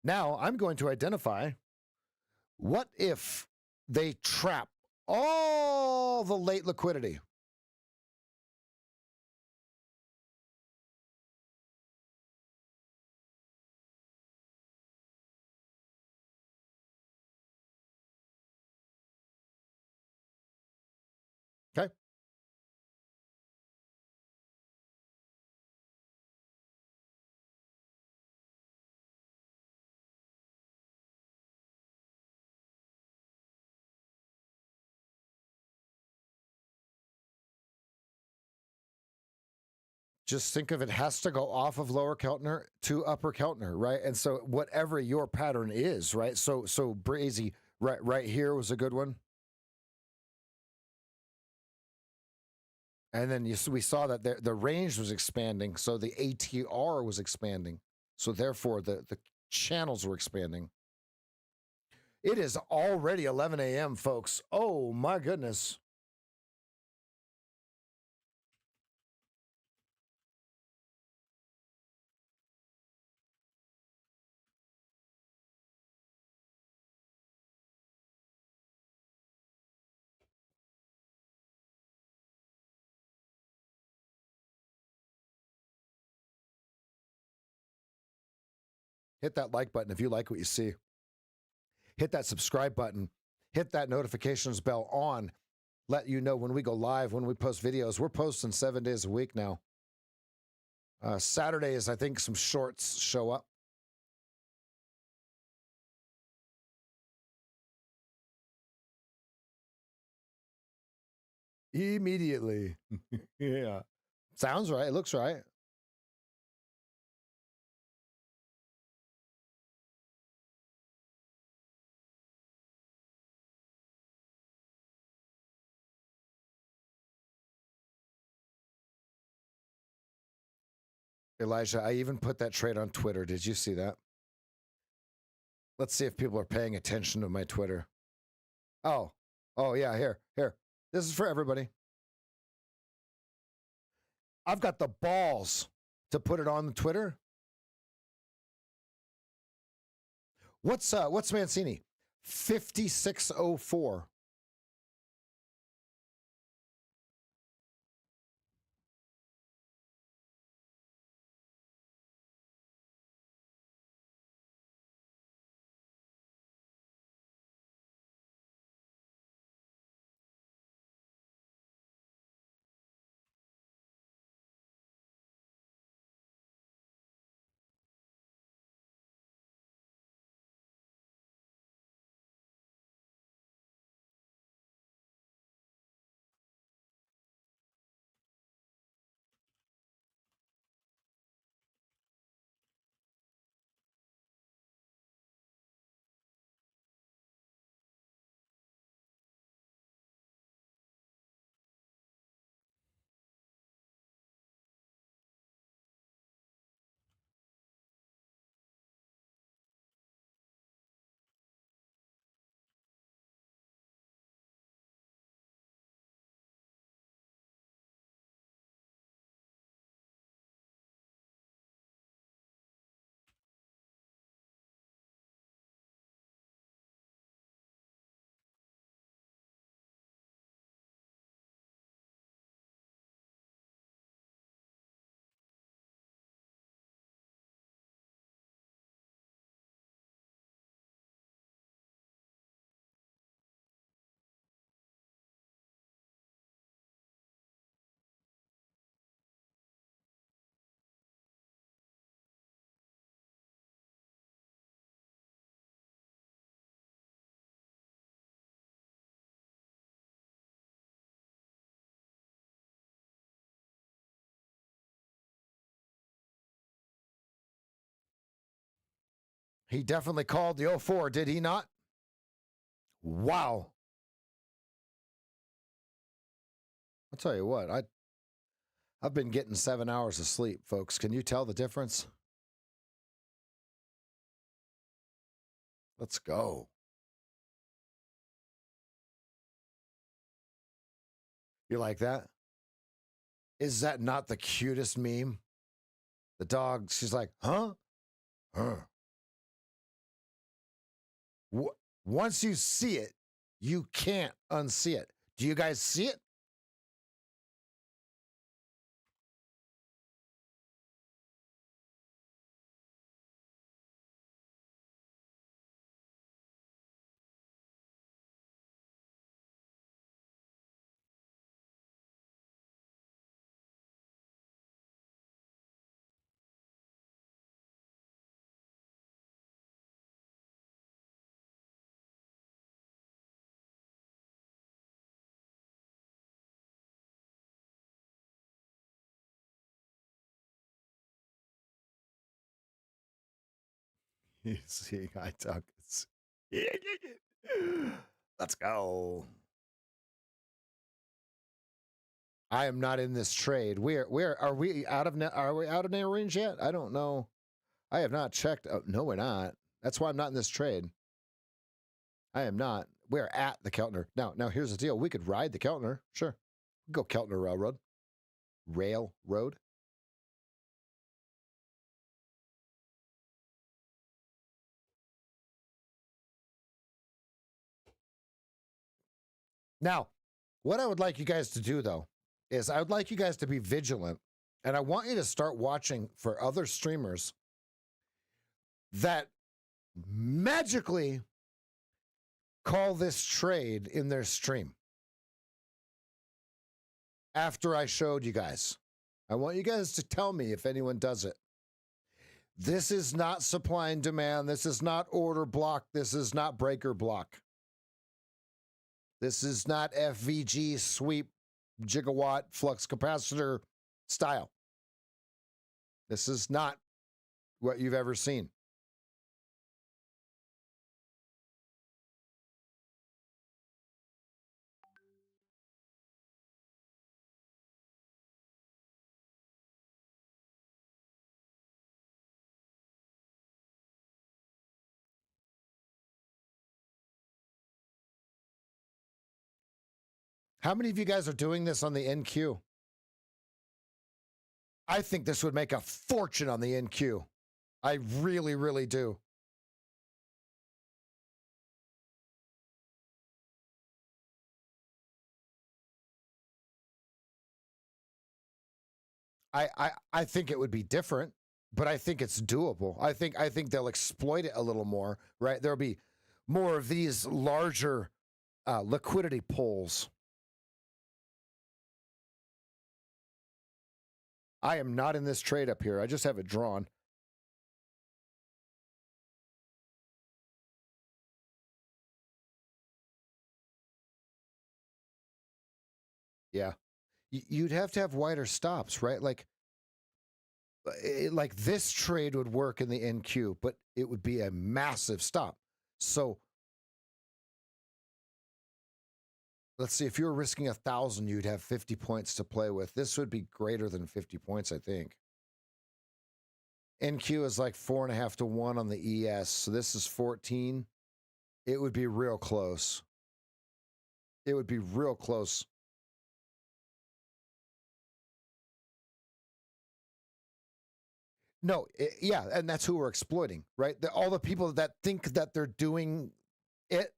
Now I'm going to identify what if they trap all the late liquidity. Okay. Just think of it has to go off of lower Keltner to upper Keltner, right? And so whatever your pattern is, right? So Brazy, right here was a good one. And then we saw that the range was expanding, so the ATR was expanding. So therefore, the channels were expanding. It is already 11 a.m., folks. Oh, my goodness. Hit that like button if you like what you see. Hit that subscribe button. Hit that notifications bell on. Let you know when we go live, when we post videos. We're posting 7 days a week now. Saturdays, I think some shorts show up. Immediately. Yeah. Sounds right. It looks right. Elijah, I even put that trade on Twitter. Did you see that? Let's see if people are paying attention to my Twitter. Oh, yeah, here. This is for everybody. I've got the balls to put it on the Twitter. What's Mancini? 5604. He definitely called the 04, did he not? Wow. I'll tell you what, I've been getting 7 hours of sleep, folks. Can you tell the difference? Let's go. You like that? Is that not the cutest meme? The dog, she's like, huh? Huh. Once you see it, you can't unsee it. Do you guys see it? You see, I talk. Let's go. I am not in this trade. Are we out of narrow range yet? I don't know. I have not checked. Oh, no, we're not. That's why I'm not in this trade. I am not. We're at the Keltner. Now here's the deal. We could ride the Keltner. Sure. Go Keltner Railroad. Railroad. Now, what I would like you guys to do, though, is I would like you guys to be vigilant. And I want you to start watching for other streamers that magically call this trade in their stream after I showed you guys. I want you guys to tell me if anyone does it. This is not supply and demand. This is not order block. This is not breaker block. This is not FVG sweep gigawatt flux capacitor style. This is not what you've ever seen. How many of you guys are doing this on the NQ? I think this would make a fortune on the NQ. I really, really do. I think it would be different, but I think it's doable. I think they'll exploit it a little more, right? There'll be more of these larger liquidity pulls. I am not in this trade up here. I just have it drawn. Yeah. You'd have to have wider stops, right? Like this trade would work in the NQ, but it would be a massive stop. So let's see, if you were risking 1,000, you'd have 50 points to play with. This would be greater than 50 points, I think. NQ is like 4.5 to 1 on the ES. So this is 14. It would be real close. It would be real close. No, yeah, and that's who we're exploiting, right? All the people that think that they're doing it.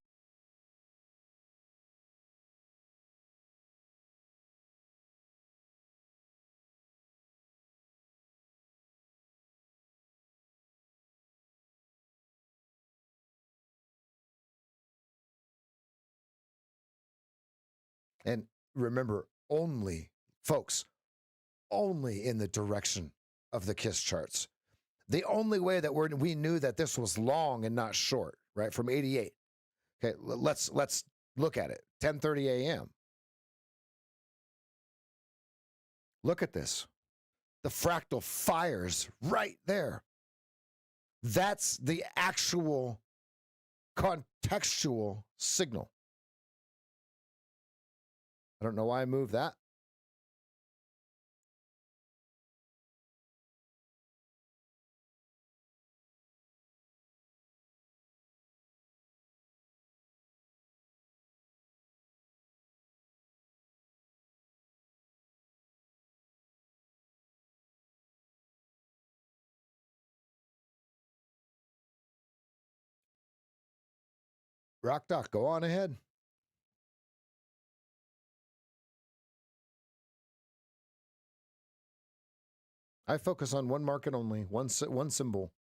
And remember, only, folks, only in the direction of the KISS charts. The only way that we knew that this was long and not short, right? From 88. Okay, let's look at it. 10:30 a.m. Look at this. The fractal fires right there. That's the actual contextual signal. I don't know why I moved that. Rock Doc, go on ahead. I focus on one market only, one symbol.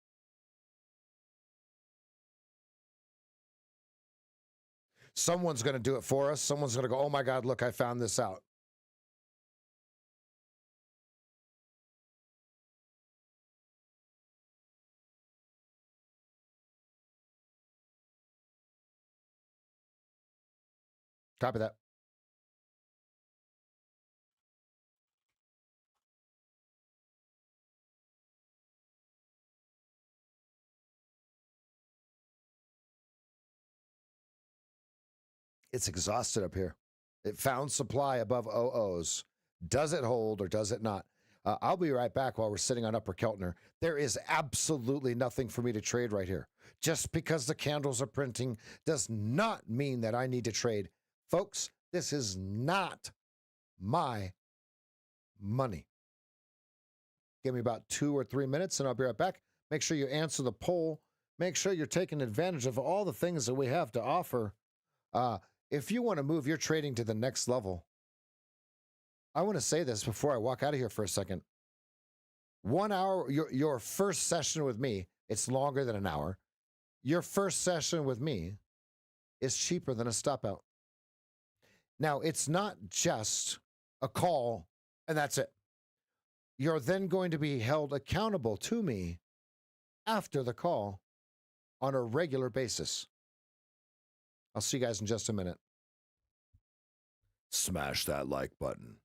Someone's going to do it for us. Someone's going to go, oh my God, look, I found this out. Copy that. It's exhausted up here. It found supply above OOs. Does it hold or does it not? I'll be right back while we're sitting on Upper Keltner. There is absolutely nothing for me to trade right here. Just because the candles are printing does not mean that I need to trade. Folks, this is not my money. Give me about 2 or 3 minutes and I'll be right back. Make sure you answer the poll. Make sure you're taking advantage of all the things that we have to offer. If you want to move your trading to the next level, I want to say this before I walk out of here for a second. 1 hour, your first session with me, it's longer than an hour. Your first session with me is cheaper than a stop out. Now, it's not just a call and that's it. You're then going to be held accountable to me after the call on a regular basis. I'll see you guys in just a minute. Smash that like button.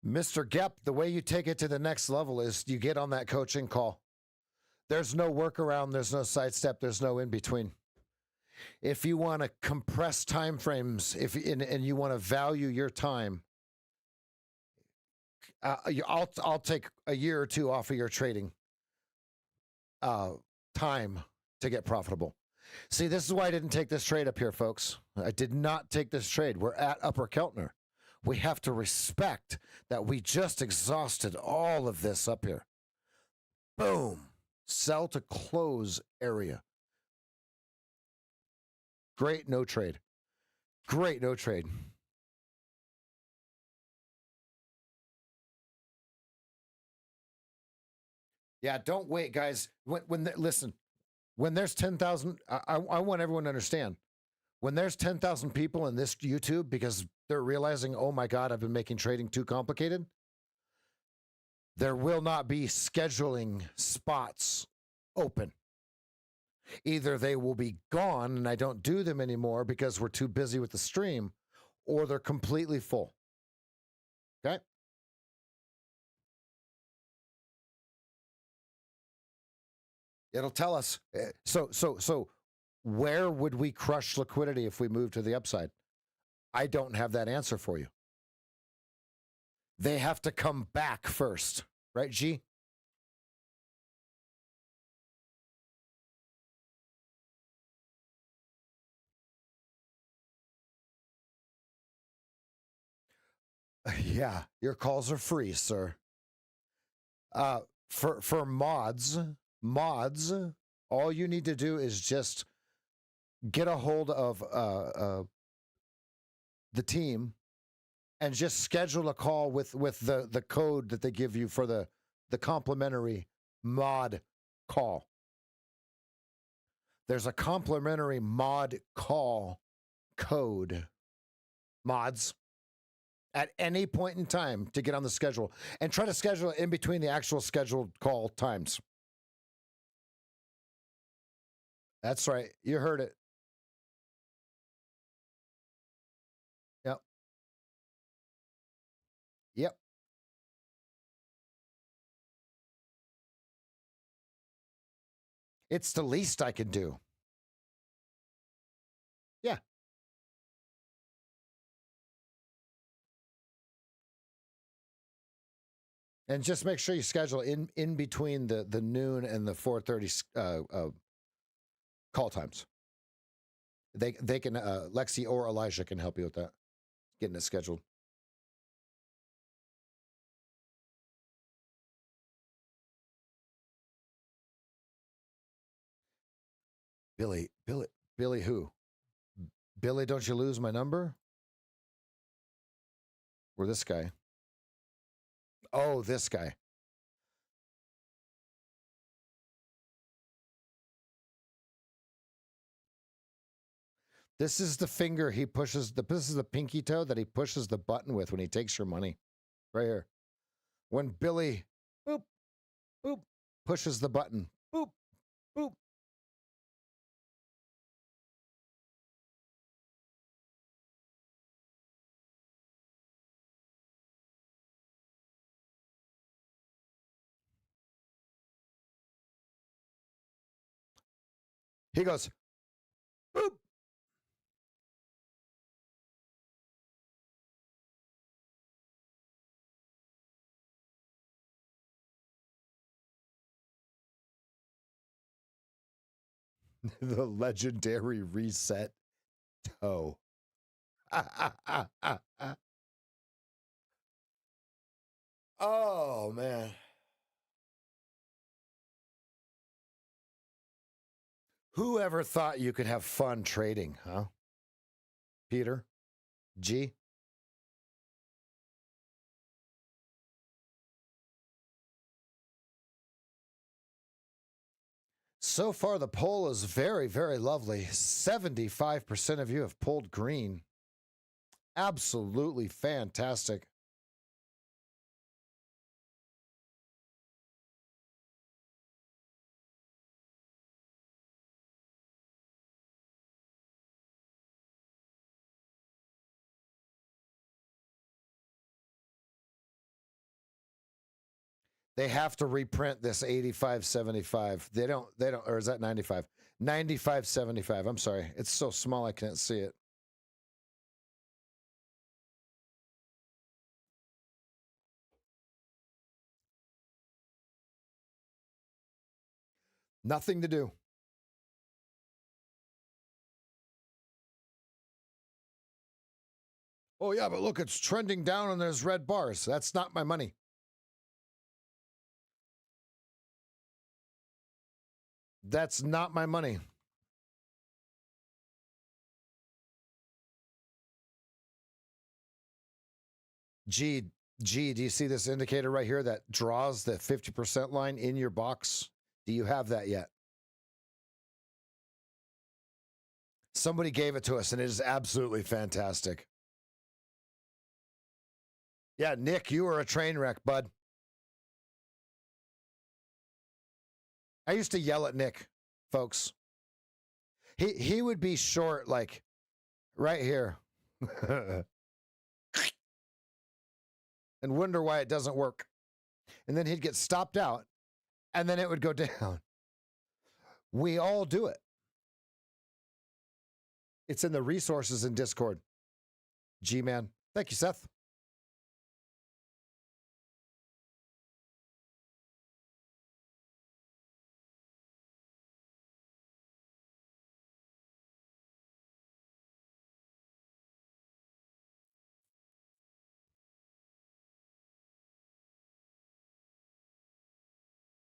Mr. Gepp, the way you take it to the next level is you get on that coaching call. There's no workaround, there's no sidestep, there's no in between. If you want to compress time frames, and you want to value your time, I'll take a year or two off of your trading time to get profitable. See, this is why I didn't take this trade up here, folks. I did not take this trade. We're at Upper Keltner. We have to respect that we just exhausted all of this up here. Boom. Sell to close area. Great no trade. Great no trade. Yeah, don't wait, guys. Listen, when there's 10,000, I want everyone to understand. When there's 10,000 people in this YouTube because they're realizing, oh my God, I've been making trading too complicated, there will not be scheduling spots open. Either they will be gone and I don't do them anymore because we're too busy with the stream, or they're completely full. Okay? It'll tell us. So where would we crush liquidity if we move to the upside? I don't have that answer for you. They have to come back first, right, G? Yeah, your calls are free, sir. For mods, all you need to do is just get a hold of the team and just schedule a call with the code that they give you for the complimentary mod call. There's a complimentary mod call code, mods, at any point in time to get on the schedule, and try to schedule it in between the actual scheduled call times. That's right. You heard it. Yep. Yep. It's the least I can do. Yeah. And just make sure you schedule in between the noon and the 4:30 call times. They can Lexi or Elijah can help you with that, getting it scheduled. Billy who? Billy, don't you lose my number? Or this guy? Oh, this guy. This is the finger he pushes. This is the pinky toe that he pushes the button with when he takes your money. Right here. When Billy, boop, boop, pushes the button. Boop, boop. He goes, boop. The legendary reset toe. Oh, man. Who ever thought you could have fun trading, huh? Peter? G? So far, the poll is very, very lovely. 75% of you have pulled green. Absolutely fantastic. They have to reprint this 85.75. They don't, or is that 95? 95.75. I'm sorry. It's so small I can't see it. Nothing to do. Oh, yeah, but look, it's trending down and there's red bars. That's not my money. That's not my money. G, do you see this indicator right here that draws the 50% line in your box? Do you have that yet? Somebody gave it to us, and it is absolutely fantastic. Yeah, Nick, you were a train wreck, bud. I used to yell at Nick, folks. He would be short, like right here. And wonder why it doesn't work. And then he'd get stopped out, and then it would go down. We all do it. It's in the resources in Discord. G-Man. Thank you, Seth.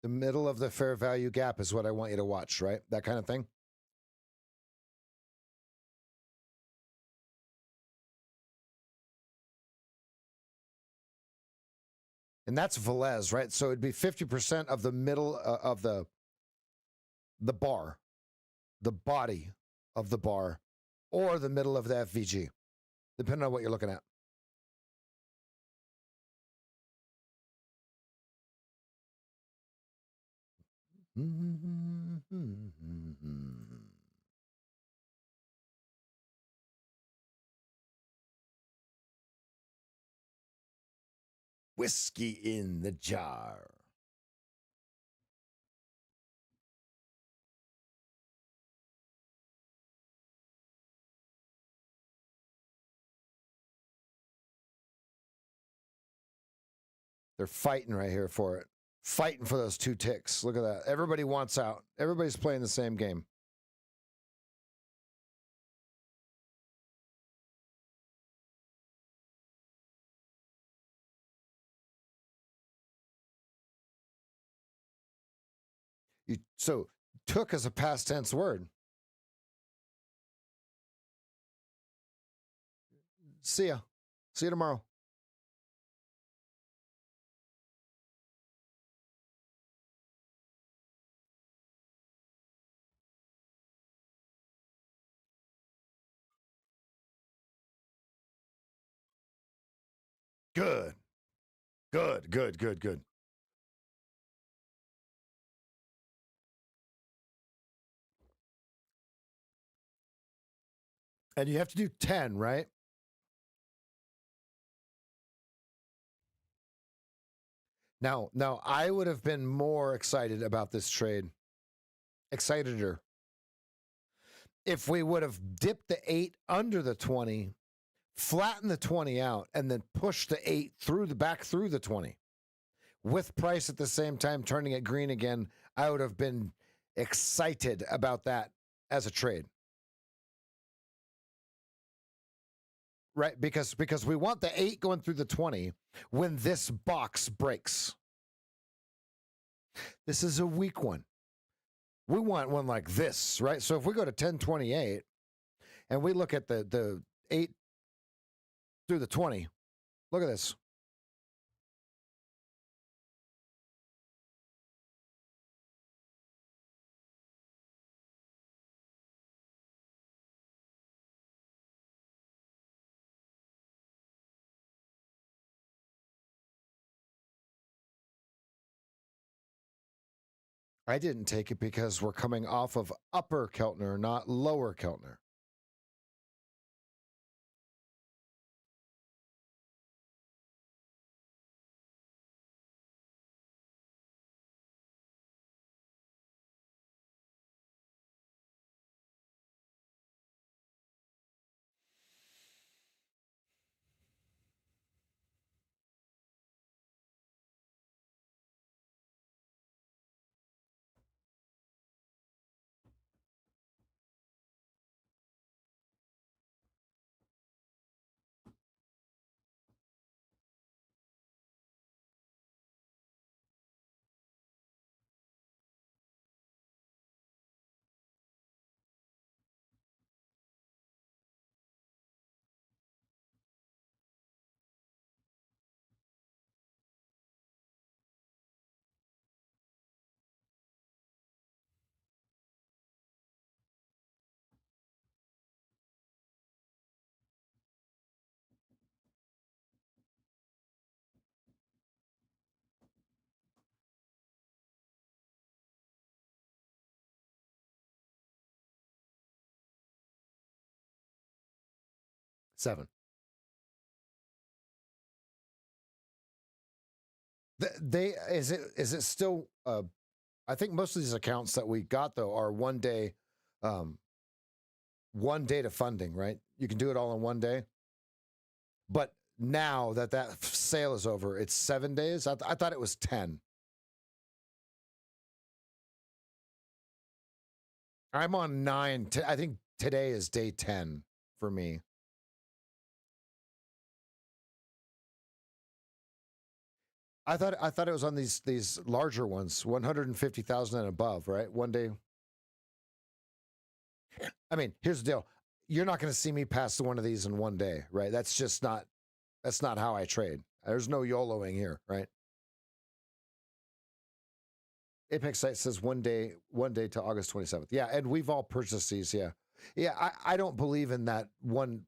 The middle of the fair value gap is what I want you to watch, right? That kind of thing. And that's Velez, right? So it'd be 50% of the middle of the bar, the body of the bar, or the middle of the FVG, depending on what you're looking at. Whiskey in the jar. They're fighting right here for it. Fighting for those 2 ticks. Look at that. Everybody wants out. Everybody's playing the same game. So took as a past tense word. See ya. See you tomorrow. Good. Good. And you have to do 10, right? Now, I would have been more excited about this trade. Exciteder. If we would have dipped the 8 under the 20, flattened the 20 out, and then pushed the 8 through the 20. With price at the same time turning it green again, I would have been excited about that as a trade. Right? Because we want the 8 going through the 20 when this box breaks. This is a weak one. We want one like this, right? So if we go to 1028 and we look at the 8 through the 20, look at this. I didn't take it because we're coming off of upper Keltner, not lower Keltner. 7. Is it still? I think most of these accounts that we got though are 1 day, 1 day to funding. Right? You can do it all in 1 day. But now that sale is over, it's 7 days. I thought it was 10. I'm on 9. I think today is day 10 for me. I thought it was on these larger ones, 150,000 and above, right? 1 day. I mean, here's the deal. You're not going to see me pass one of these in 1 day, right? That's not how I trade. There's no YOLOing here, right? Apex Site says 1 day to August 27th. Yeah, and we've all purchased these, yeah. Yeah, I don't believe in that one.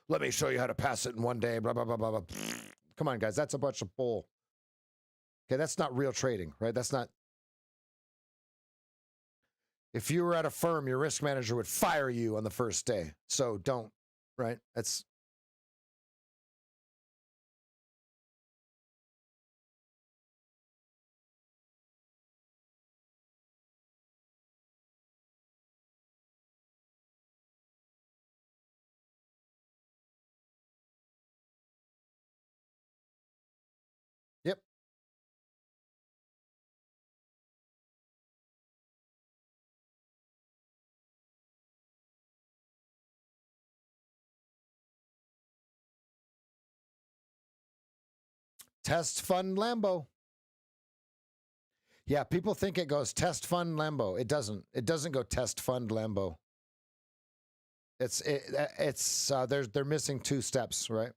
Let me show you how to pass it in 1 day, blah, blah, blah, blah, blah. Come on, guys, that's a bunch of bull. Okay, that's not real trading, right? That's not. If you were at a firm, your risk manager would fire you on the first day. So don't, right? That's. Yep. Test fund Lambo. Yeah, people think it goes test fund Lambo. It doesn't. It doesn't go test fund Lambo. They're missing 2 steps, right?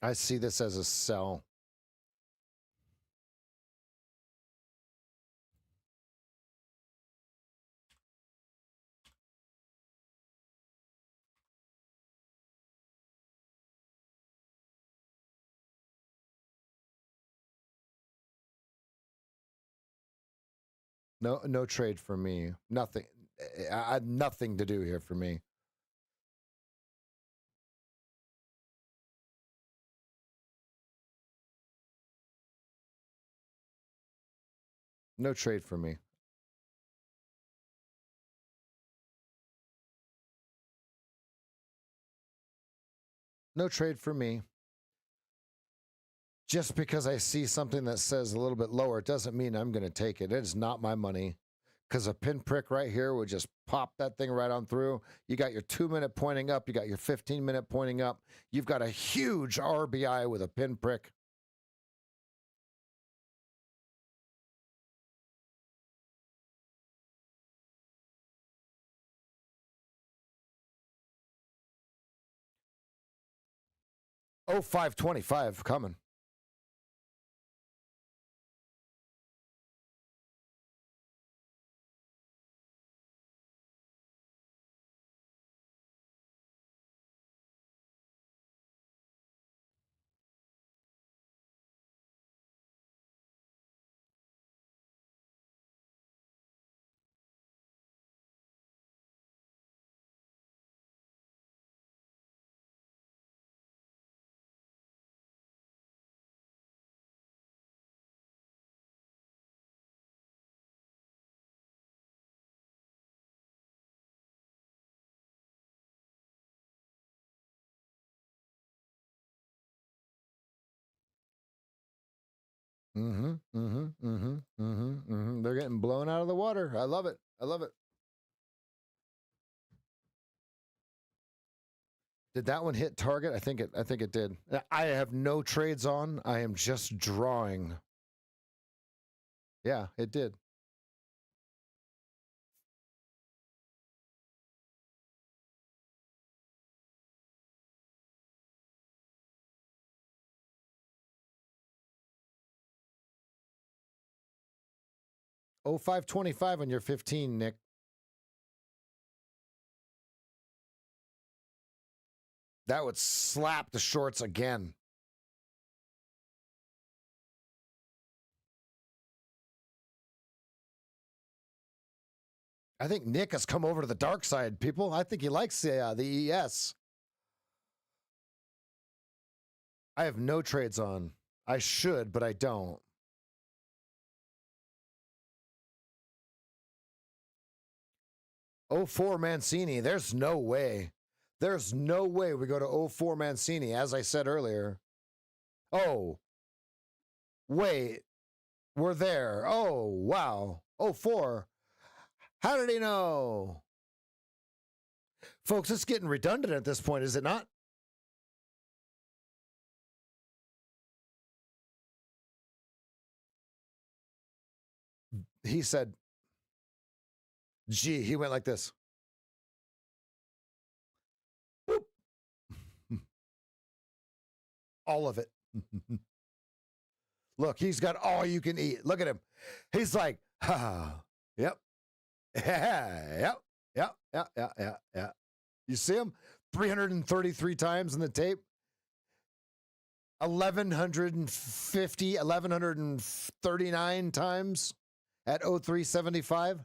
I see this as a sell. No trade for me. Nothing. Nothing to do here for me. No trade for me. No trade for me. Just because I see something that says a little bit lower, it doesn't mean I'm going to take it. It is not my money. Because a pinprick right here would just pop that thing right on through. You got your 2-minute pointing up. You got your 15-minute pointing up. You've got a huge RBI with a pinprick. Oh, 525 coming. They're getting blown out of the water. I love it. I love it. Did that one hit target? I think it did. I have no trades on. I am just drawing. Yeah, it did. 0525 on your 15, Nick. That would slap the shorts again. I think Nick has come over to the dark side, people. I think he likes the ES. I have no trades on. I should, but I don't. Oh, 04 Mancini. There's no way. There's no way we go to 04 Mancini, as I said earlier. Oh, wait. We're there. Oh, wow. 04. How did he know? Folks, it's getting redundant at this point, is it not? He said, gee, he went like this. Boop. All of it. Look, he's got all you can eat. Look at him. He's like, yep. Yep. You see him? 333 times in the tape. 1139 times at 0375.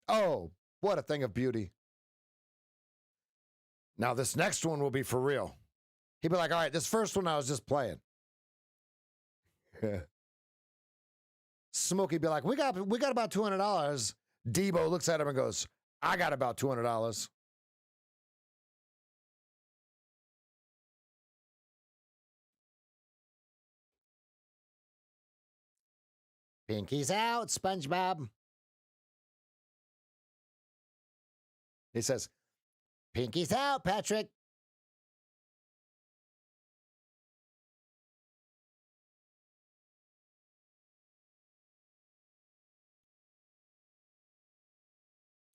Oh, what a thing of beauty. Now this next one will be for real. He'd be like, all right, this first one I was just playing. Smokey'd be like, we got about $200. Debo looks at him and goes, I got about $200. Pinky's out, SpongeBob. He says, Pinky's out, Patrick.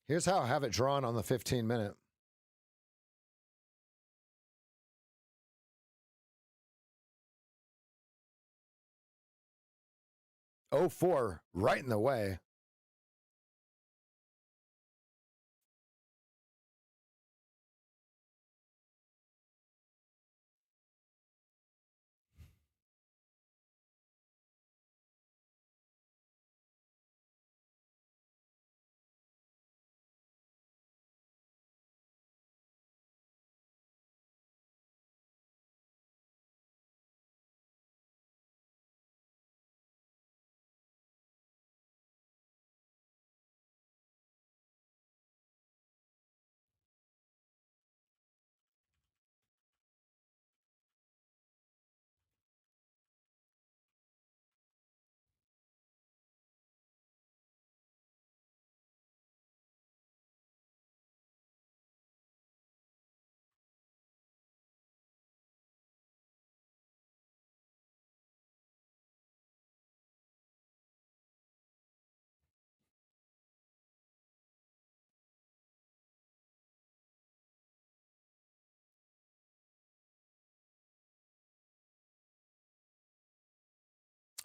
Here's how I have it drawn on the 15-minute. Oh, 04, right in the way.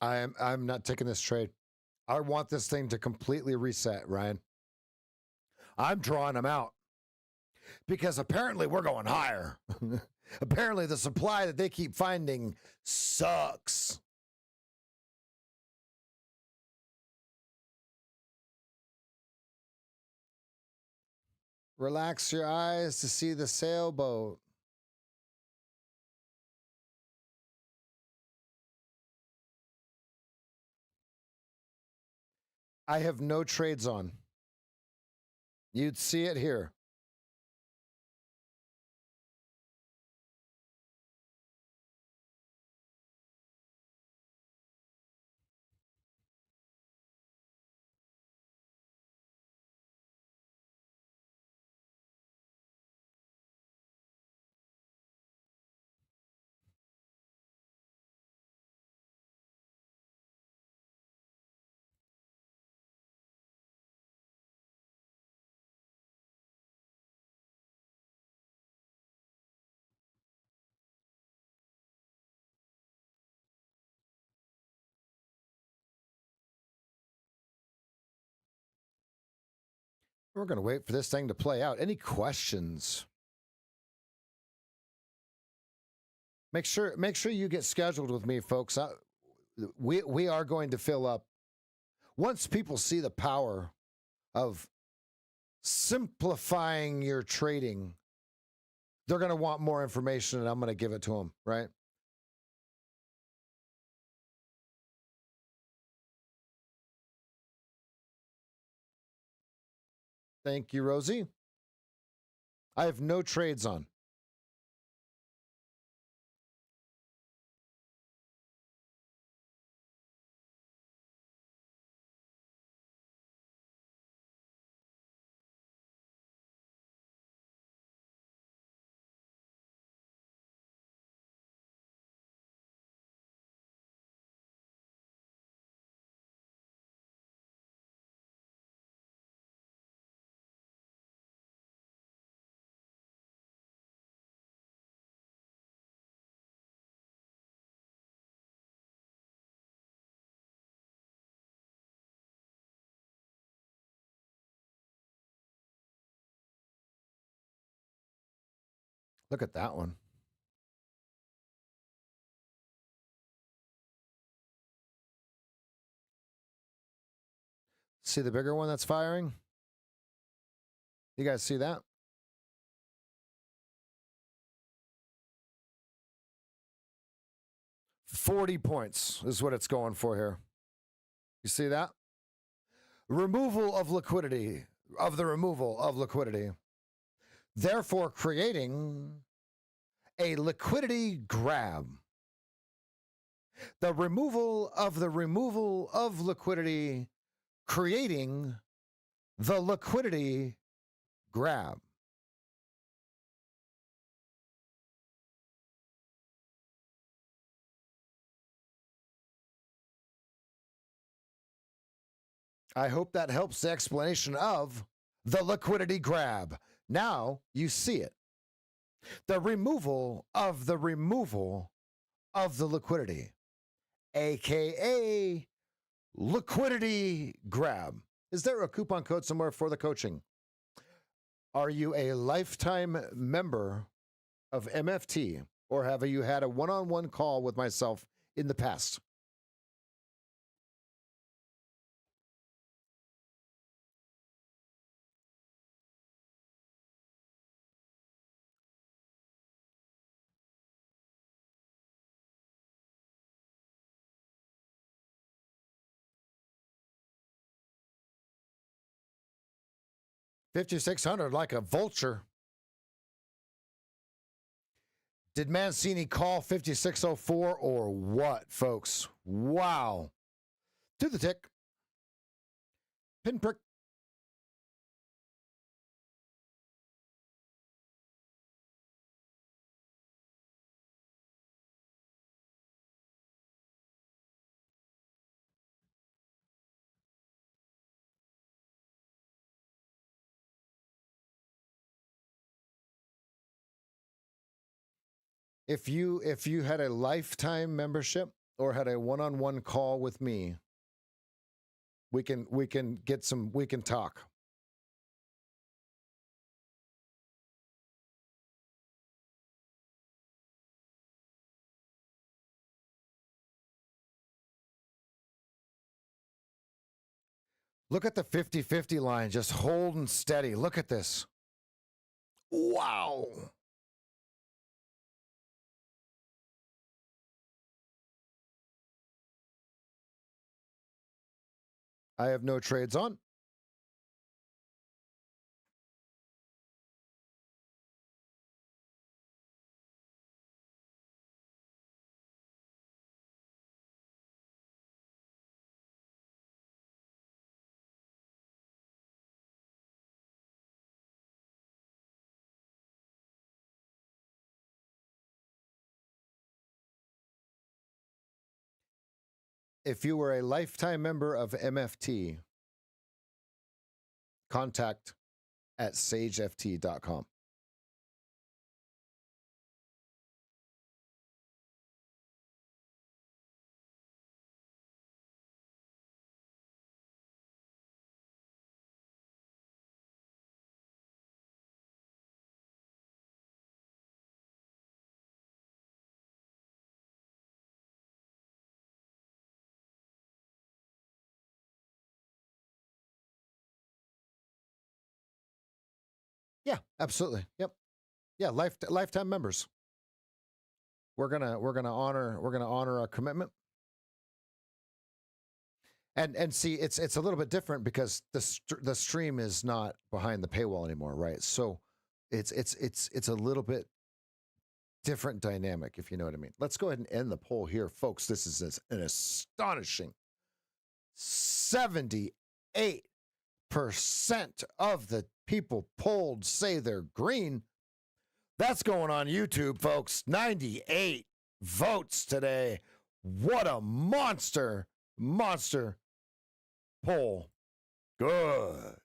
I'm not taking this trade. I want this thing to completely reset, Ryan. I'm drawing them out because apparently we're going higher. Apparently the supply that they keep finding sucks. Relax your eyes to see the sailboat. I have no trades on. You'd see it here. We're going to wait for this thing to play out. Any questions? Make sure you get scheduled with me, folks. We are going to fill up. Once people see the power of simplifying your trading, they're going to want more information, and I'm going to give it to them, right? Thank you, Rosie. I have no trades on. Look at that one. See the bigger one that's firing? You guys see that? $40 points is what it's going for here. You see that? Removal of liquidity, of the removal of liquidity. Therefore, creating a liquidity grab. The removal of liquidity, creating the liquidity grab. I hope that helps the explanation of the liquidity grab. Now you see it. The removal of the liquidity, aka liquidity grab. Is there a coupon code somewhere for the coaching? Are you a lifetime member of MFT, or have you had a one-on-one call with myself in the past? $5,600 like a vulture. Did Mancini call 5604 or what, folks? Wow. To the tick. Pinprick. If you had a lifetime membership or had a one-on-one call with me, we can talk. Look at the 50-50 line just holding steady. Look at this. Wow. I have no trades on. If you were a lifetime member of MFT, contact at SageFT.com. Yeah, absolutely. Yep. Yeah, lifetime members. We're gonna honor our commitment. And see, it's a little bit different because the stream is not behind the paywall anymore, right? So it's a little bit different dynamic, if you know what I mean. Let's go ahead and end the poll here, folks. This is an astonishing 78% of the people polled say they're green. That's going on YouTube, folks. 98 votes today. What a monster poll. Good.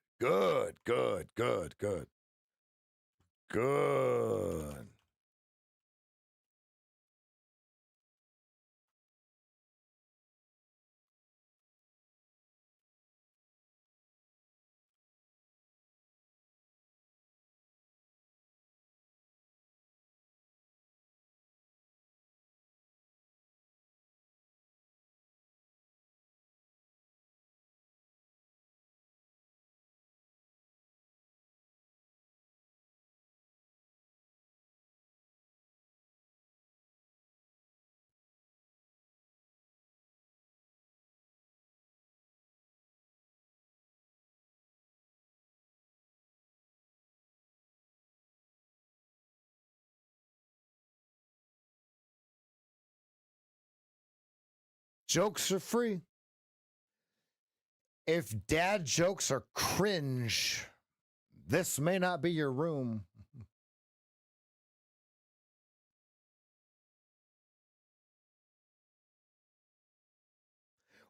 Jokes are free. If dad jokes are cringe, this may not be your room.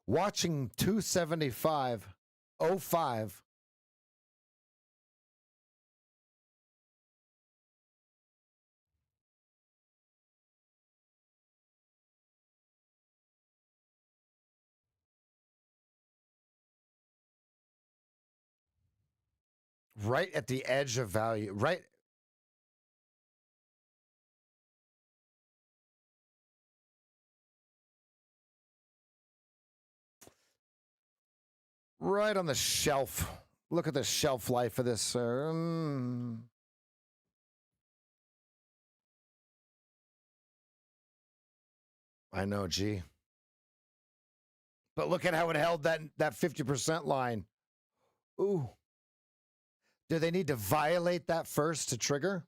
Watching 275.05. Right at the edge of value. Right on the shelf. Look at the shelf life of this. I know, G. But look at how it held that 50% line. Ooh. Do they need to violate that first to trigger?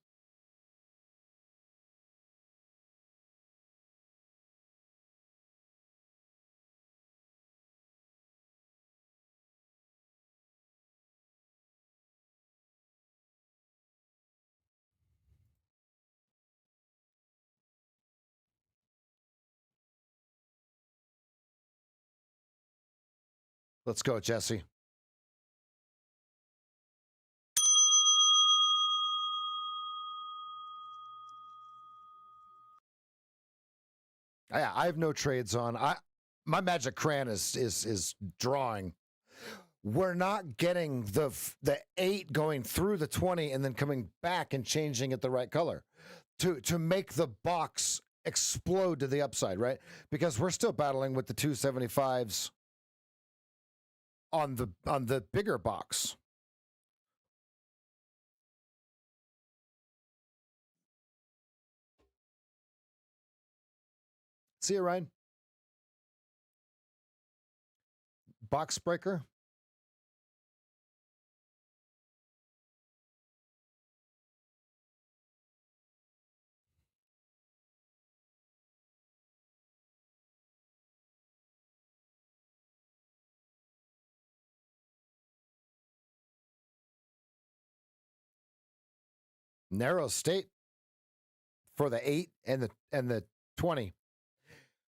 Let's go, Jesse. I have no trades on. My magic crayon is drawing. We're not getting the 8 going through the 20 and then coming back and changing it the right color to make the box explode to the upside, right? Because we're still battling with the 275s on the bigger box. See you, Ryan. Box breaker. Narrow state for the 8 and the 20.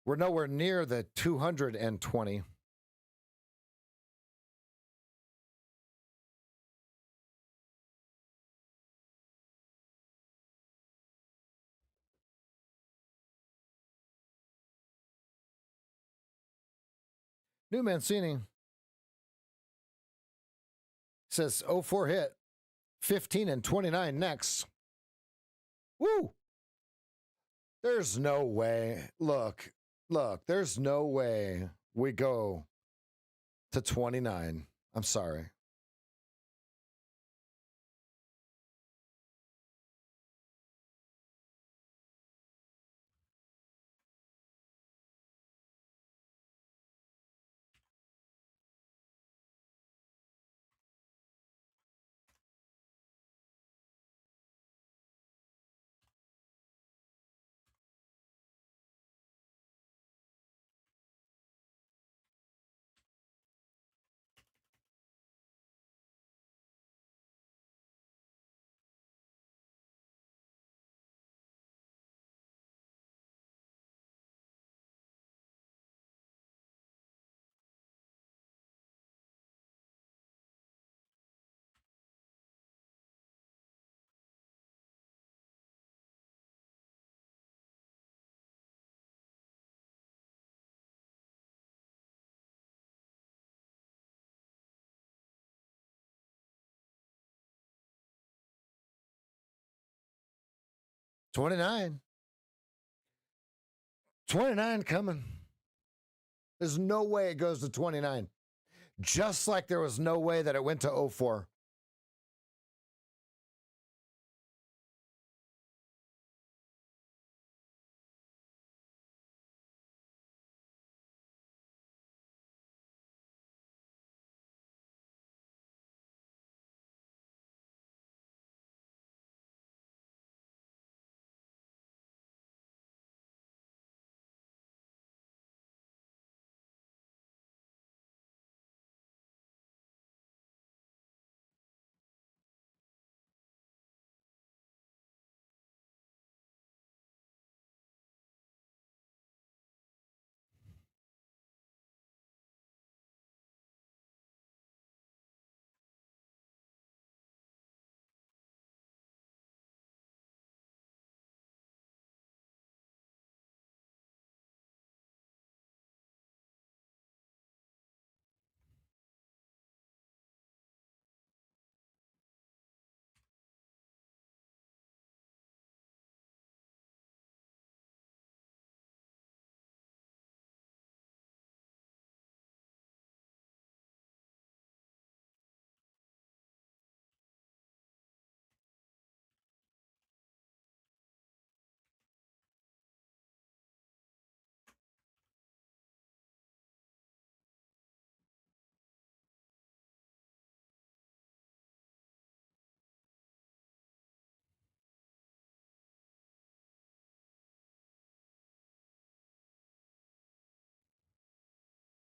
We're nowhere near the 220. New Mancini says 04 hit, 15 and 29 next. Woo! There's no way. Look, there's no way we go to 29. I'm sorry. 29. 29 coming. There's no way it goes to 29. Just like there was no way that it went to 04.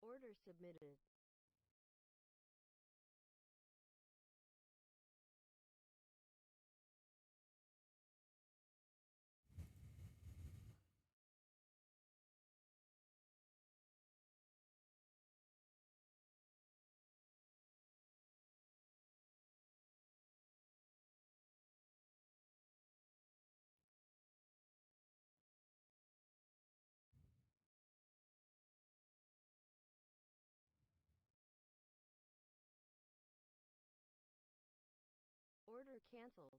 Order submitted. Order canceled.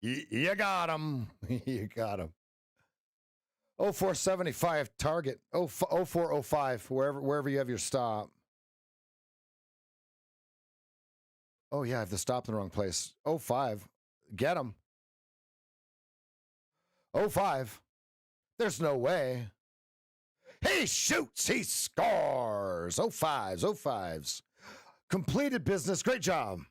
You got him. You got him. 0475 target. 0405, wherever you have your stop. Oh, yeah, I have the stop in the wrong place. 05. Get him. 05. There's no way. He shoots. He scores. 05s. 05s. Completed business. Great job.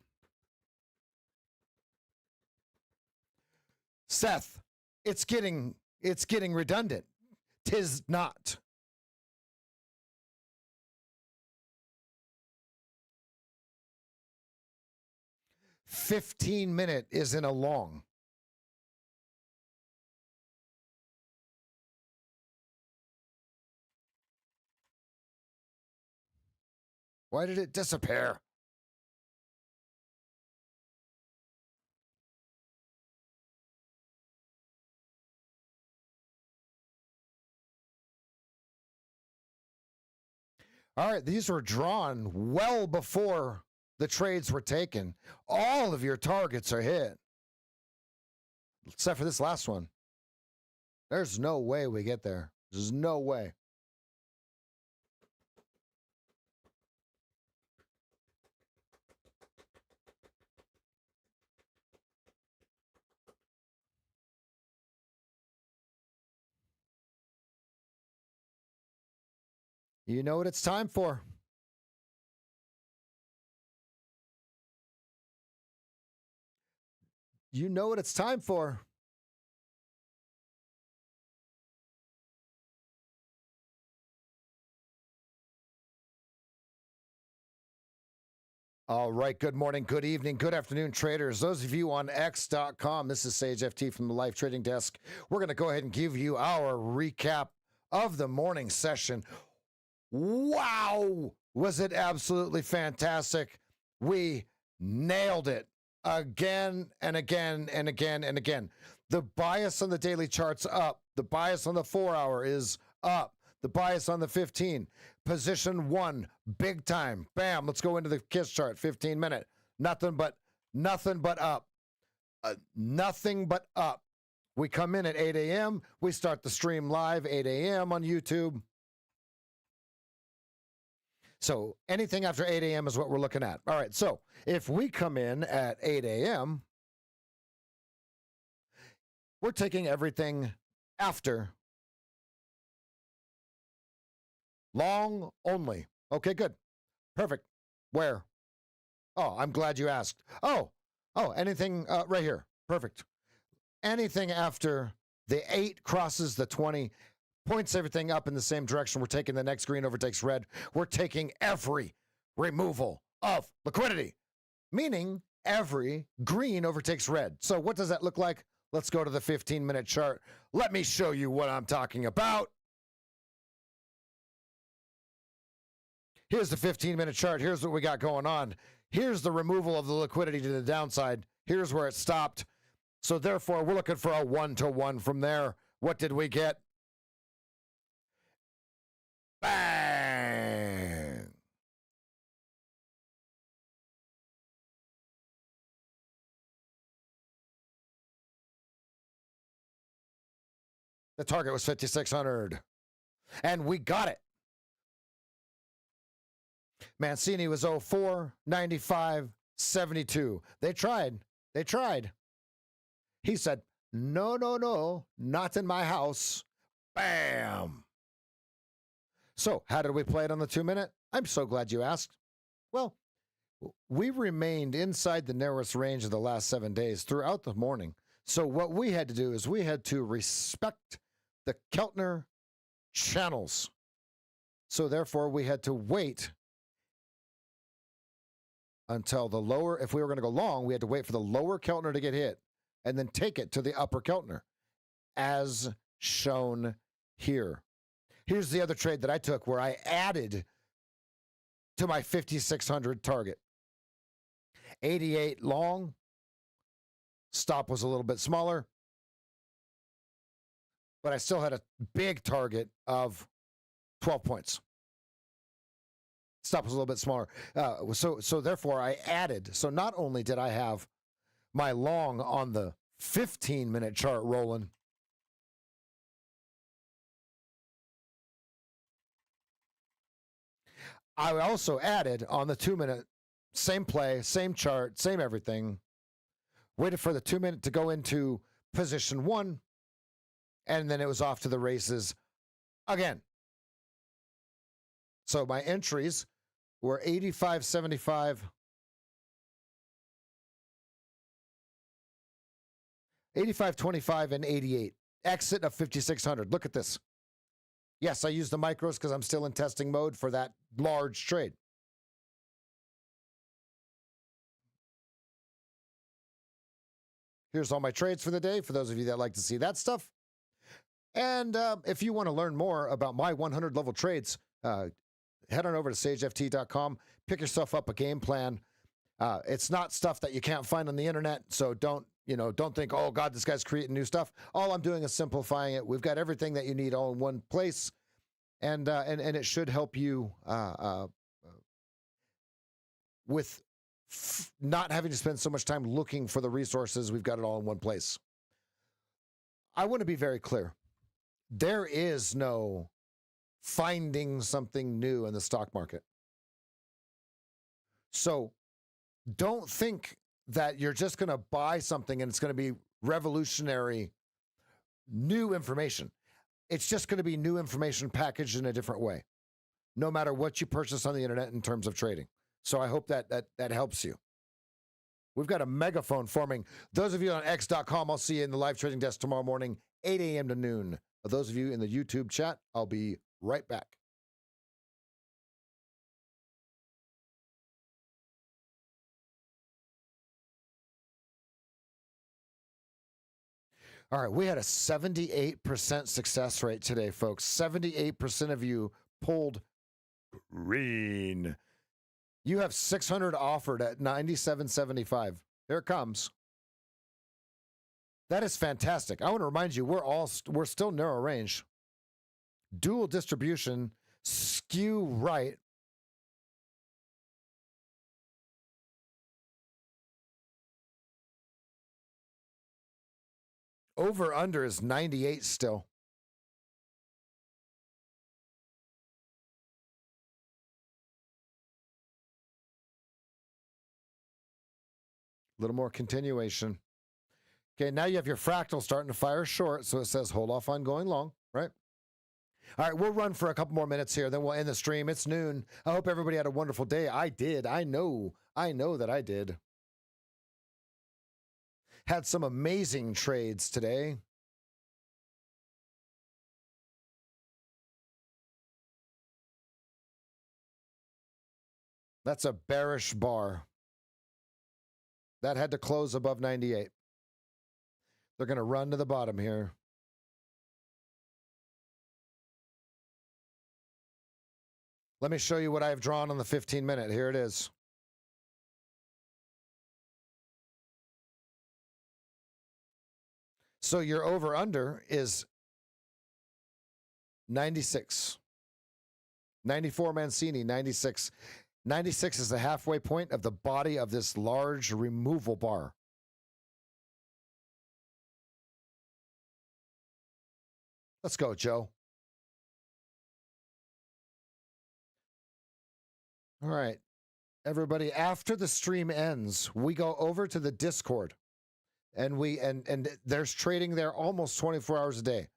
Seth, it's getting redundant. 'Tis not. "15-minute" isn't a long. Why did it disappear? All right, these were drawn well before the trades were taken. All of your targets are hit, except for this last one. There's no way we get there. There's no way. You know what it's time for. You know what it's time for. All right. Good morning, good evening, good afternoon, traders. Those of you on X.com, this is SageFT from the Live Trading Desk. We're going to go ahead and give you our recap of the morning session. Wow! Was it absolutely fantastic? We nailed it again and again and again and again. The bias on the daily chart's up. The bias on the 4-hour is up. The bias on the 15. Position 1, big time. Bam, let's go into the KISS chart, 15-minute. Nothing but up. Nothing but up. We come in at 8 a.m. We start the stream live 8 a.m. on YouTube. So anything after 8 a.m. is what we're looking at. All right, so if we come in at 8 a.m., we're taking everything after long only. Okay, good. Perfect. Where? Oh, I'm glad you asked. Oh, anything right here. Perfect. Anything after the 8 crosses the 20, points everything up in the same direction. We're taking the next green overtakes red. We're taking every removal of liquidity, meaning every green overtakes red. So what does that look like? Let's go to the 15-minute chart. Let me show you what I'm talking about. Here's the 15-minute chart. Here's what we got going on. Here's the removal of the liquidity to the downside. Here's where it stopped. So therefore, we're looking for a 1-to-1 from there. What did we get? Bang! The target was 5,600. And we got it. Mancini was 04, 95, 72. They tried. They tried. He said, no, no, no, not in my house. Bam. So how did we play it on the 2-minute? I'm so glad you asked. Well, we remained inside the narrowest range of the last 7 days throughout the morning. So what we had to do is we had to respect the Keltner channels. So therefore, we had to wait until the lower, if we were going to go long, we had to wait for the lower Keltner to get hit and then take it to the upper Keltner, as shown here. Here's the other trade that I took where I added to my 5,600 target. 88 long. Stop was a little bit smaller, but I still had a big target of 12 points. Stop was a little bit smaller. So therefore I added. So not only did I have my long on the 15-minute chart rolling, I also added on the 2-minute, same play, same chart, same everything. Waited for the 2-minute to go into position 1, and then it was off to the races again. So my entries were 85.75, 85.25, and 88. Exit of 5,600. Look at this. Yes, I use the micros because I'm still in testing mode for that large trade. Here's all my trades for the day, for those of you that like to see that stuff. And if you want to learn more about my 100 level trades, head on over to SageFT.com, pick yourself up a game plan. It's not stuff that you can't find on the internet, so don't think, oh God, this guy's creating new stuff. All I'm doing is simplifying it. We've got everything that you need all in one place, and it should help you with not having to spend so much time looking for the resources. We've got it all in one place. I want to be very clear. There is no finding something new in the stock market. So don't think that you're just going to buy something and it's going to be revolutionary new information. It's just going to be new information packaged in a different way, no matter what you purchase on the internet in terms of trading. So I hope that helps you. We've got a megaphone forming. Those of you on x.com, I'll see you in the live trading desk tomorrow morning, 8 a.m. to noon. For those of you in the YouTube chat, I'll be right back. All right, we had a 78% success rate today, folks. 78% of you pulled green. You have 600 offered at 97.75. Here it comes. That is fantastic. I want to remind you, we're still narrow range. Dual distribution, skew right. Over under is 98 still. A little more continuation. Okay, now you have your fractal starting to fire short, so it says hold off on going long, right? All right, we'll run for a couple more minutes here, then we'll end the stream. It's noon. I hope everybody had a wonderful day. I did. I know that I did. Had some amazing trades today. That's a bearish bar. That had to close above 98. They're going to run to the bottom here. Let me show you what I've drawn on the 15-minute. Here it is. So your over-under is 96. 94 Mancini, 96. 96 is the halfway point of the body of this large removal bar. Let's go, Joe. All right. Everybody, after the stream ends, we go over to the Discord. And there's trading there almost 24 hours a day.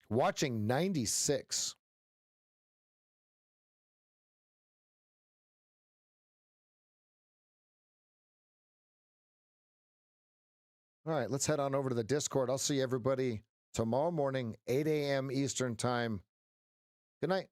Watching 96. All right, let's head on over to the Discord. I'll see everybody tomorrow morning, 8 a.m. Eastern time. Good night.